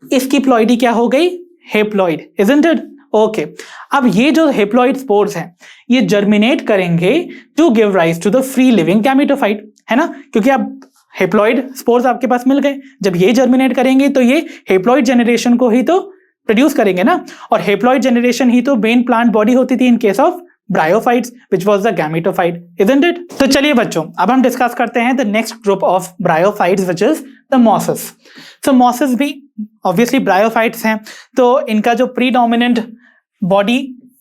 इसकी प्लॉइडी क्या हो गई? Haploid, isn't it? ओके, अब ये जो हेप्लॉइड स्पोर्स हैं ये जर्मिनेट करेंगे to give rise to the free living gametophyte, है ना, क्योंकि अब हेप्लॉइड स्पोर्स आपके पास मिल गए। जब ये जर्मिनेट करेंगे तो ये हेप्लॉइड जनरेशन को ही तो प्रोड्यूस करेंगे ना, और हेप्लॉइड जनरेशन ही तो मेन प्लांट बॉडी होती थी in case of bryophytes which was the gametophyte, isn't it? तो चलिए बच्चों, अब हम डिस्कस करते हैं the next group of bryophytes which is the mosses. So mosses भी ऑब्वियसली ब्रायोफाइट्स हैं, तो इनका जो प्रीडोमिनेंट बॉडी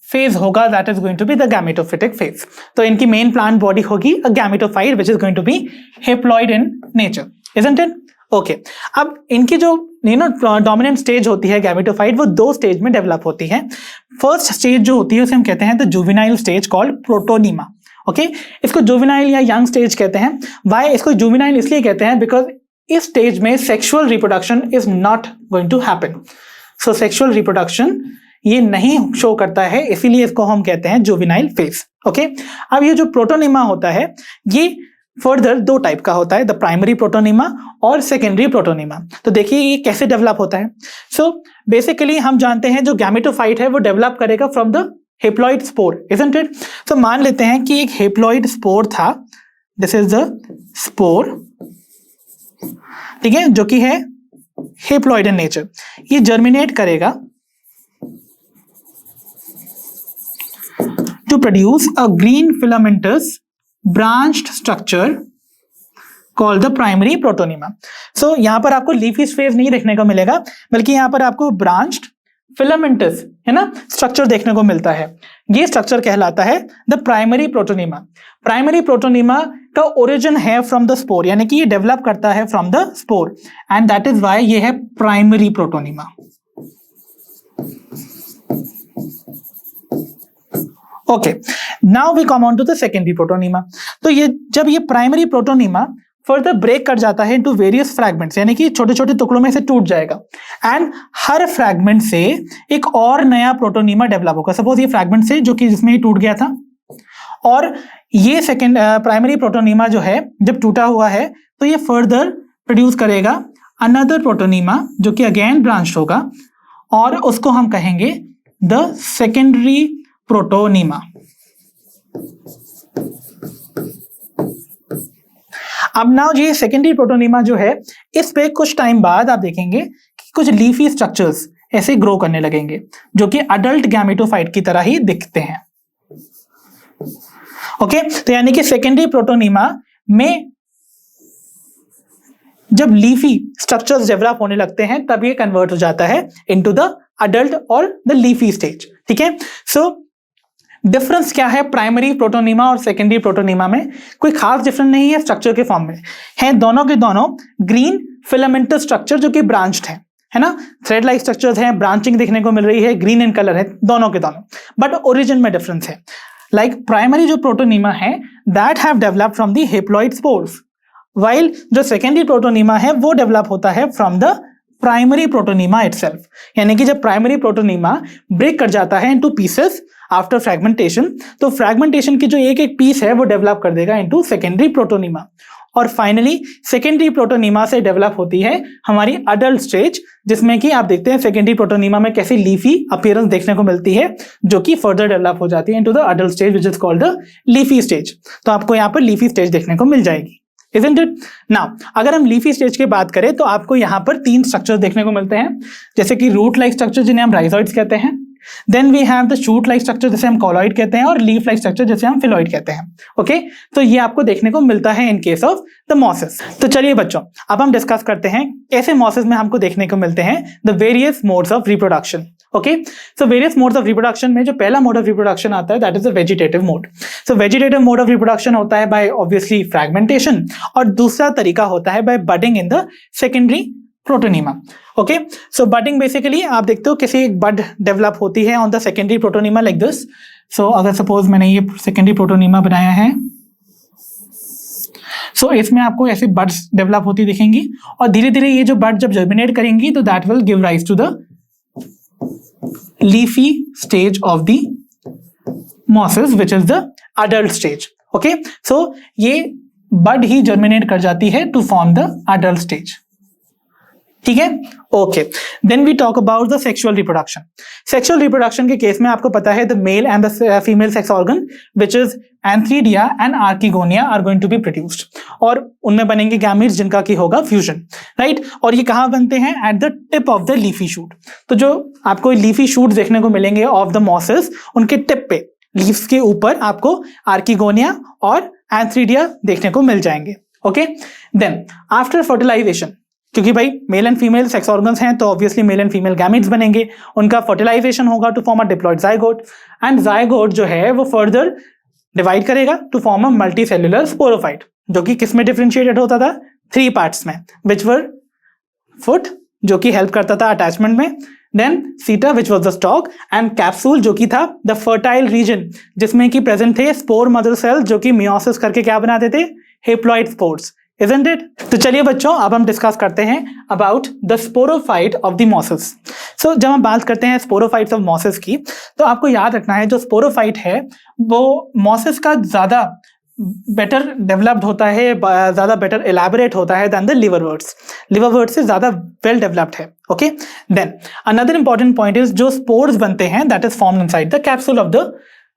फेज होगा that is going to be the gametophytic phase. तो इनकी मेन प्लांट बॉडी होगी a gametophyte which is going to be haploid in nature, isn't it? Okay, अब इनकी जो डोमिनेंट स्टेज होती है गैमेटोफाइट, वो दो स्टेज में डेवलप होती है। फर्स्ट स्टेज जो होती है उसे हम कहते हैं the juvenile stage called protonema. Okay, इसको जुवेनाइल या यंग स्टेज कहते हैं। वाई इसको जुवेनाइल इसलिए कहते हैं? बिकॉज इस स्टेज में sexual reproduction is not going to happen. So sexual reproduction ये नहीं शो करता है, इसीलिए इसको हम कहते हैं जुवेनाइल फेज। ओके, अब ये जो प्रोटोनीमा होता है ये फर्दर दो टाइप का होता है, द प्राइमरी प्रोटोनीमा और सेकेंडरी प्रोटोनीमा। तो देखिए ये कैसे डेवलप होता है। सो बेसिकली हम जानते हैं जो गैमेटोफाइट है वो डेवलप करेगा from the haploid spore, isn't it? तो मान लेते हैं कि एक हेप्लॉइड स्पोर था, दिस इज द स्पोर, ठीक है, जो कि है हेप्लॉइड इन नेचर। ये जर्मिनेट करेगा to produce a green filamentous branched structure called the primary protonema. So यहाँ पर आपको लीफी फेज नहीं देखने को मिलेगा, बल्कि यहाँ पर आपको ब्रांच्ड फिलामेंटस, है ना, स्ट्रक्चर देखने को मिलता है। ये स्ट्रक्चर कहलाता है the primary protonema. Primary protonema का ओरिजिन है फ्रॉम द स्पोर, यानी कि ये डेवलप करता है from the spore, and that is why ये है primary protonema. Okay, now we come on to the secondary protonema. तो ये जब ये प्राइमरी प्रोटोनीमा फर्दर ब्रेक कर जाता है इनटू वेरियस फ्रैगमेंट्स, यानी कि छोटे छोटे टुकड़ों में से टूट जाएगा, एंड हर फ्रैगमेंट से एक और नया प्रोटोनीमा डेवलप होगा। सपोज ये फ्रैगमेंट से जो कि जिसमें ये टूट गया था, और ये सेकेंड प्राइमरी प्रोटोनीमा जो है जब टूटा हुआ है तो ये फर्दर प्रोड्यूस करेगा अनदर प्रोटोनीमा जो कि अगेन ब्रांच होगा, और उसको हम कहेंगे द सेकेंडरी प्रोटोनीमा। अब नाउ ये सेकेंडरी प्रोटोनीमा जो है इस पे कुछ टाइम बाद आप देखेंगे कि कुछ लीफी स्ट्रक्चर्स ऐसे ग्रो करने लगेंगे जो कि अडल्ट गैमेटोफाइट की तरह ही दिखते हैं। ओके, तो यानी कि सेकेंडरी प्रोटोनीमा में जब लीफी स्ट्रक्चर्स डेवलप होने लगते हैं तब ये कन्वर्ट हो जाता है इनटू द अडल्ट और द लीफी स्टेज, ठीक है? सो डिफरेंस क्या है प्राइमरी प्रोटोनीमा और सेकेंडरी प्रोटोनीमा में? कोई खास डिफरेंस नहीं है स्ट्रक्चर के फॉर्म में, है दोनों के दोनों ग्रीन फिलामेंटस स्ट्रक्चर जो कि ब्रांच्ड है ना, थ्रेड लाइक स्ट्रक्चर्स हैं, ब्रांचिंग देखने को मिल रही है, ग्रीन इन कलर है दोनों के दोनों, बट ओरिजिन में डिफरेंस है। लाइक प्राइमरी जो प्रोटोनीमा है that have developed from the haploid spores, while जो सेकेंडरी प्रोटोनीमा है वो डेवलप होता है from the primary protonema itself. यानी कि जब प्राइमरी प्रोटोनीमा ब्रेक कर जाता है इनटू पीसेस आफ्टर फ्रैगमेंटेशन, तो फ्रैगमेंटेशन की जो एक एक पीस है वो डेवलप कर देगा इनटू सेकेंडरी प्रोटोनीमा, और फाइनली सेकेंडरी प्रोटोनीमा से डेवलप होती है हमारी अडल्ट स्टेज, जिसमें कि आप देखते हैं सेकेंडरी प्रोटोनीमा में कैसी लीफी अपीयरेंस देखने को मिलती है जो कि फर्दर डेवलप हो जाती है into the adult stage which is called the leafy stage. तो आपको यहाँ पर लीफी स्टेज देखने को मिल जाएगी, isn't it? Now, अगर हम लीफी स्टेज की बात करें तो आपको यहाँ पर तीन स्ट्रक्चर देखने को मिलते हैं, जैसे कि रूट लाइक स्ट्रक्चर जिन्हें हम राइजोइड्स कहते हैं, then we have the shoot like structure जिसे हम कॉलॉइड कहते हैं, और लीफ लाइक स्ट्रक्चर जिसे हम फिलॉइड कहते हैं। ओके, तो ये आपको देखने को मिलता है in case of the mosses. तो चलिए बच्चों, अब हम डिस्कस करते हैं कैसे मॉसेस में हमको देखने को मिलते हैं the various modes of reproduction. Okay, so various modes of reproduction में जो पहला मोड ऑफ रिप्रोडक्शन आता है that is the vegetative mode. So vegetative mode of reproduction होता है बाय ऑब्वियसली फ्रैगमेंटेशन, और दूसरा तरीका होता है by budding in the secondary protonema. Okay, so budding basically आप देखते हो किसी एक बड डेवलप होती है on the secondary protonema like this. So अगर सपोज मैंने ये सेकेंडरी प्रोटोनीमा बनाया है, सो इसमें आपको ऐसे बड्स डेवलप होती दिखेंगी, और धीरे धीरे ये जो बड जब जर्मिनेट करेंगी तो that will give rise to the leafy stage of the mosses which is the adult stage. Okay, so ये bud ही germinate कर जाती है to form the adult stage. ठीक है, okay. Then we talk about the sexual reproduction. Sexual reproduction के case में आपको पता है the male and the female sex organ which is antheridia and archegonia are going to be produced, और उनमें बनेंगे गैमीट्स जिनका की होगा फ्यूजन, राइट. और ये कहाँ बनते हैं? At the tip of the leafy shoot. तो जो आपको लीफी शूट देखने को मिलेंगे ऑफ द मॉसेस, उनके टिप पे लीव्स के ऊपर आपको आर्किगोनिया और एंथ्रीडिया देखने को मिल जाएंगे. ओके, देन आफ्टर फर्टिलाइजेशन, क्योंकि भाई male and female sex organs हैं तो obviously male and female gametes बनेंगे, उनका फर्टिलाइजेशन होगा to form a diploid zygote, and zygote जो है वो फर्दर डिवाइड करेगा to form a multicellular sporophyte, जो कि किस में डिफरेंशिएटेड होता था? 3 पार्ट्स में, विच वर फुट जो कि हेल्प करता था अटैचमेंट में, देन सीटा which was the stock, and capsule जो कि था द फर्टाइल रीजन जिसमें कि प्रेजेंट थे स्पोर मदर सेल जो कि मियोसिस करके क्या बनाते थे? Haploid spores. Isn't it? तो चलिए बच्चों, अब हम डिस्कस करते हैं about the sporophyte of the mosses. So जब हम बात करते हैं स्पोरोफाइट्स ऑफ मॉसेस की, तो आपको याद रखना है जो स्पोरोफाइट है वो मॉसेस का ज़्यादा बेटर डेवलप्ड होता है, ज़्यादा बेटर एलैबोरेट होता है दैन द लिवरवर्ट्स. लिवरवर्ट्स से ज़्यादा वेल डेवलप्ड है. Okay, then another important point is जो स्पोर्स बनते हैं that is formed inside the capsule of the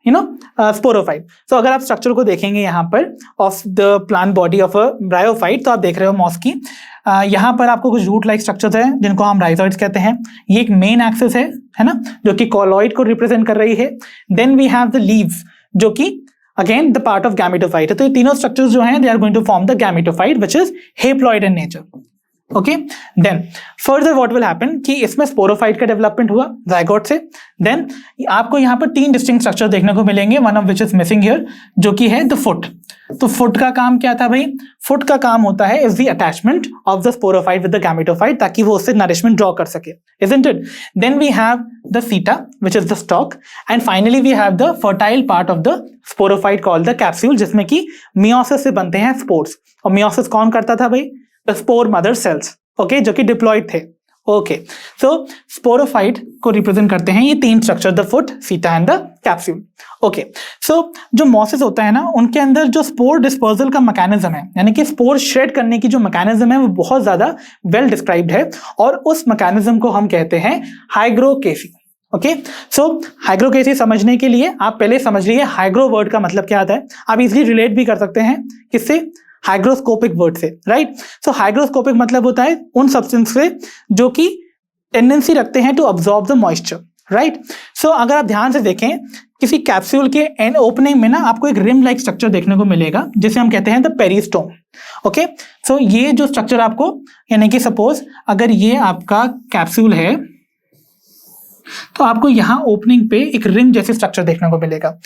sporophyte. So अगर आप स्ट्रक्चर को देखेंगे यहाँ पर of the plant body of a bryophyte, तो आप देख रहे हो मॉस की यहाँ पर आपको कुछ रूट लाइक स्ट्रक्चर्स हैं जिनको हम राइजोइड्स कहते हैं. ये एक मेन एक्सिस है ना, जो कि कॉलॉइड को रिप्रेजेंट कर रही है. Then we have the leaves जो कि again the part of gametophyte है. तो ये तीनों स्ट्रक्चर्स जो हैं they are going to form the gametophyte which is haploid in nature. Okay, then further what will happen कि इसमें स्पोरोफाइट का डेवलपमेंट हुआ जाइगोट से. देन आपको यहाँ पर 3 डिस्टिंक्ट स्ट्रक्चर देखने को मिलेंगे, one of which is missing here जो कि है द फुट. तो फुट का काम क्या था भाई? फुट का काम होता है is the attachment of the sporophyte with the gametophyte, ताकि वो उससे नरिशमेंट ड्रॉ कर सके. Isn't it? Then we have the seta which is the stalk, and finally we have the fertile part of the sporophyte called the capsule, जिसमें कि meiosis से बनते हैं स्पोर्स. और meiosis कौन करता था भाई? The spore mother cells, okay, जो कि डिप्लॉयड थे. ओके, सो स्पोरोफाइट को रिप्रेजेंट करते हैं ये 3 स्ट्रक्चर, द फुट, सीटा एंड द कैप्सूल. ओके, सो जो मॉसेस होता है ना, उनके अंदर जो स्पोर डिस्पर्सल का मैकेनिज्म है, यानी कि स्पोर शेड करने की जो मैकेनिज्म है वो बहुत ज्यादा वेल डिस्क्राइब्ड है, और उस मैकेनिज्म को हम कहते हैं हाइग्रोकेसी. ओके, सो हाइग्रोकेसी समझने के लिए आप पहले समझ लीजिए हाइग्रो वर्ड का मतलब क्या आता है. आप इजिली रिलेट भी कर सकते हैं किससे? हाइग्रोस्कोपिक वर्ड से, राइट. सो हाइग्रोस्कोपिक मतलब होता है उन सब्सटेंस से जो कि टेंडेंसी रखते हैं to absorb the moisture, right. So अगर आप ध्यान से देखें किसी कैप्सूल के एंड ओपनिंग में ना आपको एक रिम लाइक स्ट्रक्चर देखने को मिलेगा जिसे हम कहते हैं द पेरिस्टोम. ओके, सो ये जो स्ट्रक्चर आपको, यानी कि सपोज अगर ये आपका कैप्सूल है तो आपको यहां ओपनिंग पे एक रिम जैसे स्ट्रक्चर देखने को मिलेगा.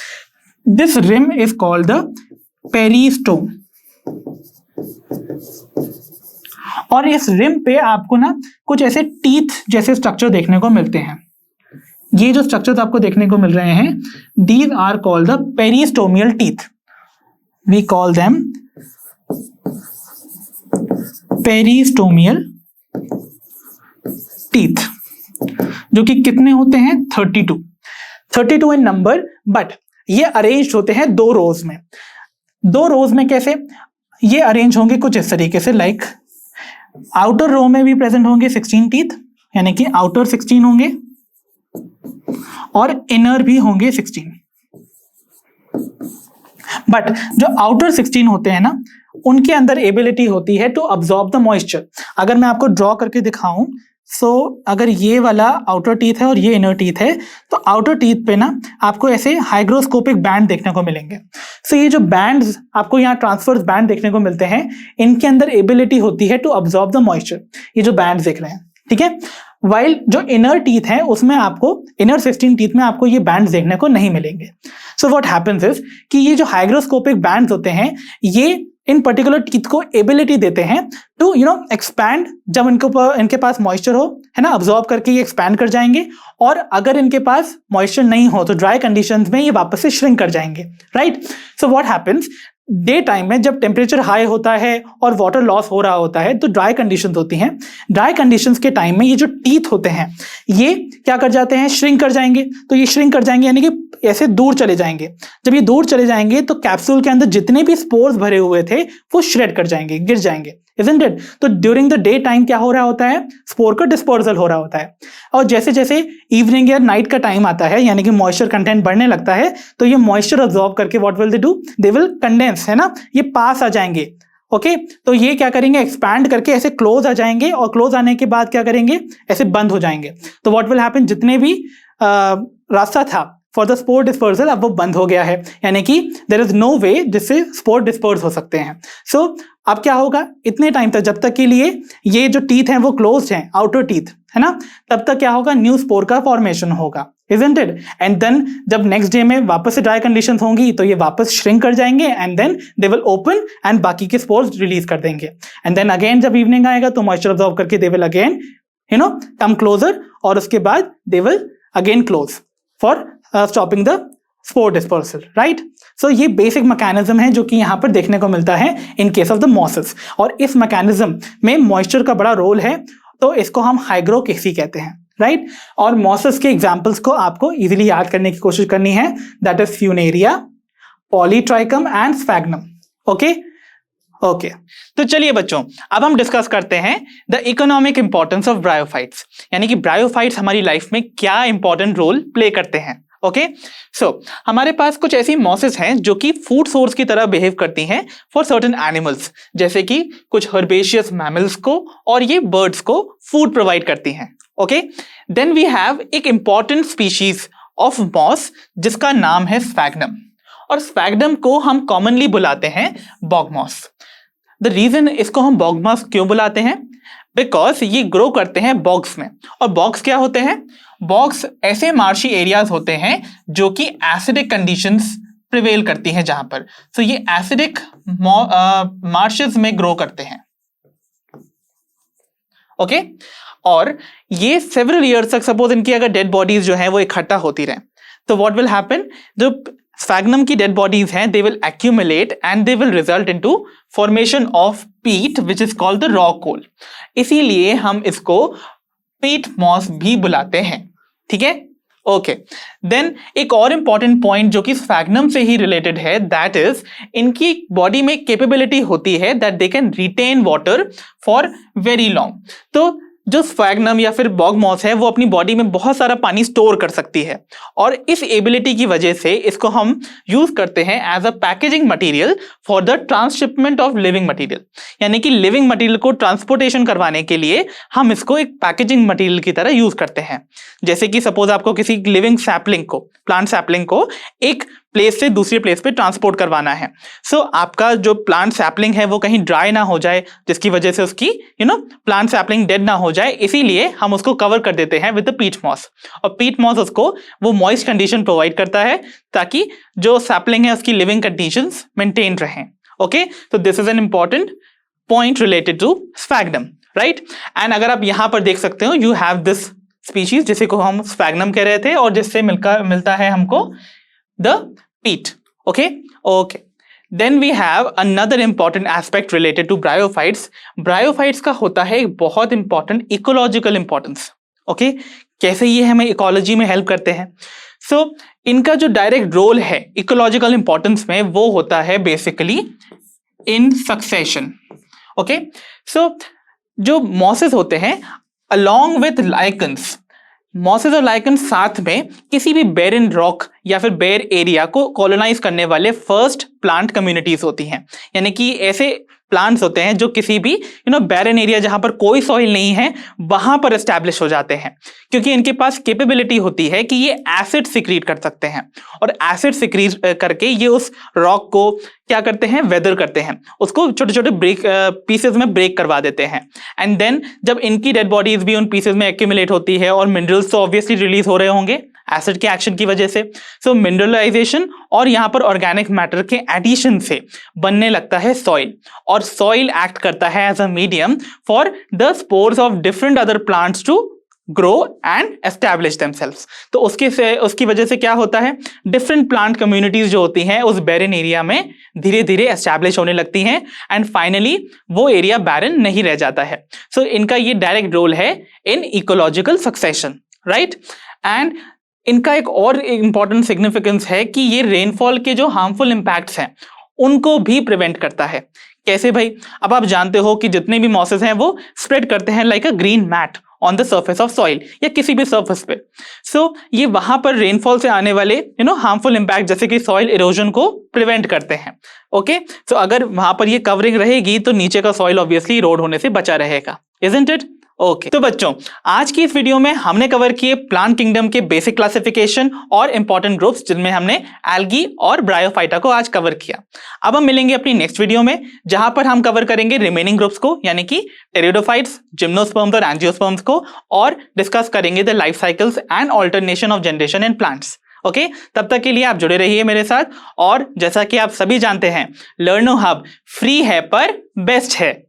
This rim is called the peristome. और इस रिम पे आपको ना कुछ ऐसे टीथ जैसे स्ट्रक्चर देखने को मिलते हैं. ये जो स्ट्रक्चर्स आपको देखने को मिल रहे हैं, these are called the peristomial teeth. We call them peristomial teeth, जो कि कितने होते हैं? 32 इन नंबर, बट ये अरेंज होते हैं 2 रोज में. 2 रोज में कैसे ये अरेंज होंगे? कुछ इस तरीके से, लाइक आउटर रो में भी प्रेजेंट होंगे 16 टीथ, यानी कि आउटर 16 होंगे और इनर भी होंगे 16. बट जो आउटर 16 होते हैं ना, उनके अंदर एबिलिटी होती है टू अब्सॉर्ब द मॉइस्चर. अगर मैं आपको ड्रॉ करके दिखाऊं, सो अगर ये वाला आउटर टीथ है और ये इनर टीथ है, तो आउटर टीथ पे ना आपको ऐसे हाइग्रोस्कोपिक बैंड देखने को मिलेंगे. सो ये जो बैंड्स आपको यहाँ ट्रांसफर्स बैंड देखने को मिलते हैं, इनके अंदर एबिलिटी होती है टू अब्सॉर्ब द मॉइस्चर. ये जो बैंड देख रहे हैं, ठीक है. वाइल जो इनर टीथ है उसमें आपको, इनर 16 टीथ में आपको ये बैंड देखने को नहीं मिलेंगे. सो व्हाट हैपेंस इज कि ये जो हाइग्रोस्कोपिक बैंड्स होते हैं, ये इन पर्टिकुलर टीथ को एबिलिटी देते हैं टू एक्सपैंड. जब इनके पास मॉइस्चर हो, है ना, अब्सॉर्ब करके ये एक्सपैंड कर जाएंगे, और अगर इनके पास मॉइस्चर नहीं हो तो ड्राई कंडीशंस में ये वापस से श्रिंक कर जाएंगे, right. So what happens, day time में जब टेम्परेचर हाई होता है और वाटर लॉस हो रहा होता है तो ड्राई कंडीशंस होती हैं। ड्राई कंडीशंस के टाइम में ये जो टीथ होते हैं ये क्या कर जाते हैं, श्रिंक कर जाएंगे। तो ये श्रिंक कर जाएंगे यानी कि ऐसे दूर चले जाएंगे। जब ये दूर चले जाएंगे तो कैप्सूल के अंदर जितने भी स्पोर्स भरे हुए थे वो श्रेड कर जाएंगे, गिर जाएंगे, isn't it? तो ड्यूरिंग द डे टाइम क्या हो रहा होता है, स्पोर का डिस्पर्सल हो रहा होता है। और जैसे जैसे इवनिंग या नाइट का टाइम आता है यानी कि मॉइस्चर कंटेंट बढ़ने लगता है तो ये मॉइस्चर अब्सॉर्ब करके what will they do, they will condense, है ना, ये पास आ जाएंगे। ओके तो ये क्या करेंगे, एक्सपैंड करके ऐसे क्लोज आ जाएंगे और क्लोज आने के बाद क्या करेंगे, ऐसे बंद हो जाएंगे। तो व्हाट विल हैपन, जितने भी रास्ता था फॉर द स्पोर डिस्पर्सल अब वो बंद हो गया है, यानी कि देयर इज नो वे जिससे स्पोर डिस्पर्स हो सकते हैं। सो अब क्या होगा, इतने टाइम तक जब तक के लिए ये जो टीथ हैं वो क्लोज्ड हैं, आउटर टीथ, है ना, तब तक क्या होगा, न्यू स्पोर का फॉर्मेशन होगा, isn't it? एंड देन जब नेक्स्ट डे में वापस से ड्राई कंडीशंस होंगी तो ये वापस श्रिंक कर जाएंगे and then they will open and बाकी के स्पोर्स रिलीज कर देंगे। एंड देन अगेन जब इवनिंग आएगा तो मॉइस्चर अब्सॉर्ब करके they will again come closer और उसके बाद they will again close for stopping the spore dispersal, right. So ये बेसिक मैकेनिज्म है जो कि यहाँ पर देखने को मिलता है in case of the mosses. और इस मैकेनिज्म में मॉइस्चर का बड़ा रोल है तो इसको हम हाइग्रोकेसी कहते हैं, राइट। और मॉसेस के एग्जाम्पल्स को आपको इजीली याद करने की कोशिश करनी है, that is Funaria, Polytrichum and sphagnum. Okay तो चलिए बच्चों अब हम डिस्कस करते हैं the economic importance of bryophytes, यानी कि ब्रायोफाइट्स हमारी लाइफ में क्या इंपॉर्टेंट रोल प्ले करते हैं। ओके सो हमारे पास कुछ ऐसी मॉसेस हैं जो कि फूड सोर्स की तरह बिहेव करती हैं फॉर सर्टेन एनिमल्स, जैसे कि कुछ हर्बेशियस मैमल्स को और ये बर्ड्स को फूड प्रोवाइड करती हैं। ओके देन वी हैव एक इंपॉर्टेंट स्पीशीज ऑफ मॉस जिसका नाम है स्फैग्नम, और स्फैग्नम को हम कॉमनली बुलाते हैं बॉग मॉस। द रीजन इसको हम बॉग मॉस क्यों बुलाते हैं, बिकॉज ये ग्रो करते हैं बॉग्स में। और बॉग्स क्या होते हैं, बॉग्स ऐसे मार्शी एरियाज होते हैं जो कि एसिडिक कंडीशंस प्रिवेल करती हैं जहां पर, तो ये एसिडिक मार्शेस में ग्रो करते हैं। ओके और ये सेवरल ईयर्स तक सपोज इनकी अगर डेड बॉडीज जो हैं वो इकट्ठा होती रहे तो व्हाट विल हैपन, जो स्फैग्नम की डेड बॉडीज हैं they will accumulate and they will result into formation of peat which is called the rock coal. इसीलिए हम इसको पीट मॉस भी बुलाते हैं, ठीक है। ओके देन एक और इंपॉर्टेंट पॉइंट जो कि स्फैग्नम से ही रिलेटेड है, दैट इज इनकी बॉडी में कैपेबिलिटी होती है that they can retain water for very long. तो जो स्फैग्नम या फिर बॉग मॉस है वो अपनी बॉडी में बहुत सारा पानी स्टोर कर सकती है, और इस एबिलिटी की वजह से इसको हम यूज करते हैं as a packaging material for the transshipment of living material, यानी कि लिविंग मटेरियल को ट्रांसपोर्टेशन करवाने के लिए हम इसको एक पैकेजिंग मटेरियल की तरह यूज करते हैं। जैसे कि सपोज आपको किसी लिविंग सैपलिंग को, प्लांट सैपलिंग को एक प्लेस से दूसरी प्लेस पे ट्रांसपोर्ट करवाना है, सो आपका जो प्लांट सैपलिंग है वो कहीं ड्राई ना हो जाए जिसकी वजह से उसकी प्लांट सैपलिंग डेड ना हो जाए, इसीलिए हम उसको कवर कर देते हैं विद द पीट मॉस। और पीट मॉस उसको वो मॉइस्ट कंडीशन प्रोवाइड करता है ताकि जो सैपलिंग है उसकी लिविंग कंडीशंस मेंटेन रहें। ओके तो this is an important point related to sphagnum, right. And अगर आप यहां पर देख सकते हो यू हैव दिस स्पीशीज जिसे को हम स्फैग्नम कह रहे थे और जिससे मिलता है हमको the peat। okay then we have another important aspect related to bryophytes। bryophytes का होता है एक बहुत important ecological importance। okay कैसे ये हमें इकोलॉजी में हेल्प करते हैं, so इनका जो डायरेक्ट रोल है इकोलॉजिकल इंपॉर्टेंस में वो होता है बेसिकली इन सक्सेशन। okay so जो मॉसेस होते हैं along with lichens, मॉसेस और लाइकन साथ में किसी भी बेरन रॉक या फिर बेर एरिया को कॉलोनाइज करने वाले फर्स्ट प्लांट कम्युनिटीज होती हैं, यानी कि ऐसे प्लांट्स होते हैं जो किसी भी बैरन एरिया जहां पर कोई सॉइल नहीं है वहां पर एस्टैब्लिश हो जाते हैं, क्योंकि इनके पास कैपेबिलिटी होती है कि ये एसिड सिक्रीट कर सकते हैं, और एसिड सिक्रीट करके ये उस रॉक को क्या करते हैं, वेदर करते हैं, उसको छोटे छोटे ब्रेक पीसेस में ब्रेक करवा देते हैं। एंड देन जब इनकी डेड बॉडीज भी उन पीसेस में एक्यूमुलेट होती है और मिनरल्स तो ऑब्वियसली रिलीज हो रहे होंगे एसिड के एक्शन की वजह से, सो मिनरलाइजेशन और यहाँ पर ऑर्गेनिक मैटर के एडिशन से बनने लगता है सॉइल, और सॉइल एक्ट करता है as a medium for the spores of different other plants to grow and establish themselves. तो उसकी वजह से क्या होता है, डिफरेंट प्लांट कम्युनिटीज जो होती हैं उस बैरन एरिया में धीरे धीरे एस्टैब्लिश होने लगती हैं एंड फाइनली वो एरिया बैरन नहीं रह जाता है। सो इनका ये डायरेक्ट रोल है इन इकोलॉजिकल सक्सेशन, राइट। एंड इनका एक और इंपॉर्टेंट सिग्निफिकेंस है कि ये रेनफॉल के जो हार्मफुल इंपैक्ट्स हैं उनको भी प्रिवेंट करता है। कैसे भाई? अब आप जानते हो कि जितने भी मॉसेस हैं वो स्प्रेड करते हैं like a green mat on the surface of soil या किसी भी सर्फेस पे। सो ये वहां पर रेनफॉल से आने वाले हार्मफुल इंपैक्ट जैसे कि सॉइल इरोजन को प्रिवेंट करते हैं। ओके, सो अगर वहां पर ये कवरिंग रहेगी तो नीचे का सॉइल ऑब्वियसली इरोड होने से बचा रहेगा, इजंट इट? ओके, तो बच्चों आज की इस वीडियो में हमने कवर किए प्लांट किंगडम के बेसिक क्लासिफिकेशन और इंपॉर्टेंट ग्रुप्स जिनमें हमने एल्गी और ब्रायोफाइटा को आज कवर किया। अब हम मिलेंगे अपनी नेक्स्ट वीडियो में जहां पर हम कवर करेंगे रिमेनिंग ग्रुप्स को, यानी कि टेरिडोफाइट्स, जिम्नोस्पर्म्स और एंजियोस्पर्म्स को, और डिस्कस करेंगे the life cycles and alternation of generation in plants. Okay, तब तक के लिए आप जुड़े रहिए मेरे साथ। और जैसा कि आप सभी जानते हैं, लर्नो हब फ्री है पर बेस्ट है।